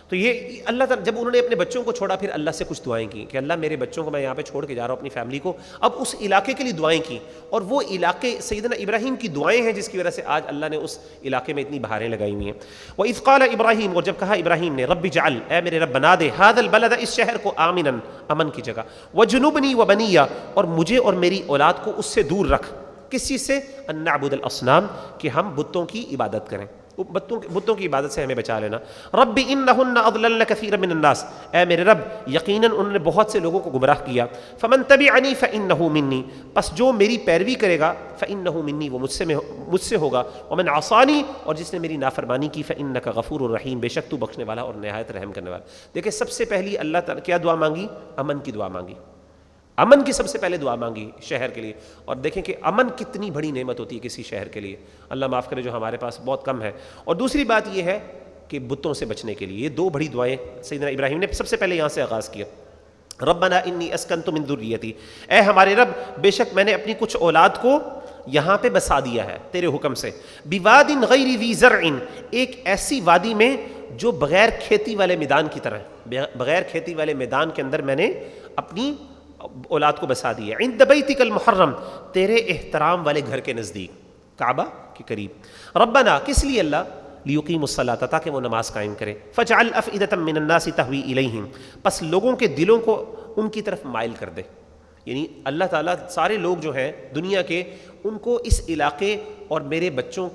تو یہ اللہ تعالیٰ جب انہوں نے اپنے بچوں کو چھوڑا، پھر اللہ سے کچھ دعائیں کی کہ اللہ میرے بچوں کو میں یہاں پہ چھوڑ کے جا رہا ہوں اپنی فیملی کو، اب اس علاقے کے لیے دعائیں کی، اور وہ علاقے سیدنا ابراہیم کی دعائیں ہیں جس کی وجہ سے آج اللہ نے اس علاقے میں اتنی بہاریں لگائی ہوئی ہیں۔ وَإِذْ قَالَ ابراہیم، اور جب کہا ابراہیم نے رب اجعل، اے میرے رب بنا دے، هَذَا الْبَلَدَ، اس شہر کو، آمنا، امن کی جگہ، وَجُنُوبْنِي وَبَنِيَّ، اور مجھے اور میری اولاد کو اس سے دور رکھ، کس چیز سے؟ ان نعبد الاصنام، کہ ہم بتوں کی عبادت کریں، بتوں کی عبادت سے ہمیں بچا لینا. رب انہن اضللن کثیرا من الناس، اے میرے رب یقیناً انہوں نے بہت سے لوگوں کو گمراہ کیا. فمن تبعنی فانہ منی، پس جو میری پیروی کرے گا فانہ منی، وہ مجھ سے ہوگا. ومن عصانی، اور جس نے میری نافرمانی کی فانک غفور الرحیم، بے شک تو بخشنے والا اور نہایت رحم کرنے والا. دیکھیں سب سے پہلی اللہ تعالیٰ کیا دعا مانگی؟ امن کی دعا مانگی. امن کی سب سے پہلے دعا مانگی شہر کے لیے. اور دیکھیں کہ امن کتنی بڑی نعمت ہوتی ہے کسی شہر کے لیے، اللہ معاف کرے جو ہمارے پاس بہت کم ہے. اور دوسری بات یہ ہے کہ بتوں سے بچنے کے لیے یہ دو بڑی دعائیں سیدنا ابراہیم نے سب سے پہلے یہاں سے آغاز کیا. ربنا انی اسکنت من ذریتی، اے ہمارے رب بے شک میں نے اپنی کچھ اولاد کو یہاں پہ بسا دیا ہے تیرے حکم سے. بواد غیر ذی زرع، ایک ایسی وادی میں جو بغیر کھیتی والے میدان کی طرح، بغیر کھیتی والے میدان کے اندر میں نے اپنی اولاد کو بسا دیا. عند بیتک المحرم، تیرے احترام والے گھر کے نزدیک، کعبہ کے قریب. ربنا، کس لیے اللہ؟ لیقیموا الصلاۃ، تاکہ وہ نماز قائم کرے. فاجعل افئدۃ من الناس تہوی الیہم، پس لوگوں کے دلوں کو ان کی طرف مائل کر دے. یعنی اللہ تعالیٰ سارے لوگ جو ہیں دنیا کے، ان کو اس علاقے اور میرے بچوں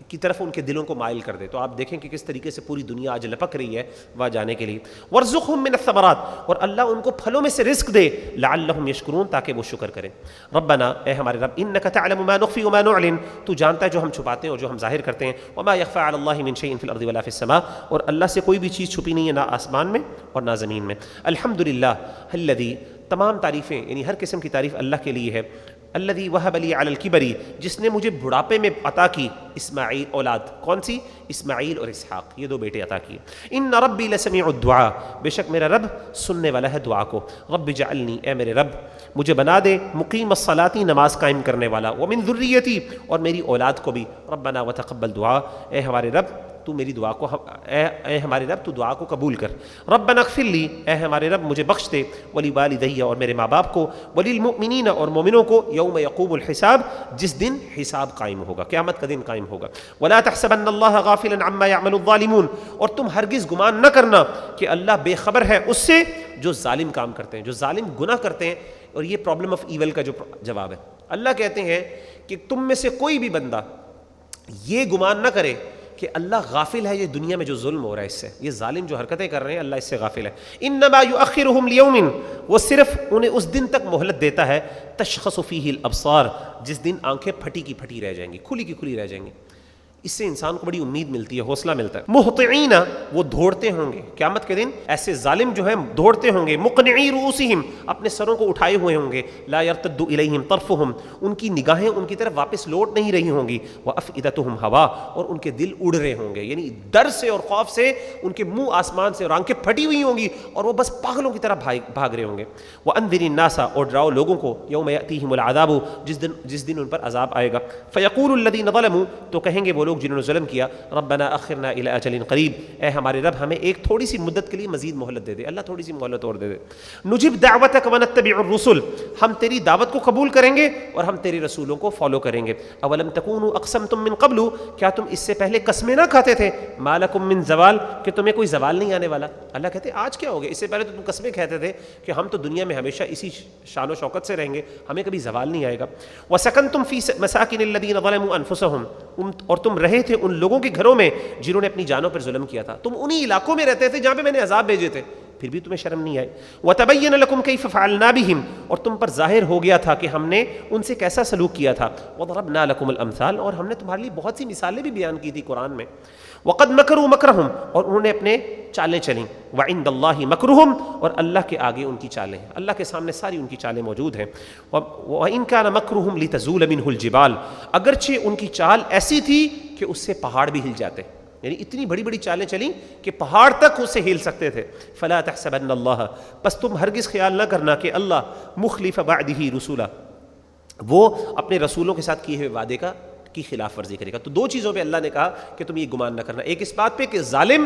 کی طرف ان کے دلوں کو مائل کر دے. تو آپ دیکھیں کہ کس طریقے سے پوری دنیا آج لپک رہی ہے وہاں جانے کے لیے. وارزقہم من الثمرات، اور اللہ ان کو پھلوں میں سے رزق دے. لعلہم یشکرون، تاکہ وہ شکر کریں. ربنا، اے ہمارے رب، انک تعلم ما نخفی وما نعلن، تو جانتا ہے جو ہم چھپاتے ہیں اور جو ہم ظاہر کرتے ہیں. وما یخفی علی اللہ من شیء فی الارض ولا فی السماء، اور اللہ سے کوئی بھی چیز چھپی نہیں ہے نہ آسمان میں اور نہ زمین میں. الحمدللہ الذی، تمام تعریفیں یعنی ہر قسم کی تعریف اللہ کے لیے ہے. الذی وہب لی علی الکبر، جس نے مجھے بڑھاپے میں عطا کی اسماعیل اولاد. کون سی؟ اسماعیل اور اسحاق، یہ دو بیٹے عطا کیے. ان ربی لسمیع الدعاء، بے شک میرا رب سننے والا ہے دعا کو. رب اجعلنی، اے میرے رب مجھے بنا دے مقیم الصلاۃ، نماز قائم کرنے والا. ومن ذریتی، اور میری اولاد کو بھی. ربنا وتقبل دعا، اے ہمارے رب تو میری دعا کو، اے ہمارے رب تو دعا کو قبول کر. ربنا اغفر لی، اے ہمارے رب مجھے بخش دے. ولوالدی، اور میرے ماں باپ کو. وللمؤمنین، اور مومنوں کو. یوم یقوم الحساب، جس دن حساب قائم ہوگا، قیامت کا دن قائم ہوگا. ولا تحسبن اللہ غافلا عما يعمل الظالمون، اور تم ہرگز گمان نہ کرنا کہ اللہ بے خبر ہے اس سے جو ظالم کام کرتے ہیں، جو ظالم گناہ کرتے ہیں. اور یہ پرابلم آف ایول کا جو جواب ہے. اللہ کہتے ہیں کہ تم میں سے کوئی بھی بندہ یہ گمان نہ کرے کہ اللہ غافل ہے یہ دنیا میں جو ظلم ہو رہا ہے اس سے، یہ ظالم جو حرکتیں کر رہے ہیں اللہ اس سے غافل ہے. انما یؤخرہم لیوم، وہ صرف انہیں اس دن تک مہلت دیتا ہے. تشخص فیہ الابصار، جس دن آنکھیں پھٹی کی پھٹی رہ جائیں گی، کھلی کی کھلی رہ جائیں گی. اس سے انسان کو بڑی امید ملتی ہے، حوصلہ ملتا ہے. مہطعین، وہ دوڑتے ہوں گے قیامت کے دن، ایسے ظالم جو ہیں دوڑتے ہوں گے. مقنعی رؤوسہم، اپنے سروں کو اٹھائے ہوئے ہوں گے. لا یرتد الیہم طرفہم، ان کی نگاہیں ان کی طرف واپس لوٹ نہیں رہی ہوں گی. وافئدتہم ہوا، اور ان کے دل اڑ رہے ہوں گے، یعنی ڈر سے اور خوف سے ان کے منہ آسمان سے اور آنکھیں پھٹی ہوئی ہوں گی اور وہ بس پاگلوں کی طرح بھاگ رہے ہوں گے. وانذر الناس، اور ڈراؤ لوگوں کو. یوم یاتیہم العذاب، جس دن ان پر عذاب آئے گا. فیقول الذین ظلموا، تو کہیں گے وہ لوگ جنہوں نے ظلم کیا. ربنا اخرنا الی اجل قریب، اے ہمارے رب ہمیں ایک تھوڑی سی مدت کے لیے مزید مہلت دے دے. اللہ تھوڑی سی مہلت اور دے دے. نجب دعوتک ونتبع الرسل، ہم تیری دعوت کو قبول کریں گے اور ہم تیرے رسولوں کو فالو کریں گے. اولم تکونوا اقسمتم من قبل، کیا تم اس سے پہلے قسمیں نہ کھاتے تھے؟ ما لکم من زوال، کہ تمہیں کوئی زوال نہیں آنے والا. اللہ کہتے ہیں آج کیا ہو گیا؟ اس سے پہلے تو تم قسمیں کھاتے تھے کہ ہم تو دنیا میں ہمیشہ اسی شان و شوکت سے رہیں گے، ہمیں کبھی زوال نہیں آئے گا. وسکنتم فی مساکن الذین ظلموا انفسہم، اور تم رہے تھے ان لوگوں کے گھروں میں جنہوں نے اپنی جانوں پر ظلم کیا تھا. تم انہی علاقوں میں رہتے تھے جہاں پہ میں نے عذاب بھیجے تھے، پھر بھی تمہیں شرم نہیں آئی. وتبین لکم کیف فعلنا بہم، اور تم پر ظاہر ہو گیا تھا کہ ہم نے ان سے کیسا سلوک کیا تھا. وضربنا لکم الامثال، اور ہم نے تمہارے لیے بہت سی مثالیں بھی بیان کی تھی قرآن میں. وقد مکروا مکرہم، اور انہوں نے اپنے چالیں چلیں. وعند اللہ مکرہم، اور اللہ کے آگے ان کی چالیں ہیں، اللہ کے سامنے ساری ان کی چالیں موجود ہیں. وان کان مکرہم لتزول منہ الجبال، اگرچہ ان کی چال ایسی تھی کہ اس سے پہاڑ بھی ہل جاتے، یعنی اتنی بڑی بڑی چالیں چلیں کہ پہاڑ تک اسے ہل سکتے تھے. فلا تحسبن اللہ، پس تم ہرگز خیال نہ کرنا کہ اللہ مخلف بعدہ رسولا، وہ اپنے رسولوں کے ساتھ کیے ہوئے وعدے کی خلاف ورزی کرے گا. تو دو چیزوں پہ اللہ نے کہا کہ تم یہ گمان نہ کرنا. ایک اس بات پہ کہ ظالم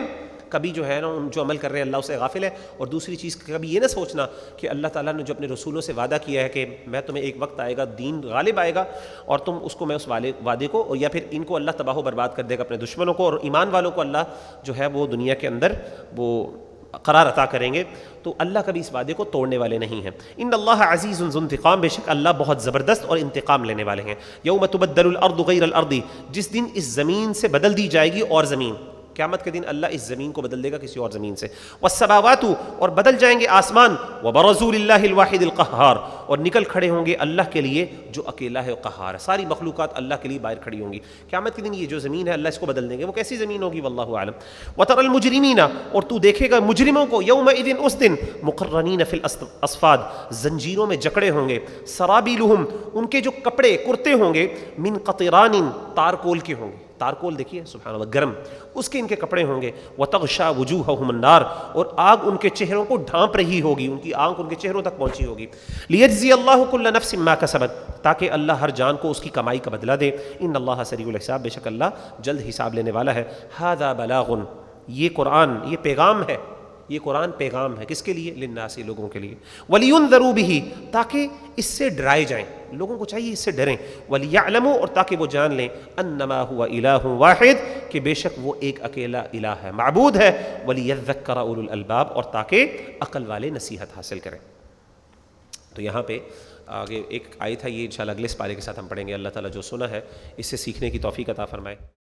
کبھی جو ہے نا ان جو عمل کر رہے ہیں اللہ اسے غافل ہے، اور دوسری چیز کبھی یہ نہ سوچنا کہ اللہ تعالیٰ نے جو اپنے رسولوں سے وعدہ کیا ہے کہ میں تمہیں ایک وقت آئے گا دین غالب آئے گا اور تم اس کو، میں اس وعدے کو، اور یا پھر ان کو اللہ تباہ و برباد کر دے گا اپنے دشمنوں کو، اور ایمان والوں کو اللہ جو ہے وہ دنیا کے اندر وہ قرار عطا کریں گے، تو اللہ کبھی اس وعدے کو توڑنے والے نہیں ہیں۔ ان اللہ عزیز ذو انتقام، بے شک اللہ بہت زبردست اور انتقام لینے والے ہیں۔ یوم تبدل الارض غیر الارض، جس دن اس زمین سے بدل دی جائے گی اور زمین، قیامت کے دن اللہ اس زمین کو بدل دے گا کسی اور زمین سے۔ والسماوات، اور بدل جائیں گے آسمان۔ وبرزوا للہ الواحد القہار، اور نکل کھڑے ہوں گے اللہ کے لیے جو اکیلا ہے قہار ہے، ساری مخلوقات اللہ کے لیے باہر کھڑی ہوں گی قیامت کے دن۔ یہ جو زمین ہے اللہ اس کو بدل دیں گے، وہ کیسی زمین ہوگی واللہ اعلم۔ وترى المجرمین، اور تو دیکھے گا مجرموں کو یومئذ، اس دن، مقرنین فی الاصفاد، زنجیروں میں جکڑے ہوں گے، سرابیلہم، ان کے جو کپڑے کرتے ہوں گے، من قطران، تارکول کے ہوں گے، تارکول دیکھیے سبحان اللہ گرم، اس کے ان کے کپڑے ہوں گے۔ وتغشا وجوہہم النار، اور آگ ان کے چہروں کو ڈھانپ رہی ہوگی، ان کی آنکھ ان کے چہروں تک پہنچی ہوگی۔ لیجزی اللہ کل نفس ما کسبت، تاکہ اللہ ہر جان کو اس کی کمائی کا بدلہ دے۔ ان اللہ سریع الحساب، بے شک اللہ جلد حساب لینے والا ہے۔ ھذا بلاغ، یہ قرآن، یہ پیغام ہے، یہ قرآن پیغام ہے کس کے لیے؟ للناس، لوگوں کے لیے۔ وَلِيُنذَرُوا بِهِ، تاکہ اس سے ڈرائے جائیں، لوگوں کو چاہیے اس سے ڈریں۔ وَلِيَعْلَمُوا، اور تاکہ وہ جان لیں، انما هو الہ واحد، کہ بے شک وہ ایک اکیلا الہ ہے، معبود ہے۔ وَلِيَذَّكَّرَ اولو الالباب، اور تاکہ عقل والے نصیحت حاصل کریں۔ تو یہاں پہ آگے ایک آیت ہے، یہ انشاءاللہ اگلے پارے کے ساتھ ہم پڑھیں گے۔ اللہ تعالیٰ جو سنا ہے اس سے سیکھنے کی توفیق عطا فرمائے۔